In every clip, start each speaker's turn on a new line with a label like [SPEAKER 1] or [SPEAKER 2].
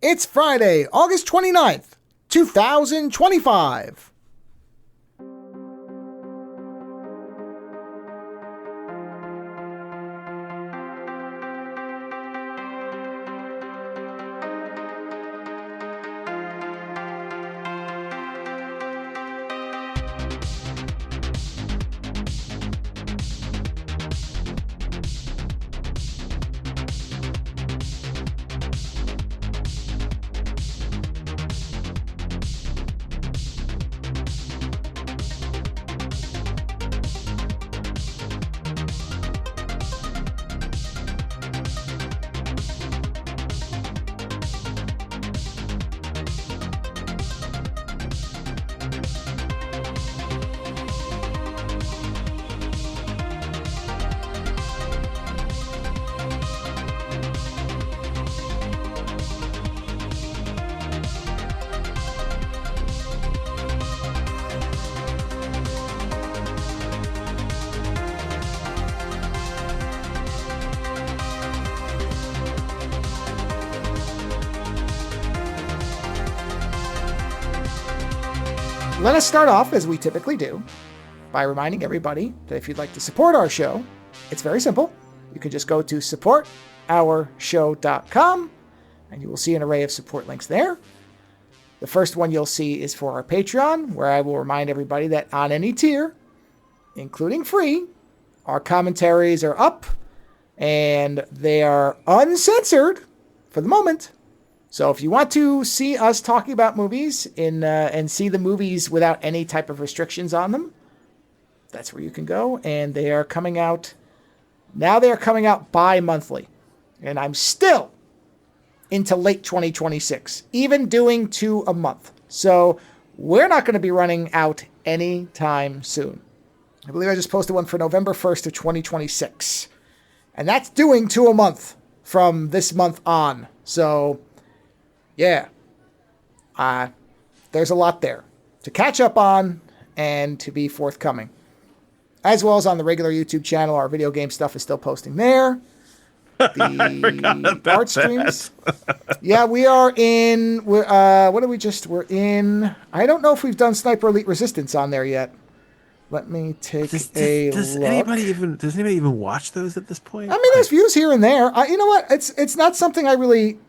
[SPEAKER 1] It's Friday, August 29th, 2025. Let us start off, as we typically do, by reminding everybody that if you'd like to support our show, it's very simple. You can just go to supportourshow.com, and you will see an array of support links there. The first one you'll see is for our Patreon, where I will remind everybody that on any tier, including free, our commentaries are up, and they are uncensored for the moment. So if you want to see us talking about movies and see the movies without any type of restrictions on them, that's where you can go. And they are coming out, now they are coming out bi-monthly. And I'm still into late 2026, even doing 2 a month. So we're not going to be running out anytime soon. I believe I just posted one for November 1st of 2026. And that's doing 2 a month from this month on. So yeah, there's a lot there to catch up on and to be forthcoming. As well as on the regular YouTube channel, our video game stuff is still posting there. The art streams. Yeah, we are in, we're in, I don't know if we've done Sniper Elite Resistance on there yet. Let me take a look.
[SPEAKER 2] Does anybody even watch those at this point?
[SPEAKER 1] I mean, there's views here and there. You know what? It's not something I really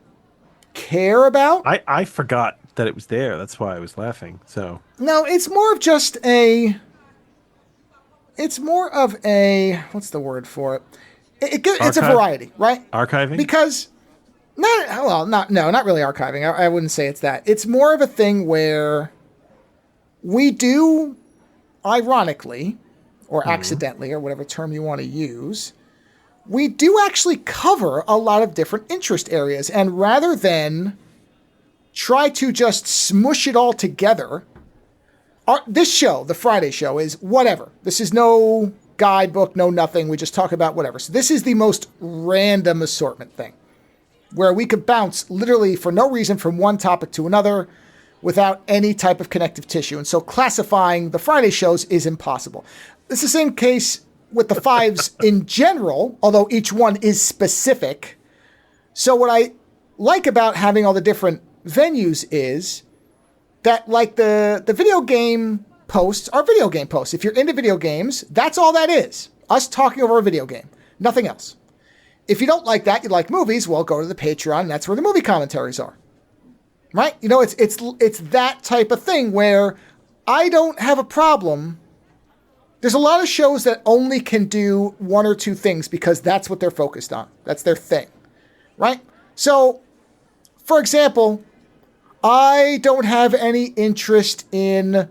[SPEAKER 1] care about.
[SPEAKER 2] I forgot that it was there. That's why I was laughing. So
[SPEAKER 1] no, it's more of a what's the word for it? It's a variety, right?
[SPEAKER 2] Archiving?
[SPEAKER 1] Because not really archiving. I wouldn't say it's that. It's more of a thing where we do, ironically or accidentally, or whatever term you want to use, we do actually cover a lot of different interest areas. And rather than try to just smush it all together, this show, the Friday show, is whatever. This is no guidebook, no nothing. We just talk about whatever. So this is the most random assortment thing, where we could bounce literally for no reason from one topic to another without any type of connective tissue. And so classifying the Friday shows is impossible. It's the same case with the fives in general, although each one is specific. So what I like about having all the different venues is that, like, the video game posts are video game posts. If you're into video games, that's all that is. Us talking over a video game. Nothing else. If you don't like that, you like movies, well, go to the Patreon, and that's where the movie commentaries are. Right? You know, it's that type of thing where I don't have a problem. There's a lot of shows that only can do 1 or 2 things because that's what they're focused on. That's their thing, right? So, for example, I don't have any interest in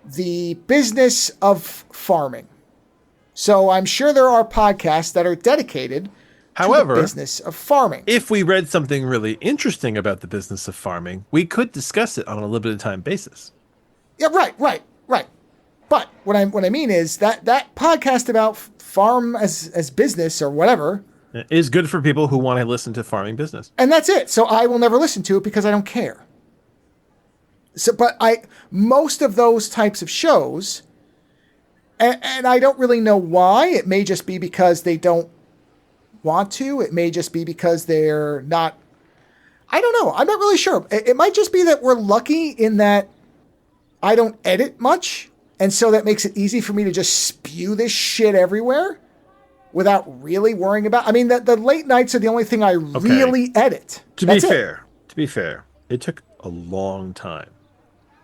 [SPEAKER 1] the business of farming. So I'm sure there are podcasts that are dedicated to the business of farming.
[SPEAKER 2] If we read something really interesting about the business of farming, we could discuss it on a limited time basis.
[SPEAKER 1] Yeah, right. But what I mean is that podcast about farm as business or whatever
[SPEAKER 2] is good for people who want to listen to farming business.
[SPEAKER 1] And that's it. So I will never listen to it because I don't care. So, but most of those types of shows, and I don't really know why. It may just be because they don't want to. It may just be because they're not. I don't know. I'm not really sure. It might just be that we're lucky in that I don't edit much. And so that makes it easy for me to just spew this shit everywhere without really worrying about. I mean, the late nights are the only thing I really edit.
[SPEAKER 2] To be fair, it took a long time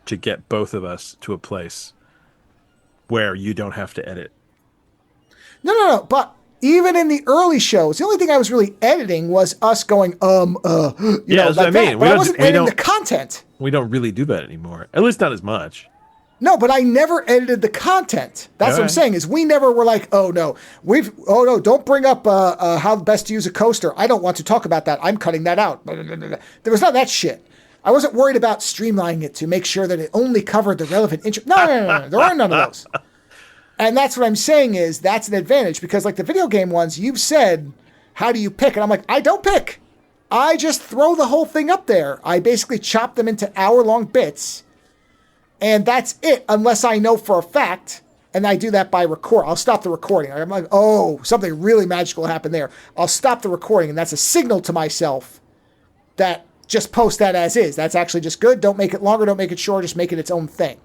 [SPEAKER 2] to get both of us to a place where you don't have to edit.
[SPEAKER 1] No. But even in the early shows, the only thing I was really editing was us going, you know,
[SPEAKER 2] that's what I mean.
[SPEAKER 1] But I wasn't editing the content.
[SPEAKER 2] We don't really do that anymore. At least not as much.
[SPEAKER 1] No, but I never edited the content. That's what I'm saying, is we never were like, don't bring up how best to use a coaster. I don't want to talk about that. I'm cutting that out. There was not that shit. I wasn't worried about streamlining it to make sure that it only covered the relevant intro. No. There are none of those. And that's what I'm saying is that's an advantage, because like the video game ones, you've said, how do you pick? And I'm like, I don't pick. I just throw the whole thing up there. I basically chop them into hour-long bits. And that's it, unless I know for a fact, and I do that by record. I'll stop the recording. I'm like, something really magical happened there. I'll stop the recording, and that's a signal to myself that just post that as is. That's actually just good. Don't make it longer. Don't make it short. Just make it its own thing.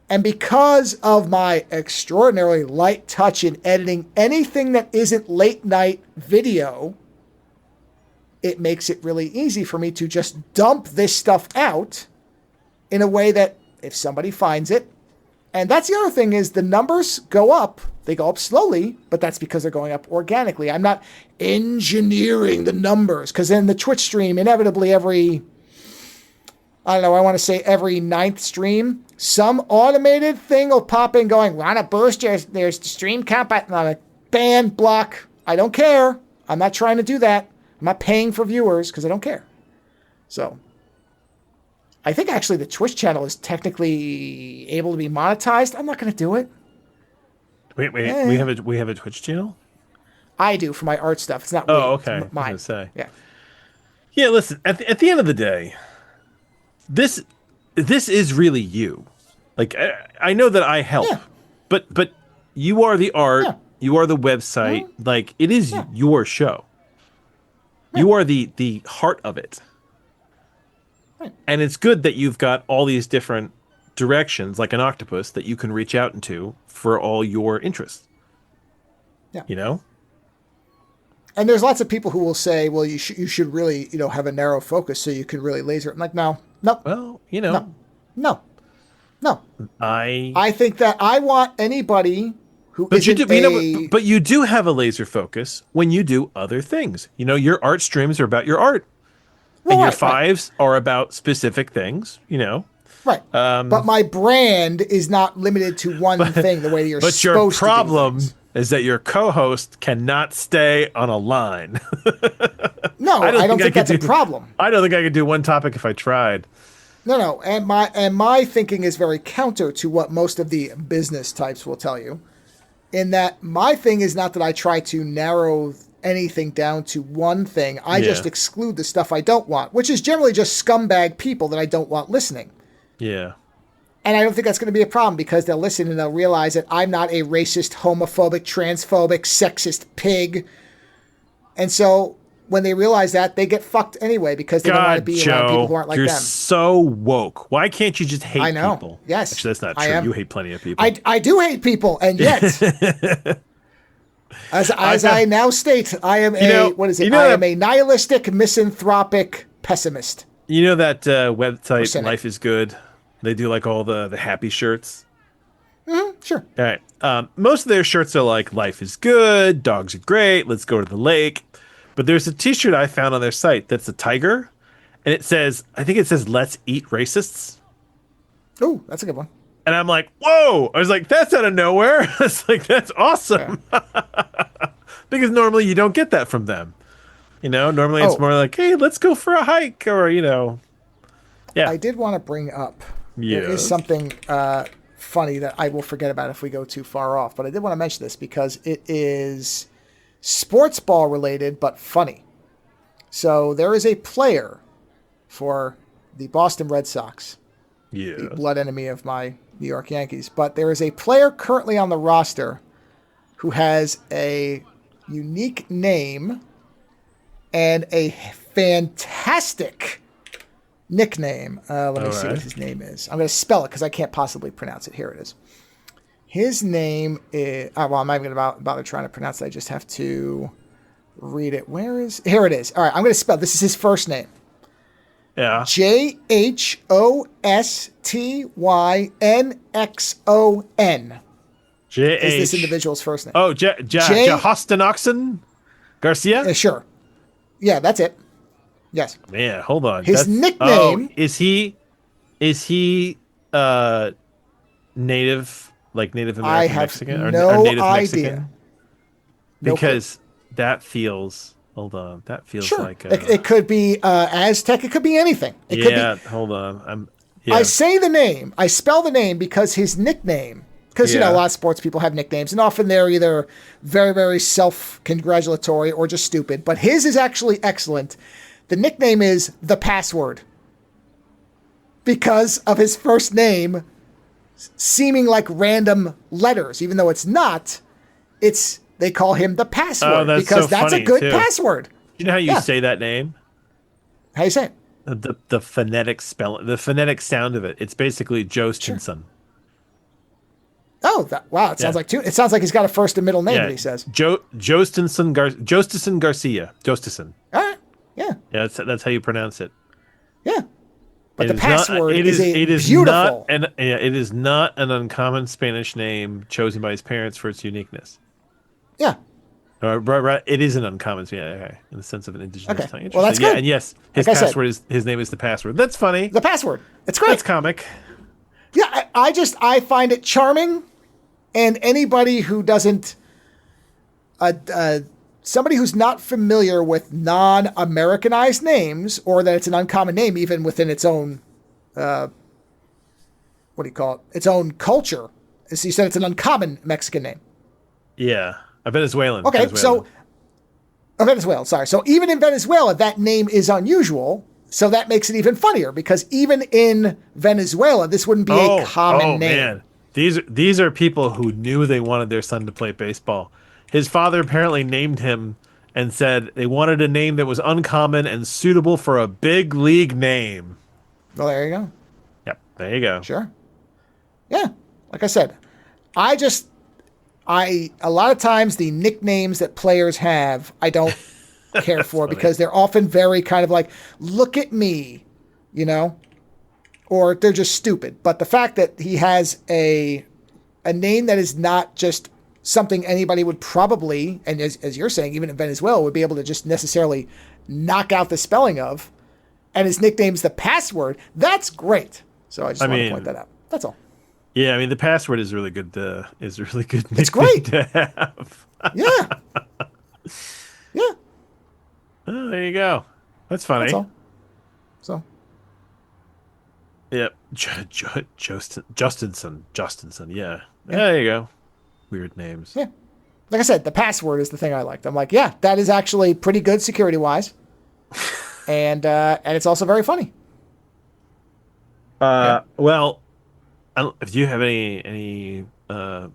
[SPEAKER 1] And because of my extraordinarily light touch in editing anything that isn't late night video, it makes it really easy for me to just dump this stuff out in a way that if somebody finds it, and that's the other thing is the numbers go up. They go up slowly, but that's because they're going up organically. I'm not engineering the numbers, because in the Twitch stream, inevitably every 9th stream, some automated thing will pop in going, want to boost there's the stream count, but I'm like, ban, block. I don't care. I'm not trying to do that. I'm not paying for viewers because I don't care. So I think actually the Twitch channel is technically able to be monetized. I'm not going to do it.
[SPEAKER 2] Wait, we have a Twitch channel?
[SPEAKER 1] I do for my art stuff. It's not
[SPEAKER 2] okay.
[SPEAKER 1] It's mine.
[SPEAKER 2] I was gonna say.
[SPEAKER 1] Yeah.
[SPEAKER 2] Yeah, listen, at the end of the day, this is really you. Like I know that I help.
[SPEAKER 1] Yeah.
[SPEAKER 2] But you are the art, you are the website, like it is your show. Yeah. You are the heart of it. Right. And it's good that you've got all these different directions, like an octopus, that you can reach out into for all your interests.
[SPEAKER 1] Yeah.
[SPEAKER 2] You know?
[SPEAKER 1] And there's lots of people who will say, well, you should really, have a narrow focus so you can really laser it. I'm like, no.
[SPEAKER 2] Well,
[SPEAKER 1] No.
[SPEAKER 2] I
[SPEAKER 1] think that I want anybody who
[SPEAKER 2] but you do have a laser focus when you do other things. Your art streams are about your art. And your fives are about specific things,
[SPEAKER 1] Right. But my brand is not limited to one thing the way you're supposed to. But your
[SPEAKER 2] problem is that your co-host cannot stay on a line.
[SPEAKER 1] No, I don't think that's a problem.
[SPEAKER 2] I don't think I could do one topic if I tried.
[SPEAKER 1] No. And my thinking is very counter to what most of the business types will tell you. In that my thing is not that I try to narrow anything down to one thing. I just exclude the stuff I don't want, which is generally just scumbag people that I don't want listening.
[SPEAKER 2] Yeah.
[SPEAKER 1] And I don't think that's going to be a problem because they'll listen and they'll realize that I'm not a racist, homophobic, transphobic, sexist pig. And so when they realize that, they get fucked anyway because they don't want to be around people who aren't like them.
[SPEAKER 2] You're so woke. Why can't you just hate people?
[SPEAKER 1] Yes.
[SPEAKER 2] Actually, that's not true. You hate plenty of people.
[SPEAKER 1] I do hate people, and yet, as I now state, I am I am a nihilistic, misanthropic pessimist.
[SPEAKER 2] You know that website, Life is Good? They do like all the happy shirts.
[SPEAKER 1] Mm-hmm, sure.
[SPEAKER 2] All right. Most of their shirts are like, life is good, dogs are great, let's go to the lake. But there's a t-shirt I found on their site that's a tiger, and I think it says, let's eat racists.
[SPEAKER 1] Oh, that's a good one.
[SPEAKER 2] And I'm like, whoa! I was like, that's out of nowhere. It's like, that's awesome. Yeah. Because normally you don't get that from them. Normally it's more like, hey, let's go for a hike, or, Yeah.
[SPEAKER 1] I did want to bring up, there is something funny that I will forget about if we go too far off, but I did want to mention this because it is sports ball related, but funny. So there is a player for the Boston Red Sox, the blood enemy of my New York Yankees, but there is a player currently on the roster who has a unique name and a fantastic nickname. Let me see what his name is. I'm going to spell it because I can't possibly pronounce it. Here it is. His name is... well, I'm not even going to bother trying to pronounce it. I just have to read it. Here it is. All right, I'm going to spell. This is his first name.
[SPEAKER 2] Yeah.
[SPEAKER 1] JHOSTYNXON. Is this individual's first name?
[SPEAKER 2] Oh, Jahostanoxon Garcia?
[SPEAKER 1] Sure. Yeah, that's it. Yes.
[SPEAKER 2] Man, hold on.
[SPEAKER 1] His nickname...
[SPEAKER 2] is he native, like Native American
[SPEAKER 1] I have
[SPEAKER 2] Mexican? Or
[SPEAKER 1] idea.
[SPEAKER 2] Native Mexican? Because that feels... Hold on. That feels like...
[SPEAKER 1] it could be Aztec. It could be anything. Could be,
[SPEAKER 2] hold on.
[SPEAKER 1] I say the name. I spell the name because his nickname... Because, a lot of sports people have nicknames, and often they're either very, very self-congratulatory or just stupid. But his is actually excellent. The nickname is The Password. Because of his first name seeming like random letters. Even though it's not, they call him The Password because that's a good password.
[SPEAKER 2] You know how you say that name?
[SPEAKER 1] How you say it?
[SPEAKER 2] The phonetic spelling, the phonetic sound of it. It's basically Jostinson.
[SPEAKER 1] Sure. Oh, wow! It sounds like two. It sounds like he's got a first and middle name. That he says
[SPEAKER 2] Jostinson Garcia. Jostinson.
[SPEAKER 1] All right. Yeah.
[SPEAKER 2] Yeah, that's how you pronounce it.
[SPEAKER 1] Yeah. But the password is beautiful.
[SPEAKER 2] It is not an uncommon Spanish name chosen by his parents for its uniqueness.
[SPEAKER 1] Yeah.
[SPEAKER 2] Right. It is an uncommon, in the sense of an indigenous tongue.
[SPEAKER 1] Well, that's good.
[SPEAKER 2] Yeah, and yes, his name is The Password. That's funny.
[SPEAKER 1] The Password. It's great.
[SPEAKER 2] That's comic.
[SPEAKER 1] Yeah, I find it charming, and anybody who doesn't, somebody who's not familiar with non-Americanized names, or that it's an uncommon name even within its own, its own culture. As you said, it's an uncommon Mexican name.
[SPEAKER 2] Yeah, a Venezuelan.
[SPEAKER 1] Okay, Venezuelan. Sorry. So even in Venezuela, that name is unusual. So that makes it even funnier because even in Venezuela, this wouldn't be a common name. Man.
[SPEAKER 2] These are people who knew they wanted their son to play baseball. His father apparently named him and said they wanted a name that was uncommon and suitable for a big league name.
[SPEAKER 1] Well, there you go.
[SPEAKER 2] Yep, there you go.
[SPEAKER 1] Sure. Yeah, like I said, a lot of times the nicknames that players have, I don't care for because they're often very kind of like, look at me, or they're just stupid. But the fact that he has a name that is not just something anybody would probably, and as you're saying, even in Venezuela, would be able to just necessarily knock out the spelling of, and his nickname's The Password, that's great. So I just want to point that out. That's all.
[SPEAKER 2] Yeah, I mean, The Password is really good.
[SPEAKER 1] It's great
[SPEAKER 2] to have.
[SPEAKER 1] Yeah. Yeah.
[SPEAKER 2] Oh, there you go. That's funny.
[SPEAKER 1] That's all. So.
[SPEAKER 2] Yep. Justinson. Yeah. There you go. Weird names.
[SPEAKER 1] Yeah. Like I said, The Password is the thing I liked. I'm like, yeah, that is actually pretty good security-wise. and it's also very funny.
[SPEAKER 2] Well, if you have any show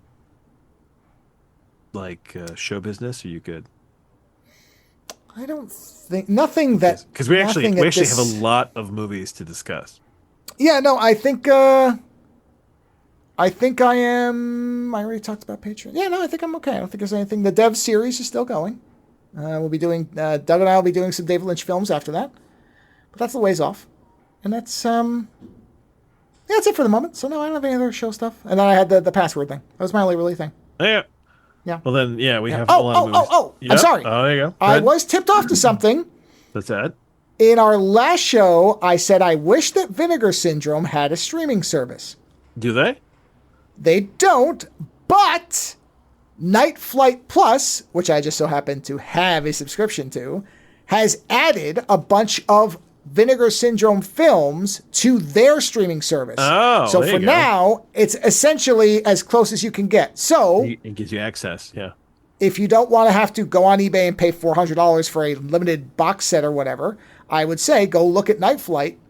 [SPEAKER 2] business, are you good?
[SPEAKER 1] I don't think nothing that
[SPEAKER 2] because we actually have a lot of movies to discuss.
[SPEAKER 1] Yeah, no, I think I am. I already talked about Patreon. Yeah, no, I think I'm okay. I don't think there's anything. The Dev series is still going. We'll be doing Doug and I will be doing some David Lynch films after that, but that's a ways off. And that's that's it for the moment. So no, I don't have any other show stuff. And then I had the password thing. That was my only really thing.
[SPEAKER 2] Yeah.
[SPEAKER 1] Yeah.
[SPEAKER 2] Well then, yeah, we have a lot of movies.
[SPEAKER 1] Yep. I'm sorry.
[SPEAKER 2] Oh, there you go.
[SPEAKER 1] I was tipped off to something.
[SPEAKER 2] That's that.
[SPEAKER 1] In our last show, I said I wish that Vinegar Syndrome had a streaming service.
[SPEAKER 2] Do they?
[SPEAKER 1] They don't, but Night Flight Plus, which I just so happen to have a subscription to, has added a bunch of Vinegar Syndrome films to their streaming service.
[SPEAKER 2] Oh,
[SPEAKER 1] so for now, it's essentially as close as you can get. So
[SPEAKER 2] it gives you access, yeah.
[SPEAKER 1] If you don't want to have to go on eBay and pay $400 for a limited box set or whatever, I would say go look at Night Flight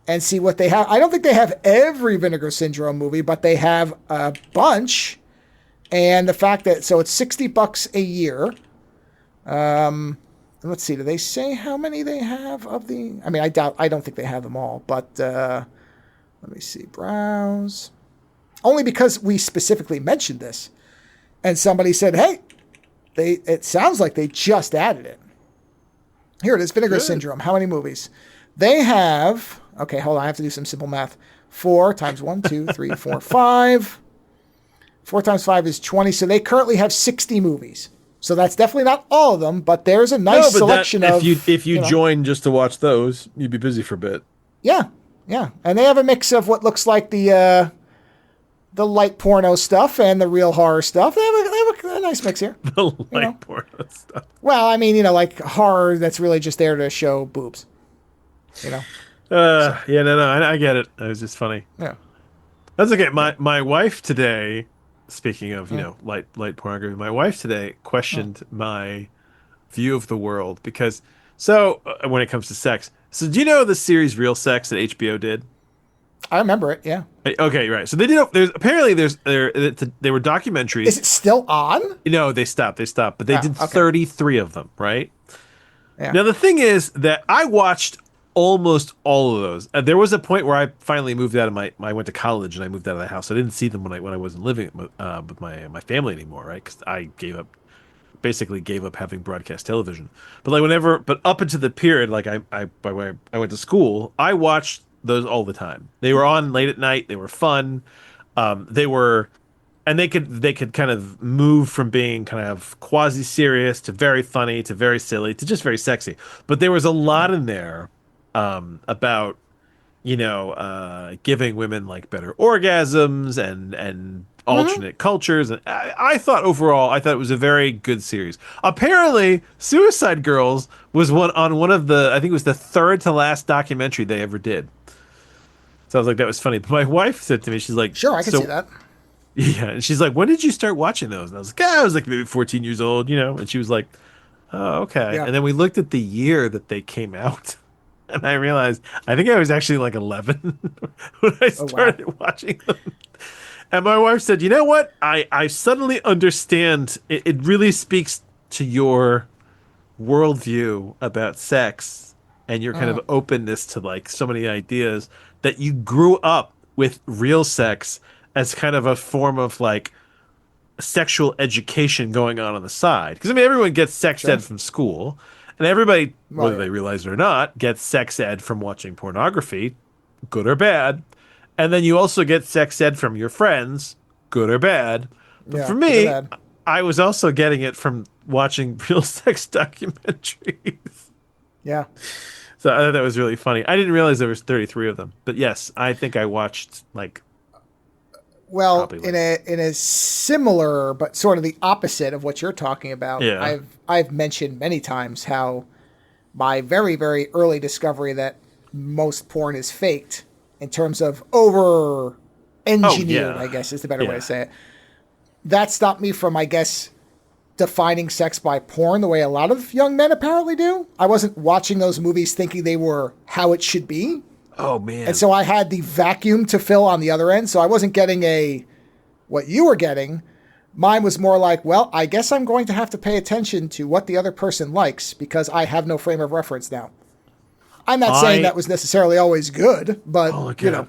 [SPEAKER 1] and see what they have. I don't think they have every Vinegar Syndrome movie, but they have a bunch. And the fact that, so it's $60 a year. let's see. Do they say how many they have of the? I mean, I don't think they have them all. But let me see. Browse. Only because we specifically mentioned this, and somebody said, "Hey, it sounds like they just added it." Here it is. Vinegar Syndrome. How many movies? They have. Okay, hold on. I have to do some simple math. 4 times 1, 2, 3, 4, 5. 4 times 5 is 20. So they currently have 60 movies. So that's definitely not all of them, but there's a nice selection of.
[SPEAKER 2] If you join just to watch those, you'd be busy for a bit.
[SPEAKER 1] Yeah, yeah, and they have a mix of what looks like the light porno stuff and the real horror stuff. They have a nice mix here.
[SPEAKER 2] The light porno stuff.
[SPEAKER 1] Well, I mean, like horror that's really just there to show boobs.
[SPEAKER 2] Yeah, no, I get it. It was just funny.
[SPEAKER 1] Yeah.
[SPEAKER 2] That's okay. My wife today, speaking of, light pornography, my wife today questioned my view of the world because, when it comes to sex. So do you know the series Real Sex that HBO did?
[SPEAKER 1] I remember it, yeah.
[SPEAKER 2] Okay, right. So they did. They were documentaries.
[SPEAKER 1] Is it still on?
[SPEAKER 2] No, they stopped, but they did 33 of them, right?
[SPEAKER 1] Yeah.
[SPEAKER 2] Now the thing is that I watched almost all of those. There was a point where I finally moved out of I went to college and I moved out of the house. I didn't see them when I wasn't living with my family anymore, right? Because I basically gave up having broadcast television. But up into the period, like I went to school, I watched those all the time. They were on late at night. They were fun. And they could kind of move from being kind of quasi-serious to very funny to very silly to just very sexy. But there was a lot in there about giving women like better orgasms and alternate cultures. And I thought it was a very good series. Apparently, Suicide Girls was one of the, I think it was the third to last documentary they ever did. So I was like, that was funny. But my wife said to me, she's like,
[SPEAKER 1] sure, I can see that.
[SPEAKER 2] Yeah, and she's like, when did you start watching those? And I was like, I was like maybe 14 years old, And she was like, oh, okay. Yeah. And then we looked at the year that they came out. And I realized, I think I was actually like 11 when I started watching them. And my wife said, you know what? I suddenly understand. It really speaks to your worldview about sex and your kind of openness to like so many ideas that you grew up with real sex as kind of a form of like sexual education going on the side. Because I mean, everyone gets sex ed from school. And everybody, whether they realize it or not, gets sex ed from watching pornography, good or bad. And then you also get sex ed from your friends, good or bad. But for me, I was also getting it from watching real sex documentaries.
[SPEAKER 1] Yeah.
[SPEAKER 2] So I thought that was really funny. I didn't realize there was 33 of them. But yes, I think I watched like...
[SPEAKER 1] Well, in a similar but sort of the opposite of what you're talking about, I've mentioned many times how my very, very early discovery that most porn is faked in terms of over engineered, I guess is the better way to say it. That stopped me from, I guess, defining sex by porn the way a lot of young men apparently do. I wasn't watching those movies thinking they were how it should be.
[SPEAKER 2] Oh, man.
[SPEAKER 1] And so I had the vacuum to fill on the other end. So I wasn't getting what you were getting. Mine was more like, well, I guess I'm going to have to pay attention to what the other person likes because I have no frame of reference now. I'm not saying that was necessarily always good, but,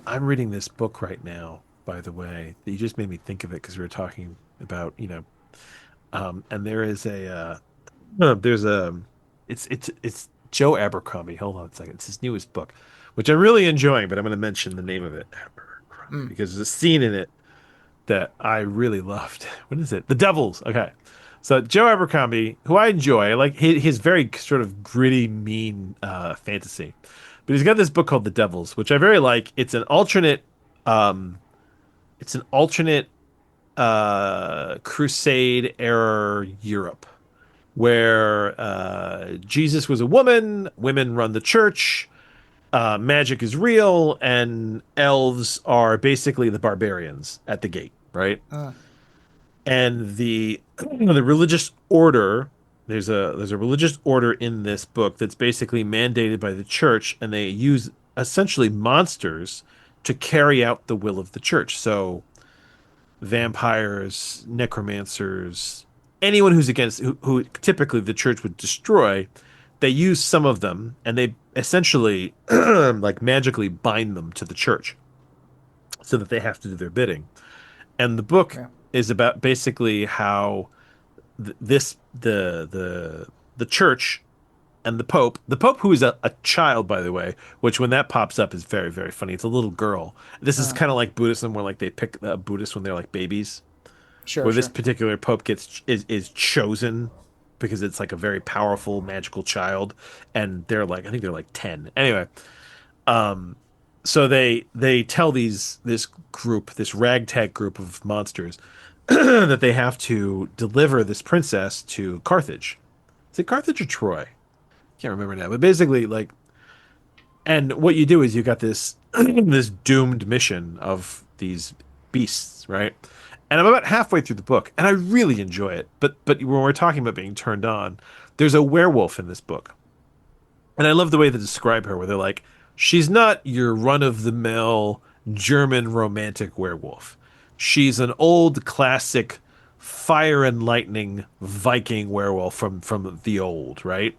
[SPEAKER 2] I'm reading this book right now, by the way. You just made me think of it because we were talking about, and there is it's Joe Abercrombie. Hold on a second. It's his newest book, which I'm really enjoying, but I'm going to mention the name of it because there's a scene in it that I really loved. What is it? The Devils. Okay. So Joe Abercrombie, who I enjoy, I like his very sort of gritty, mean fantasy. But he's got this book called The Devils, which I very like. It's an alternate Crusade era Europe where Jesus was a woman, women run the church, magic is real, and elves are basically the barbarians at the gate, right? And the religious order, there's a religious order in this book that's basically mandated by the church, and they use essentially monsters to carry out the will of the church. So vampires, necromancers, anyone who's against who typically the church would destroy, they use some of them and they essentially like magically bind them to the church so that they have to do their bidding. And the book
[SPEAKER 1] Yeah.
[SPEAKER 2] is about basically how this the church and the Pope, who is a child, by the way, which when that pops up is very, very funny. It's a little girl. This is
[SPEAKER 1] Uh,
[SPEAKER 2] kind of like Buddhism, where like they pick Buddhists when they're like babies.
[SPEAKER 1] sure,
[SPEAKER 2] Where this
[SPEAKER 1] sure.
[SPEAKER 2] particular Pope is chosen because it's like a very powerful magical child, and they're like I think they're like 10. Anyway, so they tell this group, this ragtag group of monsters, that they have to deliver this princess to Carthage. Is it Carthage or Troy? Can't remember now, but basically, like, and what you do is you got this this doomed mission of these beasts, right? And I'm about halfway through the book, and I really enjoy it. But when we're talking about being turned on, there's a werewolf in this book, and I love the way they describe her, where they're like, she's not your run of the mill German romantic werewolf. She's an old classic fire and lightning Viking werewolf from the old, right?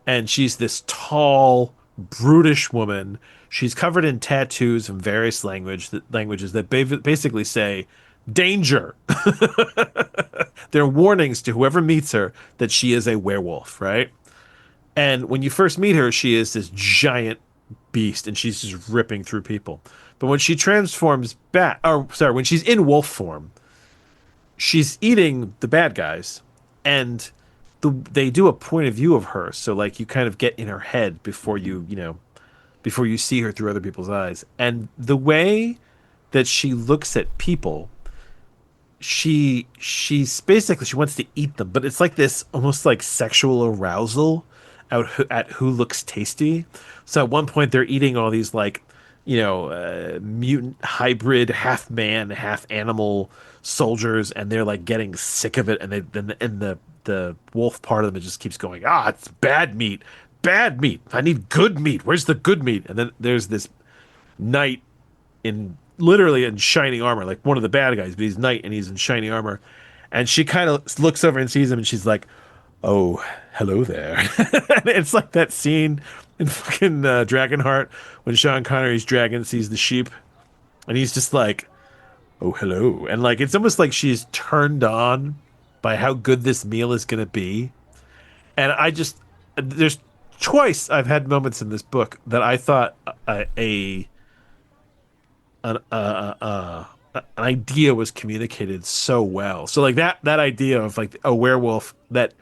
[SPEAKER 2] And she's this tall, brutish woman. She's covered in tattoos in various languages that basically say danger. They're warnings to whoever meets her that she is a werewolf, right? And when you first meet her, she is this giant beast and she's just ripping through people. But when she transforms back, or sorry, when she's in wolf form, she's eating the bad guys. And they do a point of view of her. So like you kind of get in her head before before you see her through other people's eyes. And the way that she looks at people, she's basically she wants to eat them, but it's like this almost like sexual arousal at who looks tasty. So at one point they're eating all these like mutant hybrid half man half animal soldiers, and they're like getting sick of it, and the wolf part of them just keeps going, it's bad meat, I need good meat, where's the good meat? And then there's this knight in literally in shining armor, like one of the bad guys, but he's knight and he's in shiny armor. And she kind of looks over and sees him and she's like, "Oh, hello there." It's like that scene in fucking Dragonheart when Sean Connery's dragon sees the sheep and he's just like, "Oh, hello." And like, it's almost like she's turned on by how good this meal is going to be. And there's twice I've had moments in this book that I thought an idea was communicated so well. So like that idea of like a werewolf that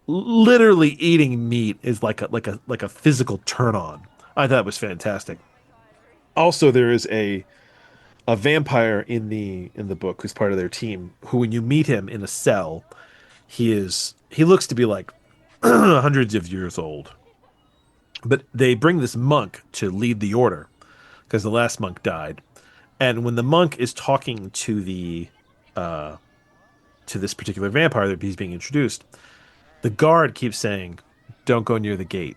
[SPEAKER 2] literally eating meat is like a physical turn on. I thought it was fantastic. Also, there is a vampire in the book who's part of their team, who when you meet him in a cell, he looks to be like hundreds of years old. But they bring this monk to lead the order because the last monk died. And when the monk is talking to to this particular vampire that he's being introduced, the guard keeps saying, "Don't go near the gate.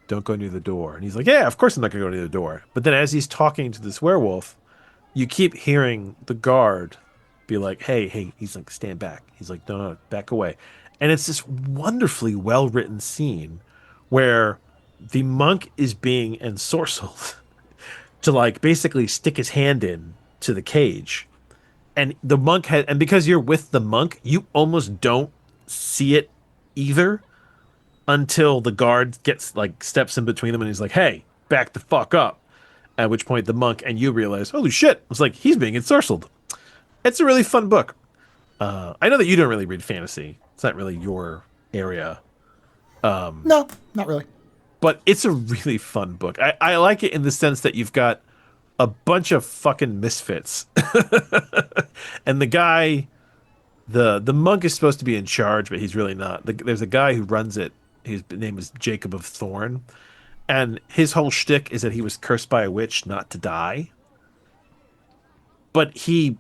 [SPEAKER 2] Don't go near the door." And he's like, "Yeah, of course I'm not going to go near the door." But then as he's talking to this werewolf, you keep hearing the guard be like, "Hey, hey." He's like, "Stand back." He's like, "No, no, back away." And it's this wonderfully well-written scene where the monk is being ensorcelled to like basically stick his hand in to the cage. And the monk had, and because you're with the monk, you almost don't see it either until the guard gets like steps in between them and he's like, "Hey, back the fuck up." At which point the monk and you realize, holy shit, it's like he's being ensorcelled. It's a really fun book. I know that you don't really read fantasy. It's not really your area.
[SPEAKER 1] No, not really.
[SPEAKER 2] But it's a really fun book. I like it in the sense that you've got a bunch of fucking misfits. And the guy, the monk is supposed to be in charge, but he's really not. There's a guy who runs it. His name is Jacob of Thorn. And his whole shtick is that he was cursed by a witch not to die. But he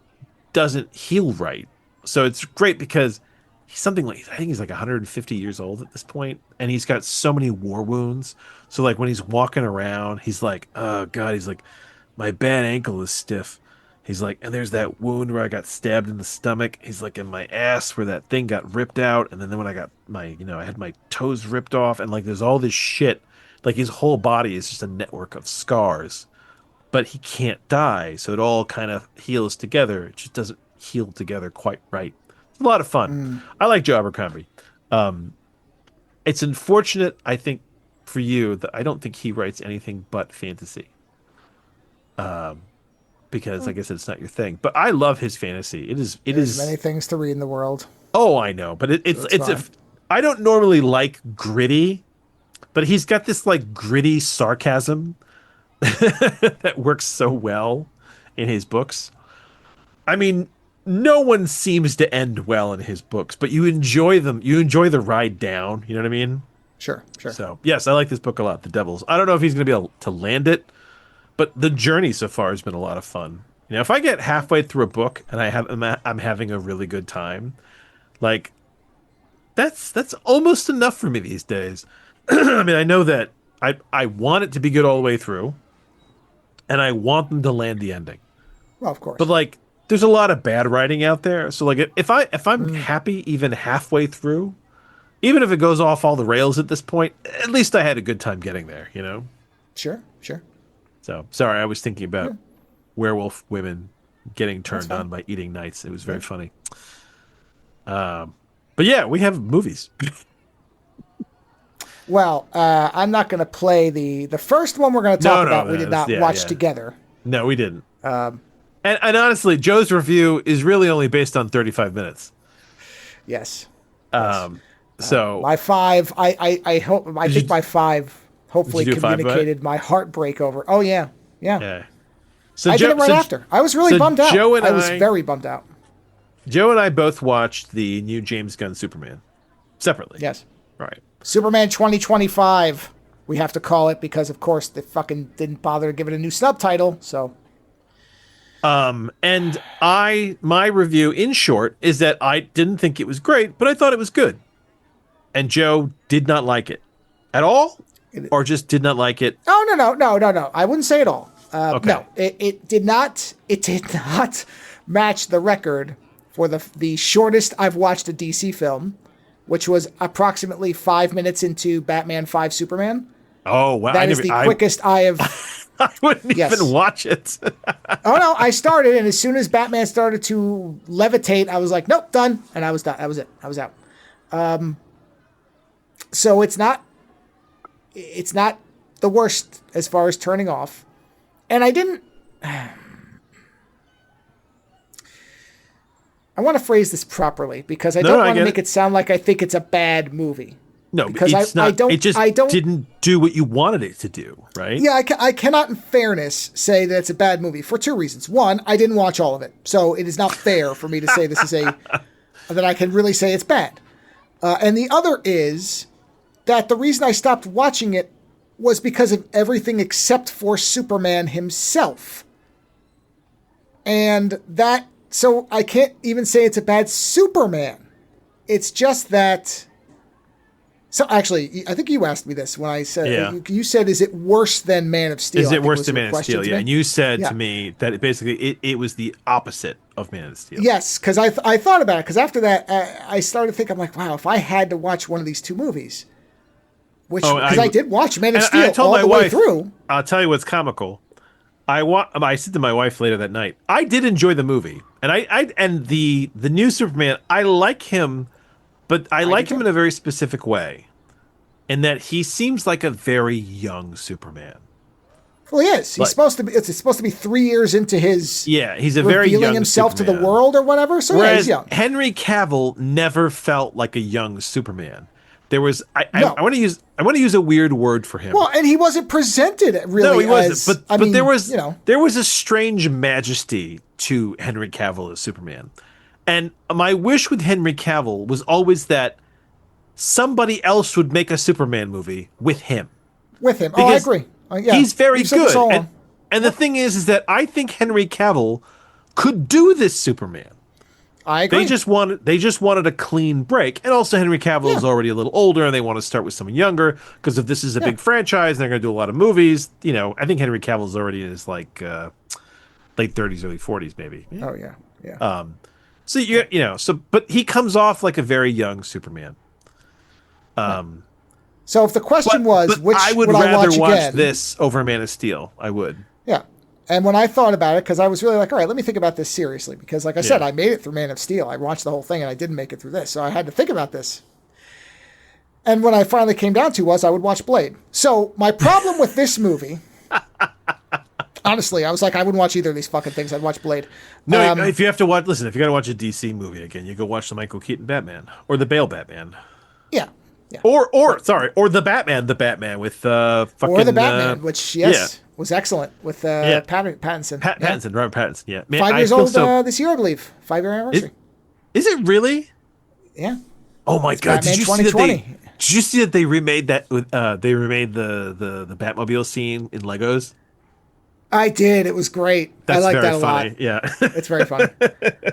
[SPEAKER 2] doesn't heal right. So it's great because he's something like, I think he's like 150 years old at this point, and he's got so many war wounds. So like when he's walking around, he's like, "Oh God," he's like, "My bad ankle is stiff." He's like, and there's that wound where I got stabbed in the stomach. He's like, in my ass where that thing got ripped out. And then when I got I had my toes ripped off. And like, there's all this shit. Like, his whole body is just a network of scars. But he can't die. So it all kind of heals together. It just doesn't heal together quite right. It's a lot of fun. I like Joe Abercrombie. It's unfortunate, I think, for you that I don't think he writes anything but fantasy. Because like I said, it's not your thing. But I love his fantasy. There's
[SPEAKER 1] many things to read in the world.
[SPEAKER 2] Oh, I know, but I don't normally like gritty, but he's got this like gritty sarcasm that works so well in his books. I mean, no one seems to end well in his books, but you enjoy them. You enjoy the ride down. You know what I mean?
[SPEAKER 1] Sure.
[SPEAKER 2] So yes, I like this book a lot. The Devils. I don't know if he's going to be able to land it. But the journey so far has been a lot of fun. You know, if I get halfway through a book and I'm having a really good time, like that's almost enough for me these days. I mean, I know that I want it to be good all the way through, and I want them to land the ending.
[SPEAKER 1] Well, of course.
[SPEAKER 2] But like, there's a lot of bad writing out there. So like, if I'm happy even halfway through, even if it goes off all the rails at this point, at least I had a good time getting there. You know?
[SPEAKER 1] Sure.
[SPEAKER 2] So, sorry, I was thinking about werewolf women getting turned on by eating knights. It was very funny. But yeah, we have movies.
[SPEAKER 1] Well, I'm not going to play the first one we're going to talk about. We did not watch together.
[SPEAKER 2] No, we didn't. And honestly, Joe's review is really only based on 35 minutes.
[SPEAKER 1] Yes.
[SPEAKER 2] So
[SPEAKER 1] my 5, I think my 5 hopefully communicated my heartbreak over. Oh yeah. So I did it right after. I was really bummed out. I was very bummed out.
[SPEAKER 2] Joe and I both watched the new James Gunn Superman separately.
[SPEAKER 1] Yes.
[SPEAKER 2] Right.
[SPEAKER 1] Superman 2025. We have to call it because, of course, they fucking didn't bother to give it a new subtitle. So.
[SPEAKER 2] And my review, in short, is that I didn't think it was great, but I thought it was good. And Joe did not like it at all. Or just did not like it?
[SPEAKER 1] Oh, no. I wouldn't say at all.
[SPEAKER 2] Okay.
[SPEAKER 1] No, it did not. It did not match the record for the shortest I've watched a DC film, which was approximately 5 minutes into Batman 5 Superman.
[SPEAKER 2] Oh, wow.
[SPEAKER 1] That is the quickest I have.
[SPEAKER 2] I wouldn't even watch it.
[SPEAKER 1] Oh, no. I started, and as soon as Batman started to levitate, I was like, nope, done. And I was done. That was it. I was out. So it's not the worst as far as turning off. And I didn't... I want to phrase this properly because I don't want to make it sound like I think it's a bad movie.
[SPEAKER 2] No,
[SPEAKER 1] because
[SPEAKER 2] it's not.
[SPEAKER 1] I don't
[SPEAKER 2] didn't do what you wanted it to do, right?
[SPEAKER 1] Yeah, I cannot in fairness say that it's a bad movie for two reasons. One, I didn't watch all of it. So it is not fair for me to say this is that I can really say it's bad. And the other is that the reason I stopped watching it was because of everything except for Superman himself. And that, so I can't even say it's a bad Superman. It's just that, so actually, I think you asked me this when I said, you said, is it worse than Man of Steel?
[SPEAKER 2] Is it worse than Man of Steel? Yeah, and you said to me that it was the opposite of Man of Steel.
[SPEAKER 1] Yes, because I thought about it, because after that, I started to think, I'm like, wow, if I had to watch one of these two movies, because I did watch Man of Steel all the way through.
[SPEAKER 2] I'll tell you what's comical. I said to my wife later that night, I did enjoy the movie, and the new Superman, I like him, but I like him in a very specific way, in that he seems like a very young Superman.
[SPEAKER 1] Well, he is. He's supposed to be. It's supposed to be 3 years into his.
[SPEAKER 2] Yeah, he's a very young
[SPEAKER 1] revealing himself
[SPEAKER 2] Superman.
[SPEAKER 1] to the world or whatever. So
[SPEAKER 2] whereas
[SPEAKER 1] he's young.
[SPEAKER 2] Henry Cavill never felt like a young Superman. There was I want to use a weird word for him.
[SPEAKER 1] Well, and he wasn't presented really. No,
[SPEAKER 2] he wasn't. But there was a strange majesty to Henry Cavill as Superman, and my wish with Henry Cavill was always that somebody else would make a Superman movie with him.
[SPEAKER 1] With him, I agree. Yeah,
[SPEAKER 2] he's very good. And the thing is that I think Henry Cavill could do this Superman.
[SPEAKER 1] I agree.
[SPEAKER 2] They just wanted a clean break, and also Henry Cavill is already a little older, and they want to start with someone younger because if this is a big franchise, and they're going to do a lot of movies. You know, I think Henry Cavill is already in his late 30s, early 40s, maybe.
[SPEAKER 1] Oh yeah, yeah.
[SPEAKER 2] So but he comes off like a very young Superman.
[SPEAKER 1] So if the question was,
[SPEAKER 2] but
[SPEAKER 1] which
[SPEAKER 2] I would
[SPEAKER 1] I
[SPEAKER 2] rather watch
[SPEAKER 1] again?
[SPEAKER 2] this over Man of Steel. I would.
[SPEAKER 1] Yeah. And when I thought about it, because I was really like, all right, let me think about this seriously. Because like I said,
[SPEAKER 2] Yeah.
[SPEAKER 1] I made it through Man of Steel. I watched the whole thing and I didn't make it through this. So I had to think about this. And when I finally came down to was I would watch Blade. So my problem with this movie, honestly, I was like, I wouldn't watch either of these fucking things. I'd watch Blade.
[SPEAKER 2] No, if you have to watch, listen, if you got to watch a DC movie again, you go watch the Michael Keaton Batman or the Bale Batman.
[SPEAKER 1] Yeah. Yeah.
[SPEAKER 2] Or the Batman with fucking
[SPEAKER 1] or the Batman, which was excellent with Pattinson.
[SPEAKER 2] Pattinson, Robert Pattinson. Yeah, man,
[SPEAKER 1] 5 years old this year, I believe. 5-year anniversary.
[SPEAKER 2] Is it really?
[SPEAKER 1] Yeah.
[SPEAKER 2] Oh my god!
[SPEAKER 1] Batman
[SPEAKER 2] Did you
[SPEAKER 1] 2020.
[SPEAKER 2] Did you see that they remade that? They remade the Batmobile scene in Legos.
[SPEAKER 1] I did. It was great. I like that a
[SPEAKER 2] funny.
[SPEAKER 1] lot.
[SPEAKER 2] Yeah,
[SPEAKER 1] it's very funny.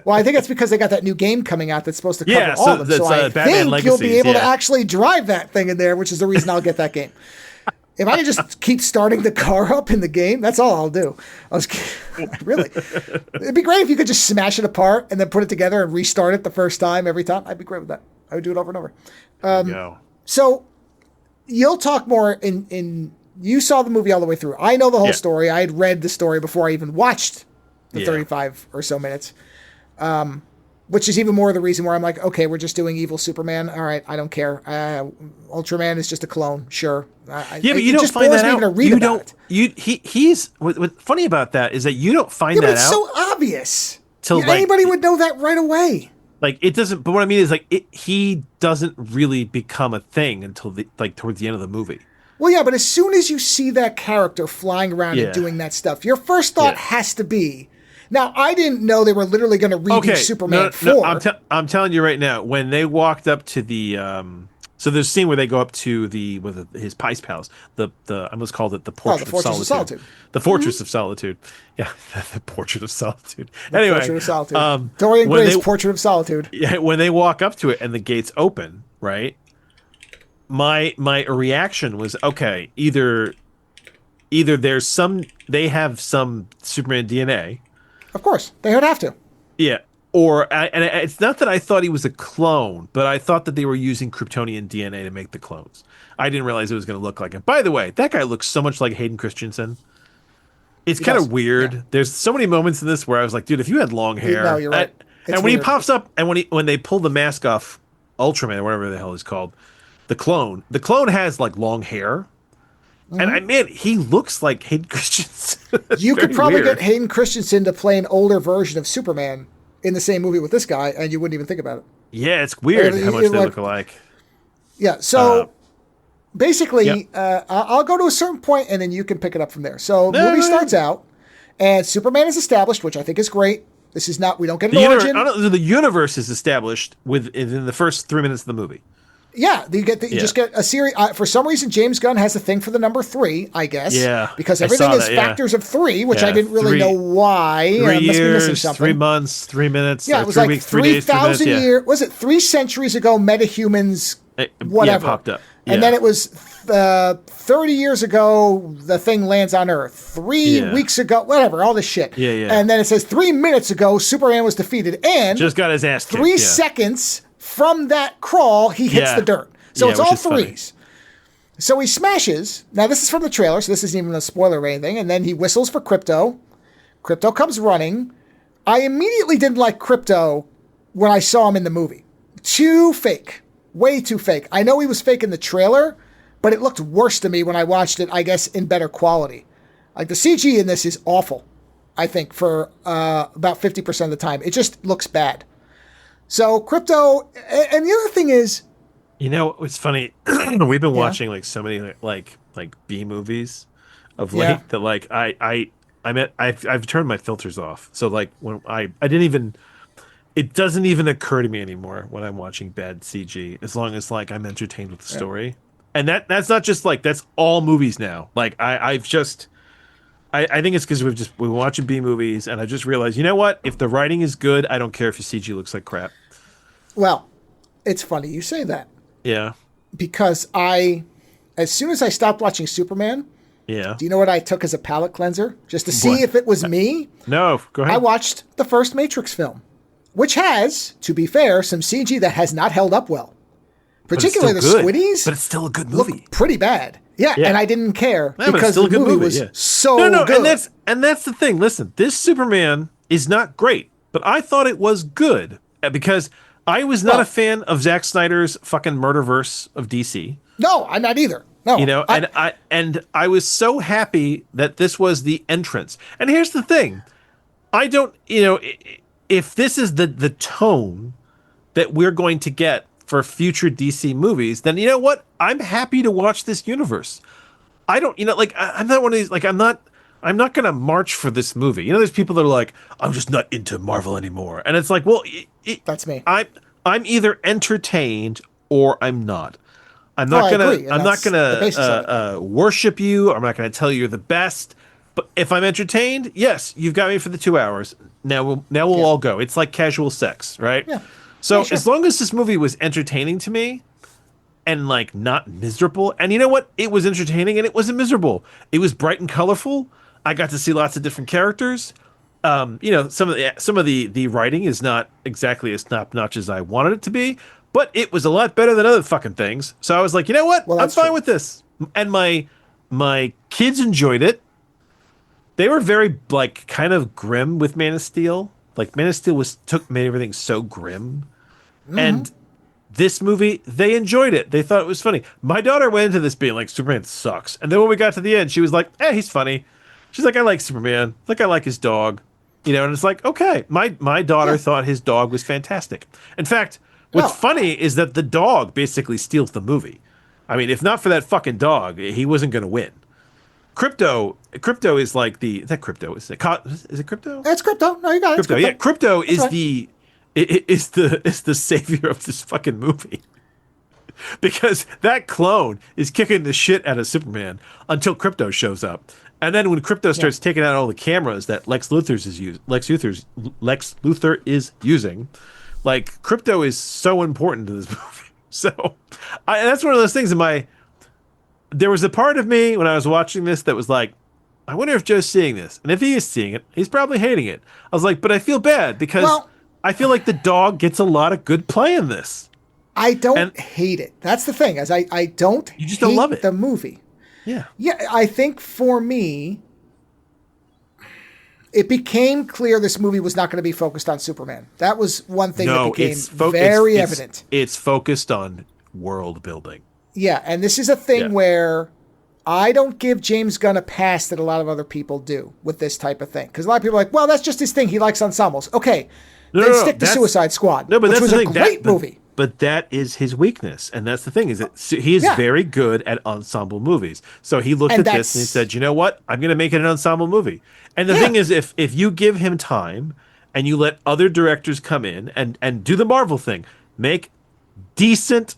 [SPEAKER 1] Well, I think it's because they got that new game coming out that's supposed to cover all of them. So I
[SPEAKER 2] Batman
[SPEAKER 1] think
[SPEAKER 2] Legacies,
[SPEAKER 1] you'll be able to actually drive that thing in there, which is the reason I'll get that game. If I can just keep starting the car up in the game, that's all I'll do. Really, it'd be great if you could just smash it apart and then put it together and restart it the first time every time. I'd be great with that. I would do it over and over. So you'll talk more in. You saw the movie all the way through. I know the whole story. I had read the story before I even watched the 35 or so minutes, which is even more the reason where I'm like, okay, we're just doing evil Superman. All right, I don't care. Ultraman is just a clone. Sure.
[SPEAKER 2] But you don't find that out. You don't. He's what's funny about that is that you don't find that out.
[SPEAKER 1] It's so obvious.
[SPEAKER 2] Till
[SPEAKER 1] anybody would know that right away.
[SPEAKER 2] Like it doesn't. But what I mean is he doesn't really become a thing until towards the end of the movie.
[SPEAKER 1] Well, yeah, but as soon as you see that character flying around and doing that stuff, your first thought has to be, now, I didn't know they were literally going to redo Superman 4.
[SPEAKER 2] No, I'm telling you right now, when they walked up to the, so there's a scene where they go up to his Pice Palace, I almost called it the Portrait of Solitude. The Fortress of Solitude. Yeah, the Portrait of Solitude. Anyway.
[SPEAKER 1] Portrait of Solitude. Dorian Gray's Portrait of Solitude.
[SPEAKER 2] Yeah, when they walk up to it and the gates open, right? My reaction was, okay, either they have some Superman DNA.
[SPEAKER 1] Of course, they would have to.
[SPEAKER 2] Yeah, and it's not that I thought he was a clone, but I thought that they were using Kryptonian DNA to make the clones. I didn't realize it was going to look like him. By the way, that guy looks so much like Hayden Christensen. It's kind of weird. Yeah. There's so many moments in this where I was like, dude, if you had long hair.
[SPEAKER 1] No, you're right.
[SPEAKER 2] And when he pops up, and when they pull the mask off Ultraman, or whatever the hell he's called, the clone has like long hair. And he looks like Hayden Christensen.
[SPEAKER 1] You could probably get Hayden Christensen to play an older version of Superman in the same movie with this guy, and you wouldn't even think about it.
[SPEAKER 2] Yeah, it's weird how much they look alike.
[SPEAKER 1] Yeah, so basically, I'll go to a certain point, and then you can pick it up from there. So the movie starts out, and Superman is established, which I think is great. This is not, we don't get an origin.
[SPEAKER 2] The universe is established within the first 3 minutes of the movie.
[SPEAKER 1] Yeah, you just get a series. For some reason, James Gunn has a thing for the number 3, I guess.
[SPEAKER 2] Yeah,
[SPEAKER 1] because everything is factors of 3, which I didn't really know why.
[SPEAKER 2] 3 years, 3 months, 3 minutes.
[SPEAKER 1] Yeah, it was 3 like 3,000 years. Was it 3 centuries ago? Metahumans, whatever,
[SPEAKER 2] popped up,
[SPEAKER 1] and then it was 30 years ago. The thing lands on Earth. 3 weeks ago, whatever, all this shit.
[SPEAKER 2] Yeah.
[SPEAKER 1] And then it says 3 minutes ago, Superman was defeated, and
[SPEAKER 2] just got his ass kicked.
[SPEAKER 1] 3 seconds. From that crawl, he hits the dirt. So it's all 3s. So he smashes. Now, this is from the trailer, so this isn't even a spoiler or anything. And then he whistles for Crypto. Crypto comes running. I immediately didn't like Crypto when I saw him in the movie. Too fake. Way too fake. I know he was fake in the trailer, but it looked worse to me when I watched it, I guess, in better quality. Like, the CG in this is awful, I think, for about 50% of the time. It just looks bad. So Crypto, and the other thing is,
[SPEAKER 2] it's funny. We've been watching like so many like B movies of late that like I've turned my filters off. So like when I didn't even, it doesn't even occur to me anymore when I'm watching bad CG, as long as like I'm entertained with the story. And that's not just like, that's all movies now. Like I think it's because we're watching B movies, and I just realized, you know what? If the writing is good, I don't care if your CG looks like crap.
[SPEAKER 1] Well, it's funny you say that.
[SPEAKER 2] Yeah.
[SPEAKER 1] Because as soon as I stopped watching Superman,
[SPEAKER 2] Yeah.
[SPEAKER 1] Do you know what I took as a palate cleanser? Just to see if it was me?
[SPEAKER 2] No, go ahead.
[SPEAKER 1] I watched the first Matrix film, which has, to be fair, some CG that has not held up well. Particularly the squiddies.
[SPEAKER 2] But it's still a good movie.
[SPEAKER 1] Look pretty bad. Yeah, and I didn't care because the movie was so good.
[SPEAKER 2] And that's the thing. Listen, this Superman is not great, but I thought it was good because I was not a fan of Zack Snyder's fucking Murderverse of DC.
[SPEAKER 1] No, I'm not either. No,
[SPEAKER 2] you know, and I was so happy that this was the entrance. And here's the thing, I don't, you know, if this is the tone that we're going to get for future DC movies, then you know what? I'm happy to watch this universe. I don't, you know, like I'm not one of these, like I'm not gonna march for this movie. You know, there's people that are like, I'm just not into Marvel anymore, and it's like, well,
[SPEAKER 1] that's me.
[SPEAKER 2] I'm either entertained or I'm not. I'm not gonna worship you. I'm not gonna tell you you're the best. But if I'm entertained, yes, you've got me for the 2 hours. Now we'll all go. It's like casual sex, right?
[SPEAKER 1] Yeah.
[SPEAKER 2] So as long as this movie was entertaining to me and like not miserable, and you know what? It was entertaining and it wasn't miserable. It was bright and colorful. I got to see lots of different characters. You know, some of the writing is not exactly as top-notch as I wanted it to be, but it was a lot better than other fucking things. So I was like, you know what? I'm fine with this. And my kids enjoyed it. They were very like kind of grim with Man of Steel. Like Man of Steel made everything so grim. Mm-hmm. And this movie, they enjoyed it. They thought it was funny. My daughter went into this being like, Superman sucks. And then when we got to the end, she was like, he's funny. She's like, I like Superman. Like, I like his dog. You know, and it's like, okay. My daughter thought his dog was fantastic. In fact, what's funny is that the dog basically steals the movie. I mean, if not for that fucking dog, he wasn't going to win. Crypto is like is it Crypto? Is it Crypto?
[SPEAKER 1] It's Crypto. No, you got it.
[SPEAKER 2] Crypto. Yeah, Crypto is the savior of this fucking movie. Because that clone is kicking the shit out of Superman until Crypto shows up. And then when Crypto starts taking out all the cameras that Lex Luthor is using, like Crypto is so important to this movie. So that's one of those things there was a part of me when I was watching this that was like, I wonder if Joe's seeing this. And if he is seeing it, he's probably hating it. I was like, but I feel bad because I feel like the dog gets a lot of good play in this.
[SPEAKER 1] I don't hate it. That's the thing, is I don't
[SPEAKER 2] you just don't love it.
[SPEAKER 1] The movie.
[SPEAKER 2] Yeah.
[SPEAKER 1] Yeah, I think for me, it became clear this movie was not going to be focused on Superman. That was one thing that became very evident.
[SPEAKER 2] It's focused on world building.
[SPEAKER 1] Yeah, and this is a thing where I don't give James Gunn a pass that a lot of other people do with this type of thing. Because a lot of people are like, well, that's just his thing. He likes ensembles. Okay, stick to Suicide Squad, which was a great movie.
[SPEAKER 2] But that is his weakness. And that's the thing, is that he is very good at ensemble movies. So he looked at this and he said, you know what? I'm going to make it an ensemble movie. And the thing is, if you give him time and you let other directors come in and do the Marvel thing, make decent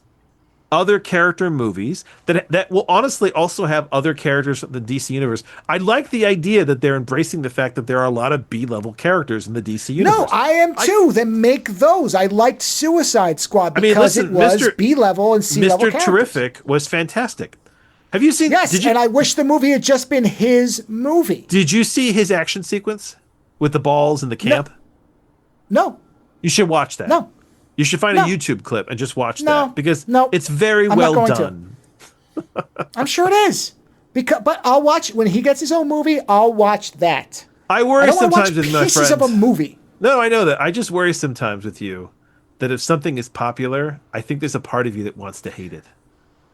[SPEAKER 2] other character movies that will honestly also have other characters from the DC universe. I like the idea that they're embracing the fact that there are a lot of B-level characters in the DC universe.
[SPEAKER 1] No, I am too. Then make those. I liked Suicide Squad because it was B-level and C-level characters.
[SPEAKER 2] Mr. Terrific was fantastic. Have you seen?
[SPEAKER 1] Yes, and I wish the movie had just been his movie.
[SPEAKER 2] Did you see his action sequence with the balls in the camp?
[SPEAKER 1] No.
[SPEAKER 2] You should watch that.
[SPEAKER 1] No.
[SPEAKER 2] You should find a YouTube clip and just watch that because it's very well done.
[SPEAKER 1] I'm sure it is. But I'll watch when he gets his own movie. I'll watch that.
[SPEAKER 2] I worry sometimes with my
[SPEAKER 1] pieces of a movie.
[SPEAKER 2] No, I know that. I just worry sometimes with you that if something is popular, I think there's a part of you that wants to hate it.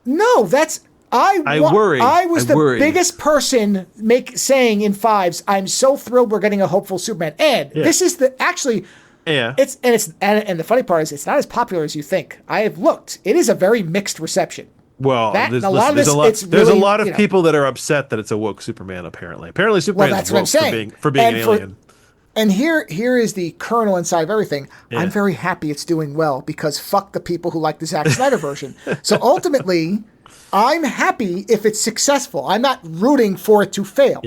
[SPEAKER 1] No, I worry. I was the biggest person saying in fives, I'm so thrilled we're getting a hopeful Superman. And this is and the funny part is it's not as popular as you think. I have looked. It is a very mixed reception.
[SPEAKER 2] Well, there's a lot of people that are upset that it's a woke Superman. Apparently Superman is woke for being an alien.
[SPEAKER 1] And here is the kernel inside of everything. Yeah. I'm very happy it's doing well because fuck the people who like the Zack Snyder version. So ultimately, I'm happy if it's successful. I'm not rooting for it to fail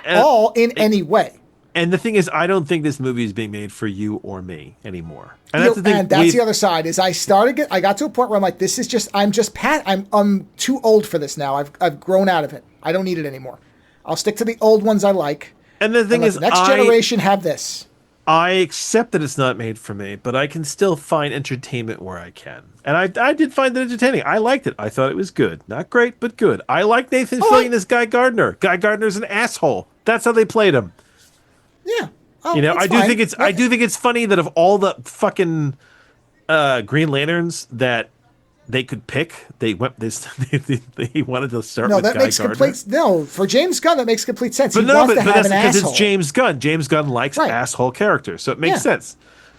[SPEAKER 1] all in any way.
[SPEAKER 2] And the thing is, I don't think this movie is being made for you or me anymore. And
[SPEAKER 1] that's the thing. And that's the other side. Is I got to a point where I'm like, I'm too old for this now. I've grown out of it. I don't need it anymore. I'll stick to the old ones I like.
[SPEAKER 2] And the thing
[SPEAKER 1] let
[SPEAKER 2] is,
[SPEAKER 1] the next generation have this.
[SPEAKER 2] I accept that it's not made for me, but I can still find entertainment where I can. And I did find it entertaining. I liked it. I thought it was good. Not great, but good. I like Nathan Fillion as Guy Gardner. Guy Gardner's an asshole. That's how they played him.
[SPEAKER 1] Yeah.
[SPEAKER 2] You know, I do think it's funny that of all the fucking Green Lanterns that they could pick, they went this. They wanted to start with Guy Gardner.
[SPEAKER 1] For James Gunn, that makes complete sense.
[SPEAKER 2] But
[SPEAKER 1] he wants to have
[SPEAKER 2] that's
[SPEAKER 1] an
[SPEAKER 2] because
[SPEAKER 1] asshole.
[SPEAKER 2] it's James Gunn. James Gunn likes asshole characters, so it makes sense.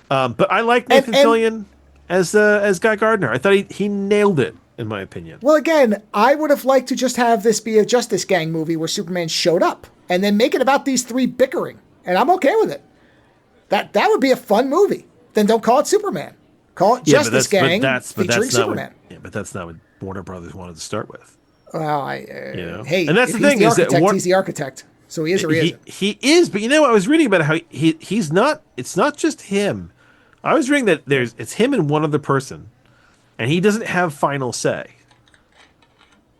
[SPEAKER 2] But I like Nathan Fillion as Guy Gardner. I thought he nailed it, in my opinion.
[SPEAKER 1] Well, again, I would have liked to just have this be a Justice Gang movie where Superman showed up, and then make it about these three bickering, and I'm okay with it. That would be a fun movie. Then don't call it Superman. Call it Justice Gang featuring Superman.
[SPEAKER 2] But that's not what Warner Brothers wanted to start with.
[SPEAKER 1] Well, hey,
[SPEAKER 2] and that's the thing
[SPEAKER 1] is that he's the architect, so he is or he isn't.
[SPEAKER 2] He is, but I was reading about how he's not. It's not just him. I was reading that it's him and one other person, and he doesn't have final say.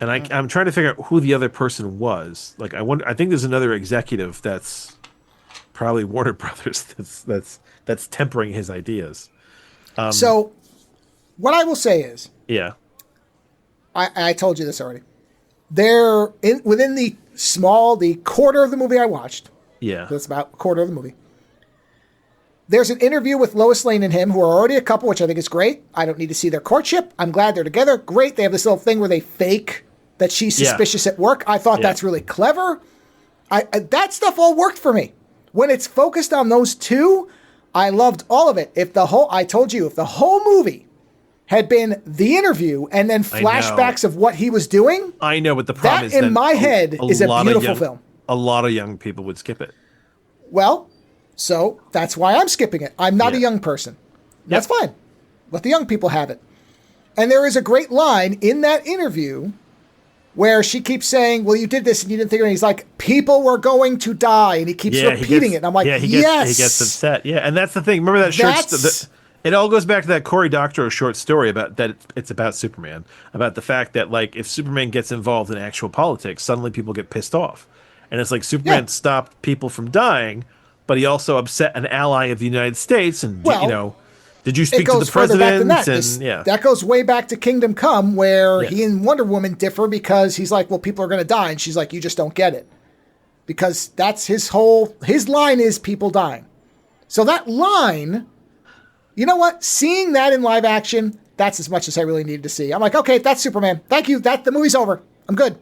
[SPEAKER 2] And I'm trying to figure out who the other person was. Like I think there's another executive that's probably Warner Brothers that's tempering his ideas.
[SPEAKER 1] So, what I will say is, I told you this already. They're within the quarter of the movie I watched.
[SPEAKER 2] Yeah,
[SPEAKER 1] that's about a quarter of the movie. There's an interview with Lois Lane and him, who are already a couple, which I think is great. I don't need to see their courtship. I'm glad they're together. Great. They have this little thing where they fake that she's suspicious at work. I thought that's really clever. That stuff all worked for me. When it's focused on those two, I loved all of it. If the whole movie had been the interview and then flashbacks of what he was doing,
[SPEAKER 2] I know, but the problem is
[SPEAKER 1] in my head is a beautiful film.
[SPEAKER 2] A lot of young people would skip it.
[SPEAKER 1] Well, so that's why I'm skipping it. I'm not a young person. That's fine. Let the young people have it. And there is a great line in that interview where she keeps saying, well, you did this and you didn't think of it. And he's like, people were going to die. And he keeps repeating it. And I'm like,
[SPEAKER 2] he gets upset. Yeah, and that's the thing. Remember that short it all goes back to that Cory Doctorow short story about that it's about Superman, about the fact that, like, if Superman gets involved in actual politics, suddenly people get pissed off. And it's like Superman stopped people from dying, but he also upset an ally of the United States. And, did you speak to the president?
[SPEAKER 1] That goes way back to Kingdom Come, where he and Wonder Woman differ because he's like, well, people are going to die. And she's like, you just don't get it. Because that's his line is people dying. So that line, you know what? Seeing that in live action, that's as much as I really needed to see. I'm like, okay, that's Superman. Thank you. The movie's over. I'm good.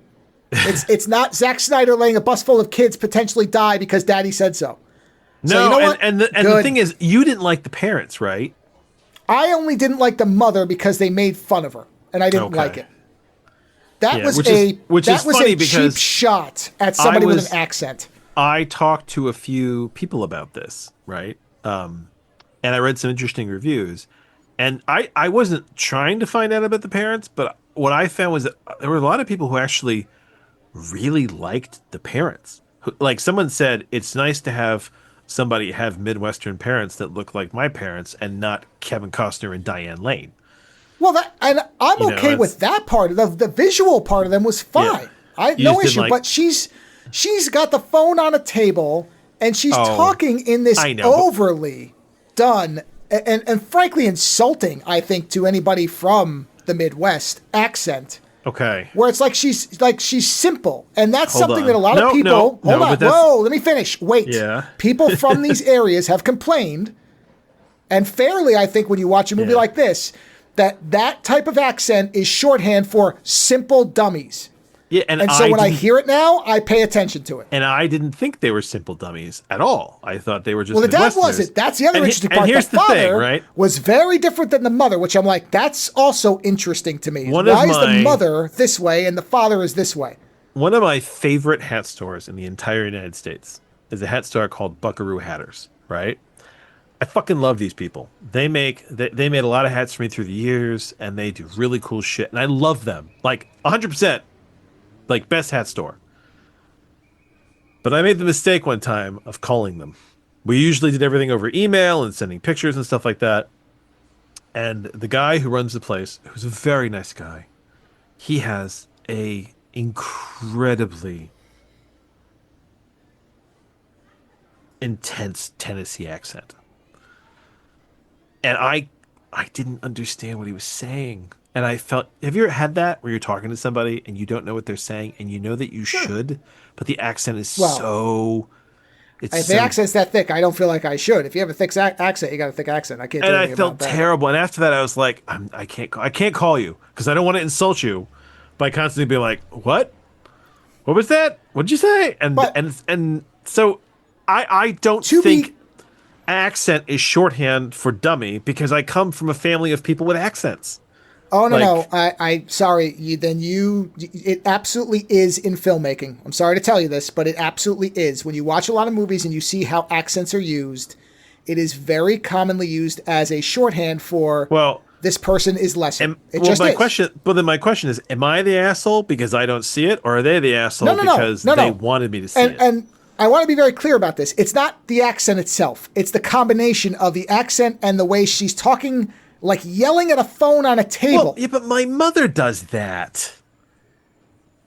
[SPEAKER 1] It's not Zack Snyder letting a bus full of kids potentially die because daddy said so.
[SPEAKER 2] No, so you know what? And the thing is, you didn't like the parents, right?
[SPEAKER 1] I only didn't like the mother because they made fun of her, and I didn't like it. That was a cheap shot at somebody with an accent.
[SPEAKER 2] I talked to a few people about this, right? And I read some interesting reviews. And I wasn't trying to find out about the parents, but what I found was that there were a lot of people who actually really liked the parents. Like, someone said, it's nice to have somebody have Midwestern parents that look like my parents and not Kevin Costner and Diane Lane.
[SPEAKER 1] Well, I'm okay with that part. The visual part of them was fine. I had no issue. But she's got the phone on a table and she's talking in this overly done and frankly insulting, I think, to anybody from the Midwest accent.
[SPEAKER 2] Okay.
[SPEAKER 1] Where it's like she's simple. And that's something that a lot of people... Hold on. Whoa, let me finish. Wait.
[SPEAKER 2] Yeah.
[SPEAKER 1] People from these areas have complained, and fairly, I think, when you watch a movie like this, that type of accent is shorthand for simple dummies.
[SPEAKER 2] Yeah,
[SPEAKER 1] and so when I hear it now, I pay attention to it.
[SPEAKER 2] And I didn't think they were simple dummies at all. I thought they were just
[SPEAKER 1] the dad wasn't. That's the other interesting part.
[SPEAKER 2] Here's the thing, right?
[SPEAKER 1] Was very different than the mother, which I'm like, that's also interesting to me. Why is the mother this way and the father is this way?
[SPEAKER 2] One of my favorite hat stores in the entire United States is a hat store called Buckaroo Hatters, right? I fucking love these people. They made a lot of hats for me through the years, and they do really cool shit, and I love them. Like, 100%. Like, best hat store. But I made the mistake one time of calling them. We usually did everything over email and sending pictures and stuff like that. And the guy who runs the place, who's a very nice guy, he has a incredibly intense Tennessee accent. And I didn't understand what he was saying. And I felt, have you ever had that where you're talking to somebody and you don't know what they're saying and you know that you should, but the accent is
[SPEAKER 1] Well,
[SPEAKER 2] it's
[SPEAKER 1] if the
[SPEAKER 2] so,
[SPEAKER 1] accent's that thick, I don't feel like I should. If you have a thick accent, you got a thick accent. I can't do
[SPEAKER 2] and I
[SPEAKER 1] anything
[SPEAKER 2] felt
[SPEAKER 1] about that.
[SPEAKER 2] terrible. And after that, I was like, I can't call you because I don't want to insult you by constantly being like, what was that? What'd you say? And so I don't think accent is shorthand for dummy because I come from a family of people with accents.
[SPEAKER 1] Oh no, I sorry. It absolutely is in filmmaking. I'm sorry to tell you this, but it absolutely is. When you watch a lot of movies and you see how accents are used, it is very commonly used as a shorthand for this person is lesser.
[SPEAKER 2] My question is, am I the asshole because I don't see it, or are they the asshole because they wanted me to see it?
[SPEAKER 1] And I want to be very clear about this. It's not the accent itself. It's the combination of the accent and the way she's talking, like yelling at a phone on a table.
[SPEAKER 2] Well, yeah, but my mother does that.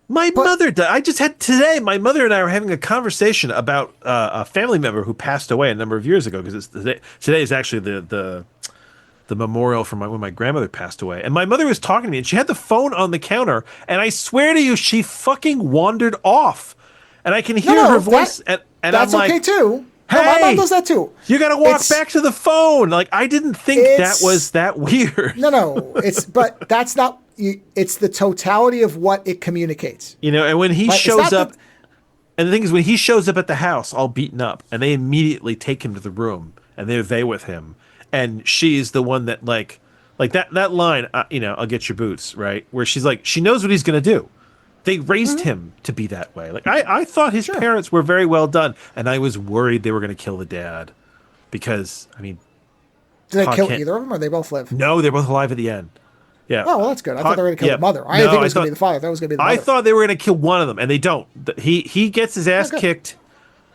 [SPEAKER 2] Mother does. I just had today, my mother and I were having a conversation about a family member who passed away a number of years ago, because today is actually the memorial from when my grandmother passed away. And my mother was talking to me, and she had the phone on the counter, and I swear to you, she fucking wandered off. And I can hear her voice, and
[SPEAKER 1] that's
[SPEAKER 2] I'm like,
[SPEAKER 1] okay too.
[SPEAKER 2] Hey,
[SPEAKER 1] no, my mom does that too.
[SPEAKER 2] You got to walk back to the phone. Like, I didn't think that was that weird.
[SPEAKER 1] No, but that's not. It's the totality of what it communicates.
[SPEAKER 2] And when he shows up, and the thing is, when he shows up at the house all beaten up, and they immediately take him to the room, and they're with him, and she's the one that like that line, I'll get your boots, right? Where she's like, she knows what he's gonna do. They raised him to be that way. Like I thought his parents were very well done, and I was worried they were going to kill the dad, because did
[SPEAKER 1] they kill either of them, or they both live?
[SPEAKER 2] No, they're both alive at the end. Yeah.
[SPEAKER 1] Oh, well, that's good. I thought they were going to kill the mother. I didn't think it was going to be the father. I thought it was going to be the mother.
[SPEAKER 2] I thought they were going to kill one of them, and they don't. He gets his ass kicked.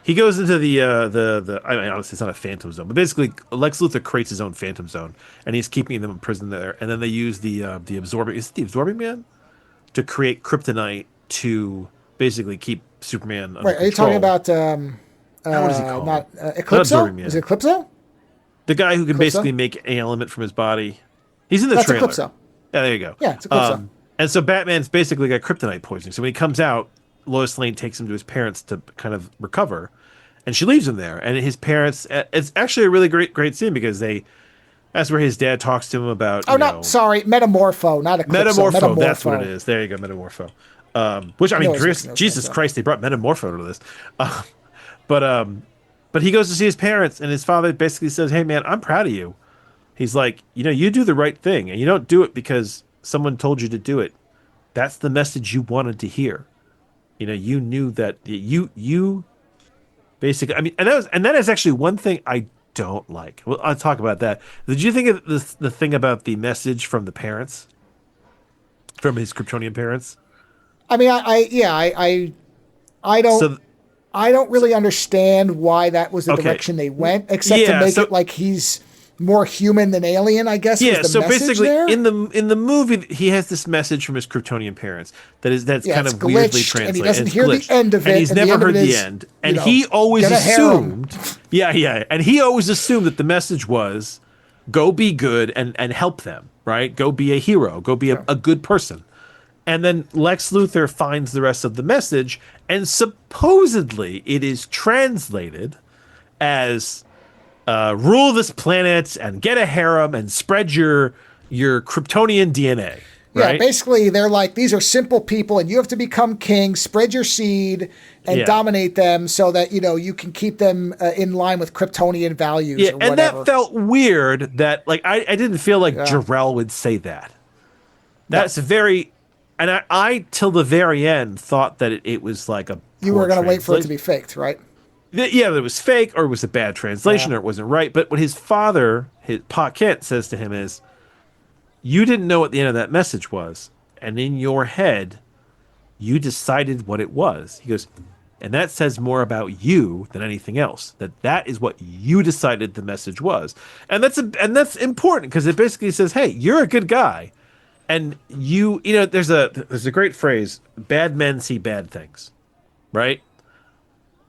[SPEAKER 2] He goes into the I mean, honestly, it's not a phantom zone, but basically Lex Luthor creates his own phantom zone, and he's keeping them in prison there. And then they use the absorbing. Is it the absorbing man? To create kryptonite to basically keep Superman under control.
[SPEAKER 1] Are you talking about
[SPEAKER 2] what is he called?
[SPEAKER 1] Not Eclipso? Is it Eclipso?
[SPEAKER 2] The guy who can basically make an element from his body. He's in the trailer.
[SPEAKER 1] Eclipso.
[SPEAKER 2] Yeah, there you go.
[SPEAKER 1] Yeah, it's Eclipso.
[SPEAKER 2] And so Batman's basically got kryptonite poisoning. So when he comes out, Lois Lane takes him to his parents to kind of recover, and she leaves him there. And his parents, it's actually a really great scene, because that's where his dad talks to him about.
[SPEAKER 1] Metamorpho, not Eclipso.
[SPEAKER 2] Metamorpho. That's what it is. There you go, Metamorpho. Which I mean, Jesus Christ, they brought Metamorpho to this. But he goes to see his parents, and his father basically says, "Hey, man, I'm proud of you." He's like, you do the right thing, and you don't do it because someone told you to do it. That's the message you wanted to hear. You knew that you basically. I mean, and that is actually one thing I don't like. Well, I'll talk about that. Did you think of the thing about the message from the parents, from his Kryptonian parents?
[SPEAKER 1] I mean, I don't really understand why that was the direction they went, except to make it like he's more human than alien, I guess.
[SPEAKER 2] Yeah, so basically,
[SPEAKER 1] there.
[SPEAKER 2] in the movie, he has this message from his Kryptonian parents that's kind of weirdly translated.
[SPEAKER 1] And he doesn't hear the end of it.
[SPEAKER 2] And he's never heard the end. And he always assumed, and he always assumed that the message was, go be good and help them, right? Go be a hero. Go be a good person. And then Lex Luthor finds the rest of the message, and supposedly it is translated as rule this planet and get a harem and spread your Kryptonian DNA. Right?
[SPEAKER 1] Yeah, basically they're like, these are simple people, and you have to become king, spread your seed, and dominate them so that you can keep them in line with Kryptonian values.
[SPEAKER 2] Yeah,
[SPEAKER 1] or whatever.
[SPEAKER 2] And that felt weird. That I didn't feel like Jor-El would say that. That's very. And I till the very end thought that it was like a.
[SPEAKER 1] You were going to wait for it to be faked, right?
[SPEAKER 2] Yeah, that it was fake, or it was a bad translation, or it wasn't right. But what his father, Pa Kent, says to him is, you didn't know what the end of that message was. And in your head, you decided what it was. He goes, and that says more about you than anything else. That is what you decided the message was. And that's important, because it basically says, hey, you're a good guy. And you know, there's a great phrase: "Bad men see bad things," right?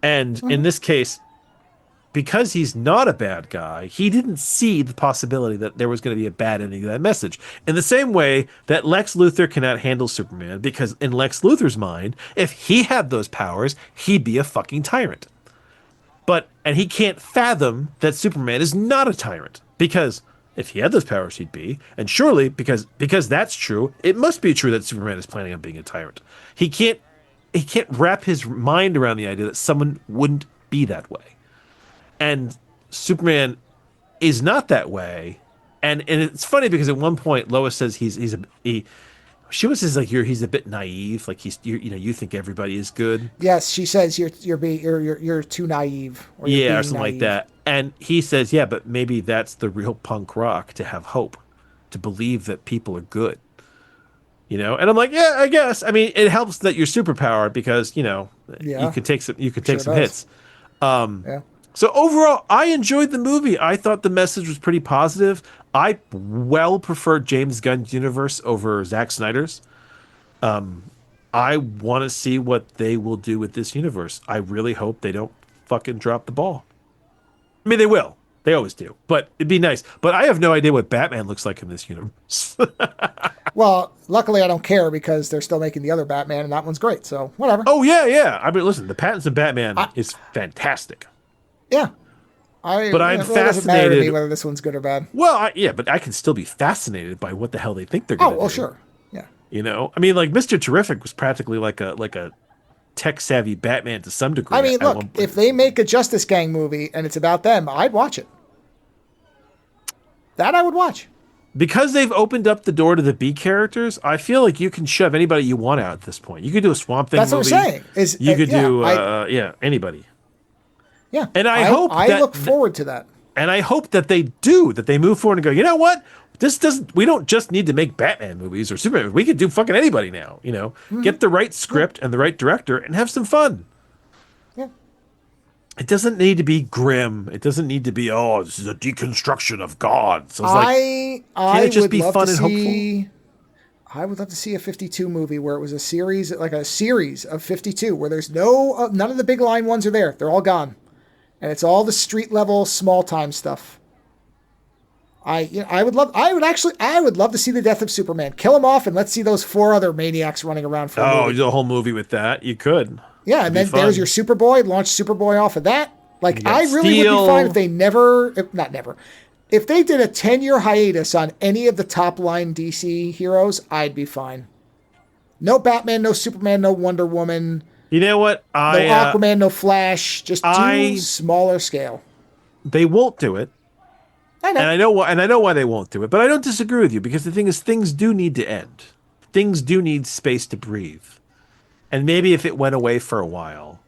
[SPEAKER 2] And in
[SPEAKER 1] Mhm.
[SPEAKER 2] this case, because he's not a bad guy, he didn't see the possibility that there was going to be a bad ending to that message. In the same way that Lex Luthor cannot handle Superman, because in Lex Luthor's mind, if he had those powers, he'd be a fucking tyrant. And he can't fathom that Superman is not a tyrant, because if he had those powers, he'd be. And surely, because that's true, it must be true that Superman is planning on being a tyrant. He can't he can't wrap his mind around the idea that someone wouldn't be that way. And Superman is not that way. And it's funny because at one point Lois says she was says like he's a bit naive, like you think everybody is good.
[SPEAKER 1] Yes, she says you're too naive, or you're
[SPEAKER 2] Yeah, or
[SPEAKER 1] being
[SPEAKER 2] something like
[SPEAKER 1] naive.
[SPEAKER 2] that. And he says, yeah, but maybe that's the real punk rock, to have hope, to believe that people are good. And I'm like, yeah, I guess. I mean, it helps that you're superpowered because,
[SPEAKER 1] Yeah,
[SPEAKER 2] you could take
[SPEAKER 1] sure
[SPEAKER 2] some
[SPEAKER 1] does.
[SPEAKER 2] hits.
[SPEAKER 1] Yeah.
[SPEAKER 2] So overall, I enjoyed the movie. I thought the message was pretty positive. I well preferred James Gunn's universe over Zack Snyder's. I want to see what they will do with this universe. I really hope they don't fucking drop the ball. I mean, they will. They always do. But it'd be nice. But I have no idea what Batman looks like in this universe.
[SPEAKER 1] Well, luckily I don't care because they're still making the other Batman, and that one's great. So whatever.
[SPEAKER 2] Oh yeah, yeah. I mean, listen, the Pattinson Batman
[SPEAKER 1] I,
[SPEAKER 2] is fantastic.
[SPEAKER 1] yeah,
[SPEAKER 2] But I'm
[SPEAKER 1] it really doesn't matter to me
[SPEAKER 2] fascinated.
[SPEAKER 1] whether this one's good or bad.
[SPEAKER 2] Well, yeah, but I can still be fascinated by what the hell they think they're
[SPEAKER 1] Oh,
[SPEAKER 2] gonna
[SPEAKER 1] well,
[SPEAKER 2] do.
[SPEAKER 1] sure. Yeah.
[SPEAKER 2] I mean, like Mr. Terrific was practically like a tech savvy Batman to some
[SPEAKER 1] I
[SPEAKER 2] degree
[SPEAKER 1] mean,
[SPEAKER 2] at
[SPEAKER 1] look,
[SPEAKER 2] one point.
[SPEAKER 1] if they make a Justice Gang movie and it's about them, I'd watch it. That I would watch.
[SPEAKER 2] Because they've opened up the door to the B characters, I feel like you can shove anybody you want out at this point. You could do a Swamp Thing
[SPEAKER 1] That's what I'm
[SPEAKER 2] movie.
[SPEAKER 1] saying. Is
[SPEAKER 2] You could
[SPEAKER 1] yeah,
[SPEAKER 2] do yeah, anybody.
[SPEAKER 1] yeah.
[SPEAKER 2] And
[SPEAKER 1] I look forward to that.
[SPEAKER 2] I hope that they do, that they move forward and go, you know what? We don't just need to make Batman movies or Superman. We could do fucking anybody now, Get the right script and the right director and have some fun.
[SPEAKER 1] Yeah.
[SPEAKER 2] It doesn't need to be grim. It doesn't need to be, oh, this is a deconstruction of God. So it's like,
[SPEAKER 1] I
[SPEAKER 2] can it just
[SPEAKER 1] would
[SPEAKER 2] be
[SPEAKER 1] love
[SPEAKER 2] fun
[SPEAKER 1] to
[SPEAKER 2] and hopeful?
[SPEAKER 1] see. I would love to see a 52 movie where it was a series, like a series of 52, where there's none of the big line ones are there. They're all gone, and it's all the street level, small time stuff. I would love to see the death of Superman. Kill him off, and let's see those four other maniacs running around for a
[SPEAKER 2] Oh,
[SPEAKER 1] movie.
[SPEAKER 2] do a whole movie with that. You could.
[SPEAKER 1] Yeah,
[SPEAKER 2] It'd
[SPEAKER 1] and
[SPEAKER 2] be
[SPEAKER 1] then there's
[SPEAKER 2] fun.
[SPEAKER 1] your Superboy. Launch Superboy off of that.
[SPEAKER 2] You
[SPEAKER 1] Like,
[SPEAKER 2] got
[SPEAKER 1] I really would be fine
[SPEAKER 2] Steel.
[SPEAKER 1] if they never, if, not never, if they did a 10-year hiatus on any of the top line DC heroes. I'd be fine. No Batman, no Superman, no Wonder Woman,
[SPEAKER 2] You know what?
[SPEAKER 1] no Aquaman, no Flash. Just do
[SPEAKER 2] I
[SPEAKER 1] smaller scale.
[SPEAKER 2] They won't do it.
[SPEAKER 1] I
[SPEAKER 2] And
[SPEAKER 1] know.
[SPEAKER 2] I know why they won't do it, but I don't disagree with you, because the thing is, things do need to end. Things do need space to breathe. And maybe if it went away for a while,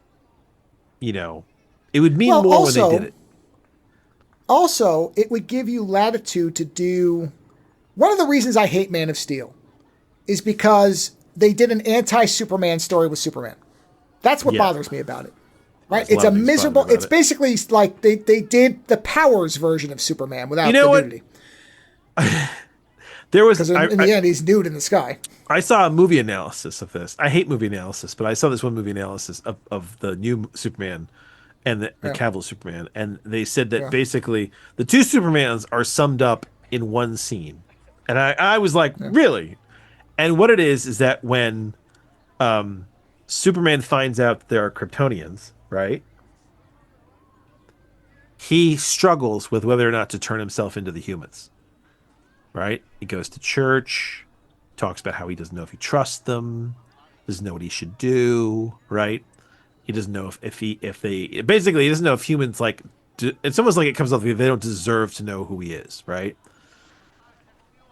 [SPEAKER 2] it would mean
[SPEAKER 1] Well,
[SPEAKER 2] more when they did it.
[SPEAKER 1] also, it would give you latitude to do. One of the reasons I hate Man of Steel is because they did an anti-Superman story with Superman. That's what
[SPEAKER 2] Yeah.
[SPEAKER 1] bothers me about it. Right?
[SPEAKER 2] There's a
[SPEAKER 1] It's
[SPEAKER 2] lot
[SPEAKER 1] a
[SPEAKER 2] of things bother me
[SPEAKER 1] miserable.
[SPEAKER 2] about
[SPEAKER 1] It's
[SPEAKER 2] it.
[SPEAKER 1] basically like they did the Powers version of Superman without
[SPEAKER 2] You know
[SPEAKER 1] the
[SPEAKER 2] what?
[SPEAKER 1] nudity.
[SPEAKER 2] There was
[SPEAKER 1] Because in the end, he's nude in the sky.
[SPEAKER 2] I saw a movie analysis of this. I hate movie analysis, but I saw this one movie analysis of the new Superman and the
[SPEAKER 1] Yeah.
[SPEAKER 2] Cavill Superman, and they said that
[SPEAKER 1] Yeah.
[SPEAKER 2] basically the two Supermans are summed up in one scene. And I was like, really? And what it is that when Superman finds out there are Kryptonians, right? He struggles with whether or not to turn himself into the humans, right? He goes to church, talks about how he doesn't know if he trusts them, doesn't know what he should do, right? He doesn't know if they basically he doesn't know if humans it's almost like it comes off like they don't deserve to know who he is, right?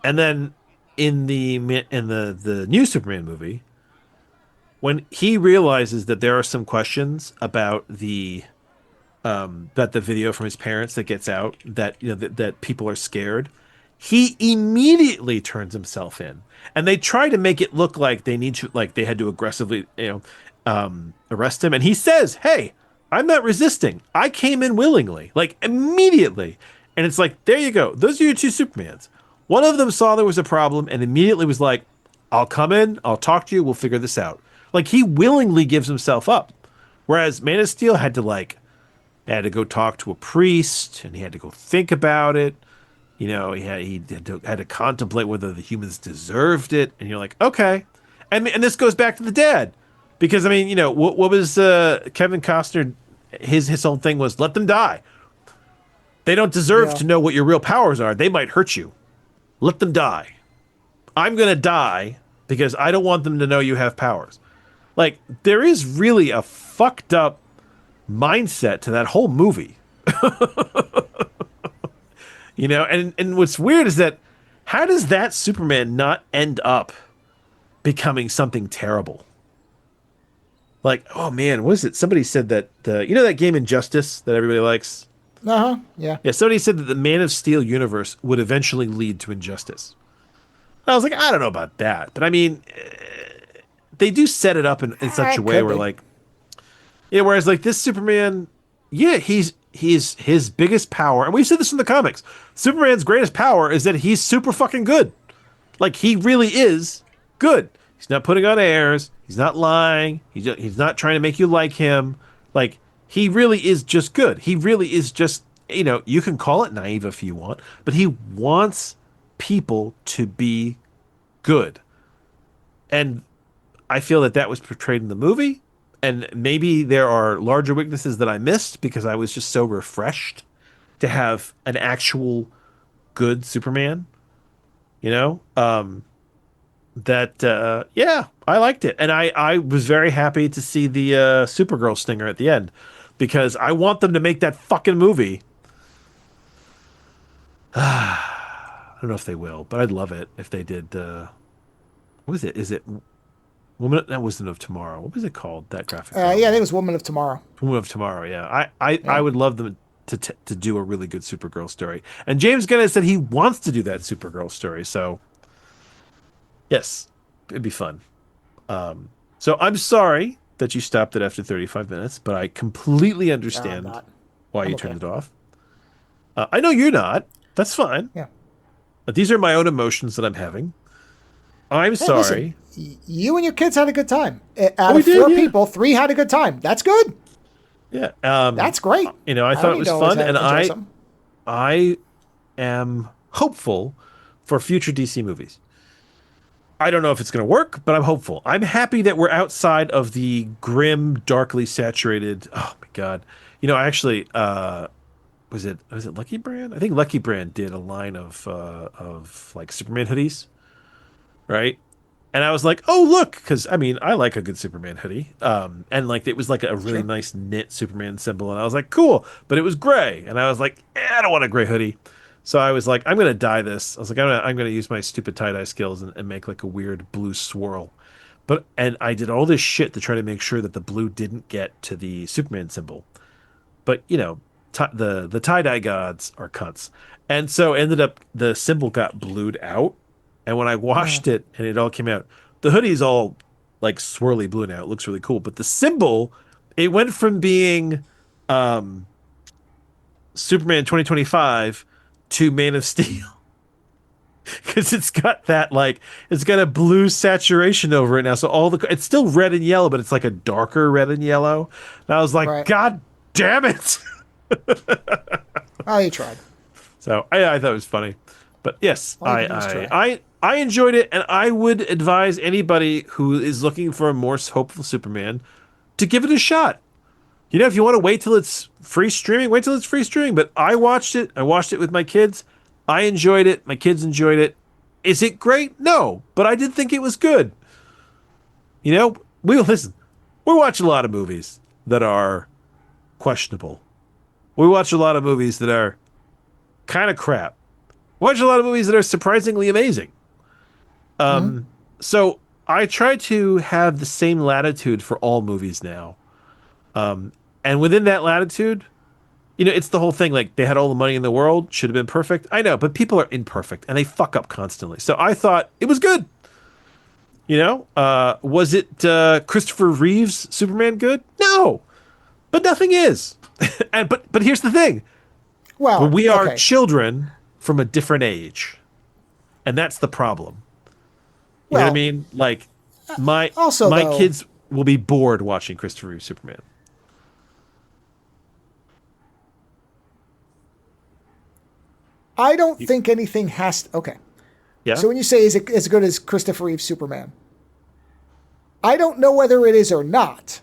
[SPEAKER 2] And then in the new Superman movie, when he realizes that there are some questions about the video from his parents that gets out, that that people are scared, he immediately turns himself in. And they try to make it look like they had to aggressively arrest him, and he says, hey, I'm not resisting, I came in willingly, like immediately. And it's like, there you go, those are your two Supermans. One of them saw there was a problem and immediately was like, I'll come in, I'll talk to you, we'll figure this out. Like, he willingly gives himself up. Whereas Man of Steel had to go talk to a priest, and he had to go think about it. You know, he had to contemplate whether the humans deserved it. And you're like, okay. And this goes back to the dad. Because, I mean, you know, what was Kevin Costner, his whole thing was, let them die. They don't deserve to know what your real powers are. They might hurt you. Let them die. I'm going to die because I don't want them to know you have powers. Like, there is really a fucked up mindset to that whole movie. You know, and what's weird is that how does that Superman not end up becoming something terrible? Like, oh man, what is it? Somebody said that you know that game Injustice that everybody likes?
[SPEAKER 1] Uh-huh. Yeah.
[SPEAKER 2] Yeah, somebody said that the Man of Steel universe would eventually lead to Injustice. I was like, I don't know about that. But I mean, they do set it up in such a way where like, yeah, whereas like this Superman, yeah, he's his biggest power, and we've said this in the comics. Superman's greatest power is that he's super fucking good. Like, he really is good. He's not putting on airs. He's not lying. He's not trying to make you like him. Like, he really is just good. He really is just, you know, you can call it naive if you want, but he wants people to be good. And I feel that was portrayed in the movie. And maybe there are larger weaknesses that I missed because I was just so refreshed to have an actual good Superman, you know, yeah, I liked it. And I was very happy to see the Supergirl stinger at the end because I want them to make that fucking movie. I don't know if they will, but I'd love it if they did. What was it? Is it Woman? That wasn't of Tomorrow. What was it called? That graphic?
[SPEAKER 1] Yeah, I think it was Woman of Tomorrow.
[SPEAKER 2] Woman of Tomorrow. Yeah, I would love them to do a really good Supergirl story. And James Gunn has said he wants to do that Supergirl story. So yes, it'd be fun. So I'm sorry that you stopped it after 35 minutes, but I completely understand why you turned it off. I know you're not. That's fine.
[SPEAKER 1] Yeah.
[SPEAKER 2] These are my own emotions that I'm having. I'm sorry.
[SPEAKER 1] Listen, you and your kids had a good time. Out of four people, 3 had a good time. That's good.
[SPEAKER 2] Yeah.
[SPEAKER 1] That's great.
[SPEAKER 2] You know, I thought it was fun, and I am hopeful for future DC movies. I don't know if it's going to work, but I'm hopeful. I'm happy that we're outside of the grim, darkly saturated. Oh my God. You know, I actually, was it Lucky Brand? I think Lucky Brand did a line of like Superman hoodies, right? And I was like, oh look, because I mean, I like a good Superman hoodie, and like it was like a really nice knit Superman symbol, and I was like, cool, but it was gray, and I was like, I don't want a gray hoodie, so I was like, I'm gonna dye this. I was like, I'm gonna use my stupid tie-dye skills and make like a weird blue swirl, and I did all this shit to try to make sure that the blue didn't get to the Superman symbol, but you know. The tie-dye gods are cunts. And so ended up the symbol got blued out. And when I washed it and it all came out, the hoodie's all like swirly blue now. It looks really cool. But the symbol, it went from being Superman 2025 to Man of Steel. Because it's got that it's got a blue saturation over it now. So it's still red and yellow, but it's like a darker red and yellow. And I was like, God damn it.
[SPEAKER 1] Oh, you tried.
[SPEAKER 2] So I thought it was funny, but yes, I enjoyed it, and I would advise anybody who is looking for a more hopeful Superman to give it a shot. You know, if you want to wait till it's free streaming, wait till it's free streaming. But I watched it. I watched it with my kids. I enjoyed it. My kids enjoyed it. Is it great? No, but I did think it was good. You know, listen. We're watching a lot of movies that are questionable. We watch a lot of movies that are kind of crap. We watch a lot of movies that are surprisingly amazing. So I try to have the same latitude for all movies now. And within that latitude, you know, it's the whole thing. Like, they had all the money in the world, should have been perfect. I know, but people are imperfect and they fuck up constantly. So I thought it was good. You know, was it Christopher Reeve's Superman good? No, but nothing is. But here's the thing. Well, we are children from a different age. and that's the problem. You know what I mean? Like my kids will be bored watching Christopher Reeve Superman.
[SPEAKER 1] I don't think anything has to... Okay.
[SPEAKER 2] Yeah.
[SPEAKER 1] So when you say, is it as good as Christopher Reeve Superman? I don't know whether it is or not.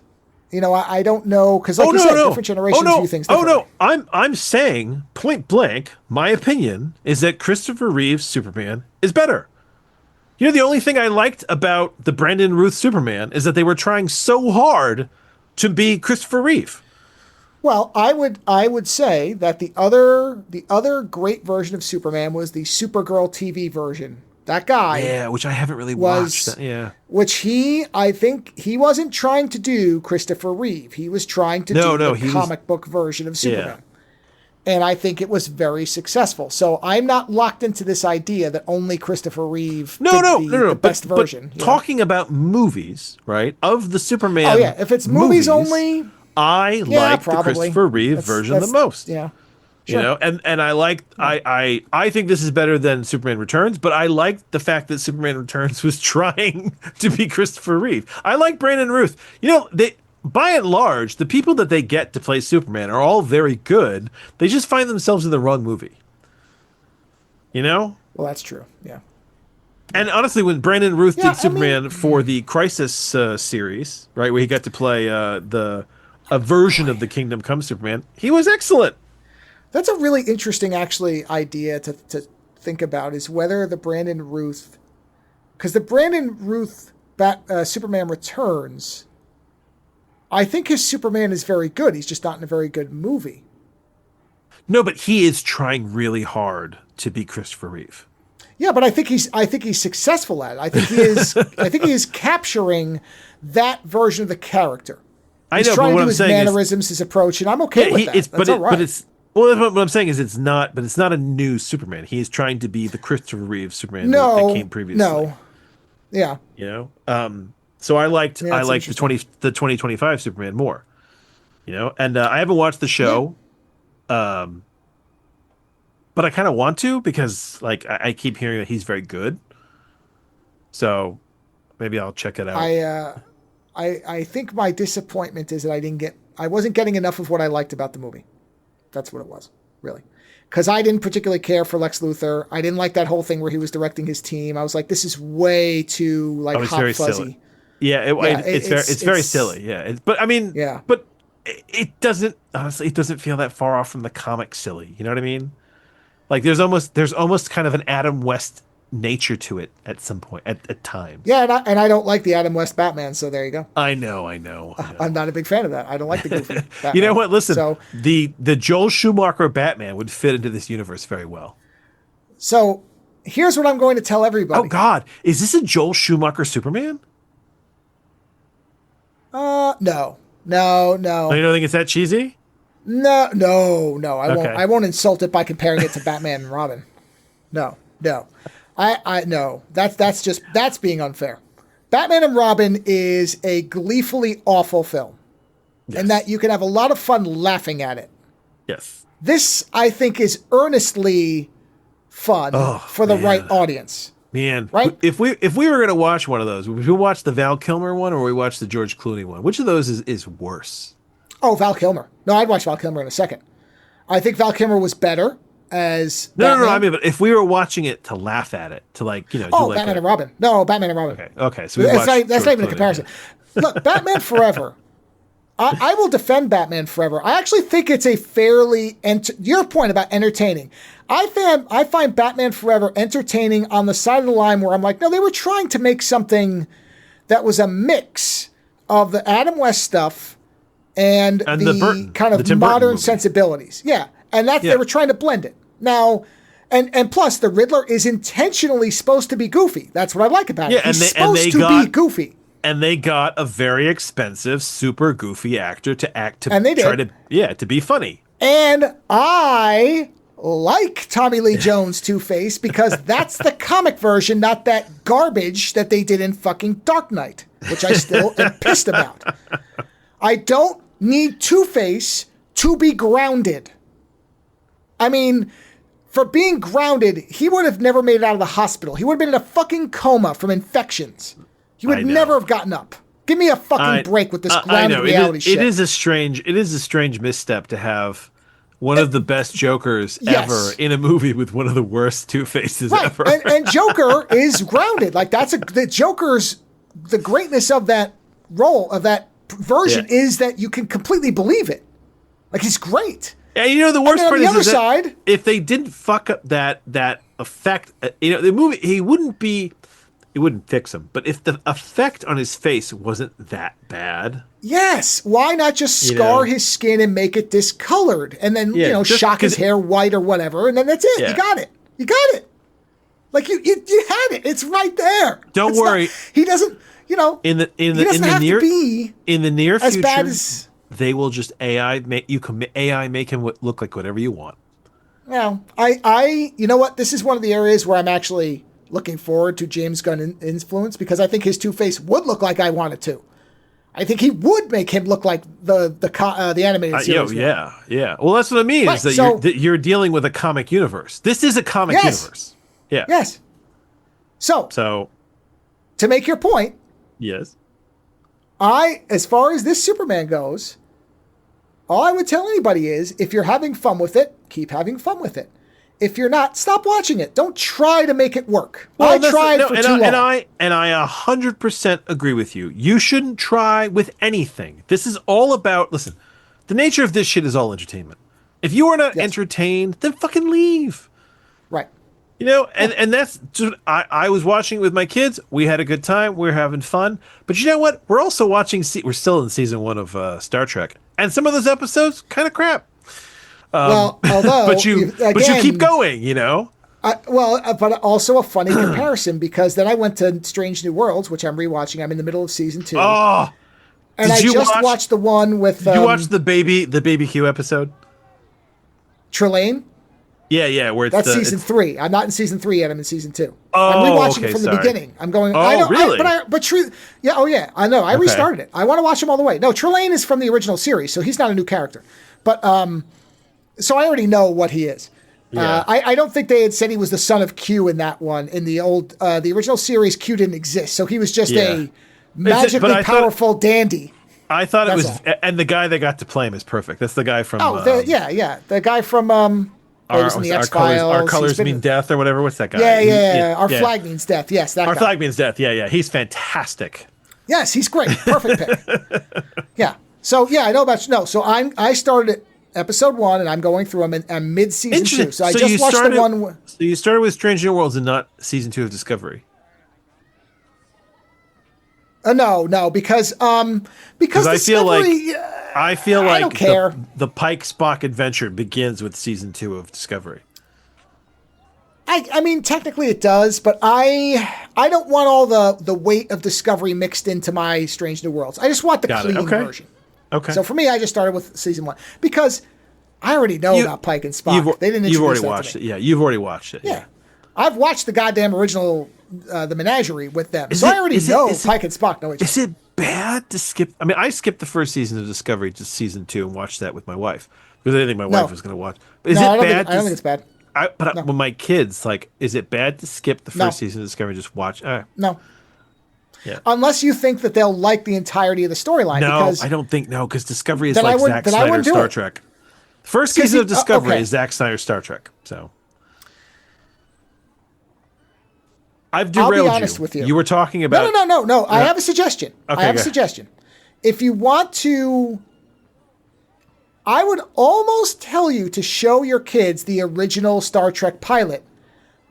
[SPEAKER 1] You know, I don't know, because like different generations view things differently.
[SPEAKER 2] I'm saying, point blank, my opinion is that Christopher Reeve's Superman is better. You know, the only thing I liked about the Brandon Routh Superman is that they were trying so hard to be Christopher Reeve.
[SPEAKER 1] Well, I would say that the other great version of Superman was the Supergirl TV version. That guy,
[SPEAKER 2] yeah, which I haven't really watched.
[SPEAKER 1] Which I think he wasn't trying to do Christopher Reeve. He was trying to do the comic book version of Superman. Yeah. And I think it was very successful. So I'm not locked into this idea that only Christopher Reeve the best version.
[SPEAKER 2] But talking about movies, right, of the Superman.
[SPEAKER 1] Oh yeah, if it's movies only.
[SPEAKER 2] I like the Christopher Reeve version the most.
[SPEAKER 1] Yeah. Sure.
[SPEAKER 2] You know, and I like I think this is better than Superman Returns, but I like the fact that Superman Returns was trying to be Christopher Reeve. I like Brandon Routh. You know, they by and large, the people that they get to play Superman are all very good. They just find themselves in the wrong movie. You know?
[SPEAKER 1] Well, that's true. Yeah.
[SPEAKER 2] And honestly, when Brandon Routh did Superman for the Crisis series, right, where he got to play a version of the Kingdom Come Superman, he was excellent.
[SPEAKER 1] That's a really interesting, actually, idea to think about, is whether the Brandon Routh... Because the Brandon Routh Superman Returns, I think his Superman is very good. He's just not in a very good movie.
[SPEAKER 2] No, but he is trying really hard to be Christopher Reeve.
[SPEAKER 1] Yeah, but I think he's successful at it. I think he is capturing that version of the character. He's trying to do his mannerisms, his approach, and I'm okay with that. That's all right.
[SPEAKER 2] What I'm saying is it's not a new Superman. He is trying to be the Christopher Reeve Superman that came previously.
[SPEAKER 1] No. Yeah.
[SPEAKER 2] You know? So I liked the 2025 Superman more. You know? And I haven't watched the show. Yeah. But I kind of want to, because like I keep hearing that he's very good. So maybe I'll check it out.
[SPEAKER 1] I think my disappointment is that I wasn't getting enough of what I liked about the movie. That's what it was, really. Because I didn't particularly care for Lex Luthor. I didn't like that whole thing where he was directing his team. I was like, this is way too hot fuzzy.
[SPEAKER 2] Silly. Yeah, it's very silly. Yeah, but I mean, but it doesn't feel that far off from the comic silly. You know what I mean? Like there's almost kind of an Adam West nature to it at some point at times.
[SPEAKER 1] Yeah, and I don't like the Adam West Batman, so there you go.
[SPEAKER 2] I know.
[SPEAKER 1] I'm not a big fan of that. I don't like the goofy Batman.
[SPEAKER 2] You know what? Listen, the Joel Schumacher Batman would fit into this universe very well.
[SPEAKER 1] So here's what I'm going to tell everybody.
[SPEAKER 2] Oh God, is this a Joel Schumacher Superman?
[SPEAKER 1] No.
[SPEAKER 2] Oh, you don't think it's that cheesy?
[SPEAKER 1] No. I won't insult it by comparing it to Batman and Robin. No. I no. That's being unfair. Batman and Robin is a gleefully awful film. Yes. And that you can have a lot of fun laughing at it.
[SPEAKER 2] Yes.
[SPEAKER 1] This, I think, is earnestly fun for the right audience.
[SPEAKER 2] Man,
[SPEAKER 1] right?
[SPEAKER 2] If we were going to watch one of those, would we watch the Val Kilmer one or we watch the George Clooney one? Which of those is worse?
[SPEAKER 1] Oh, Val Kilmer. No, I'd watch Val Kilmer in a second. I think Val Kilmer was better as Batman.
[SPEAKER 2] No. I mean, but if we were watching it to laugh at it, to like, you know, do like
[SPEAKER 1] Batman and Robin. No, Batman and Robin.
[SPEAKER 2] Okay. So
[SPEAKER 1] that's not even a comparison. Yeah. Look, Batman Forever. I will defend Batman Forever. I actually think it's a fairly your point about entertaining. I find Batman Forever entertaining on the side of the line where I'm like, no, they were trying to make something that was a mix of the Adam West stuff and the Burton, kind of modern sensibilities. Yeah. And they were trying to blend it. Now, and plus the Riddler is intentionally supposed to be goofy. That's what I like about it. He's supposed to be goofy.
[SPEAKER 2] And they got a very expensive, super goofy actor to be funny.
[SPEAKER 1] And I like Tommy Lee Jones Two-Face because that's the comic version, not that garbage that they did in fucking Dark Knight, which I still am pissed about. I don't need Two-Face to be grounded. I mean, for being grounded, he would have never made it out of the hospital. He would have been in a fucking coma from infections. He would never have gotten up. Give me a fucking break with this grounded reality shit.
[SPEAKER 2] It is a strange misstep to have one of the best Jokers ever in a movie with one of the worst Two-Faces ever.
[SPEAKER 1] And Joker is grounded. Like the Joker's, the greatness of that role, of that version is that you can completely believe it. Like, he's great.
[SPEAKER 2] And you know, the worst part is
[SPEAKER 1] that
[SPEAKER 2] if they didn't fuck up that effect, the movie, it wouldn't fix him. But if the effect on his face wasn't that bad.
[SPEAKER 1] Yes. Why not just scar his skin and make it discolored and then, shock his hair white or whatever. And then that's it. Yeah. You got it. You got it. Like you had it. It's right there.
[SPEAKER 2] Don't worry.
[SPEAKER 1] He doesn't, in the near
[SPEAKER 2] future,
[SPEAKER 1] as bad as,
[SPEAKER 2] they will just make him look like whatever you want.
[SPEAKER 1] Well, you know what? This is one of the areas where I'm actually looking forward to James Gunn influence, because I think his Two-Face would look like I want it to. I think he would make him look like the animated series.
[SPEAKER 2] Yeah. Well, that's what I mean. Right, is that you're dealing with a comic universe. This is a comic universe. Yeah.
[SPEAKER 1] Yes. So to make your point.
[SPEAKER 2] Yes.
[SPEAKER 1] As far as this Superman goes, all I would tell anybody is, if you're having fun with it, keep having fun with it. If you're not, stop watching it. Don't try to make it work. I tried for too long.
[SPEAKER 2] And I 100% agree with you. You shouldn't try with anything. This is all about, listen, the nature of this shit is all entertainment. If you are not entertained, then fucking leave.
[SPEAKER 1] Right.
[SPEAKER 2] And that's just, I was watching it with my kids. We had a good time. We were having fun. But you know what? We're also watching, we're still in season 1 of Star Trek. And some of those episodes, kind of crap.
[SPEAKER 1] Although,
[SPEAKER 2] but you keep going,
[SPEAKER 1] but also a funny comparison, because then I went to Strange New Worlds, which I'm rewatching. I'm in the middle of season 2.
[SPEAKER 2] Oh,
[SPEAKER 1] and I just watched the one with.
[SPEAKER 2] Did you watch the baby Q episode?
[SPEAKER 1] Trelane?
[SPEAKER 2] Yeah. Where
[SPEAKER 1] that's season 3. I'm not in season 3 yet. I'm in season 2.
[SPEAKER 2] Oh,
[SPEAKER 1] I'm rewatching it from the beginning. I'm going.
[SPEAKER 2] Oh, really?
[SPEAKER 1] I know. I restarted it. I want to watch him all the way. No, Trelane is from the original series, so he's not a new character. But so I already know what he is. Yeah. I don't think they had said he was the son of Q in that one. In the the original series, Q didn't exist, so he was just a magically powerful dandy.
[SPEAKER 2] I thought it was, and the guy that got to play him is perfect. That's the guy from.
[SPEAKER 1] The guy from.
[SPEAKER 2] Our colors mean death, or whatever. What's that guy?
[SPEAKER 1] Yeah. Our flag means death. Yes, that.
[SPEAKER 2] Our flag means death. Yeah. He's fantastic.
[SPEAKER 1] Yes, he's great. Perfect pick. Yeah. So I know about So I started at episode 1, and I'm going through them, and I'm mid season 2. So I just watched the one.
[SPEAKER 2] So you started with Strange New Worlds and not season 2 of Discovery.
[SPEAKER 1] No, because
[SPEAKER 2] I feel like
[SPEAKER 1] I don't care.
[SPEAKER 2] The Pike Spock adventure begins with season 2 of Discovery.
[SPEAKER 1] I mean, technically it does, but I don't want all the weight of Discovery mixed into my Strange New Worlds. I just want the clean version.
[SPEAKER 2] Okay.
[SPEAKER 1] So for me, I just started with season 1 because I already know about Pike and Spock. They didn't.
[SPEAKER 2] You've already watched it. Yeah, you've already watched it.
[SPEAKER 1] Yeah. I've watched the goddamn original, the Menagerie with them, I already know Pike and Spock know each other.
[SPEAKER 2] Is it bad to skip? I mean, I skipped the first season of Discovery to season 2 and watched that with my wife because I didn't think my wife was going to watch. But
[SPEAKER 1] I don't think it's bad.
[SPEAKER 2] With my kids, is it bad to skip the first season of Discovery and just watch?
[SPEAKER 1] No.
[SPEAKER 2] Yeah.
[SPEAKER 1] Unless you think that they'll like the entirety of the storyline.
[SPEAKER 2] No, I don't think because Discovery is like Zack Snyder's Star Trek. The first season of Discovery is Zack Snyder's Star Trek. So I've derailed
[SPEAKER 1] I'll be honest with you.
[SPEAKER 2] You were talking about
[SPEAKER 1] No. I have a suggestion. I have a suggestion. If you want to, I would almost tell you to show your kids the original Star Trek pilot,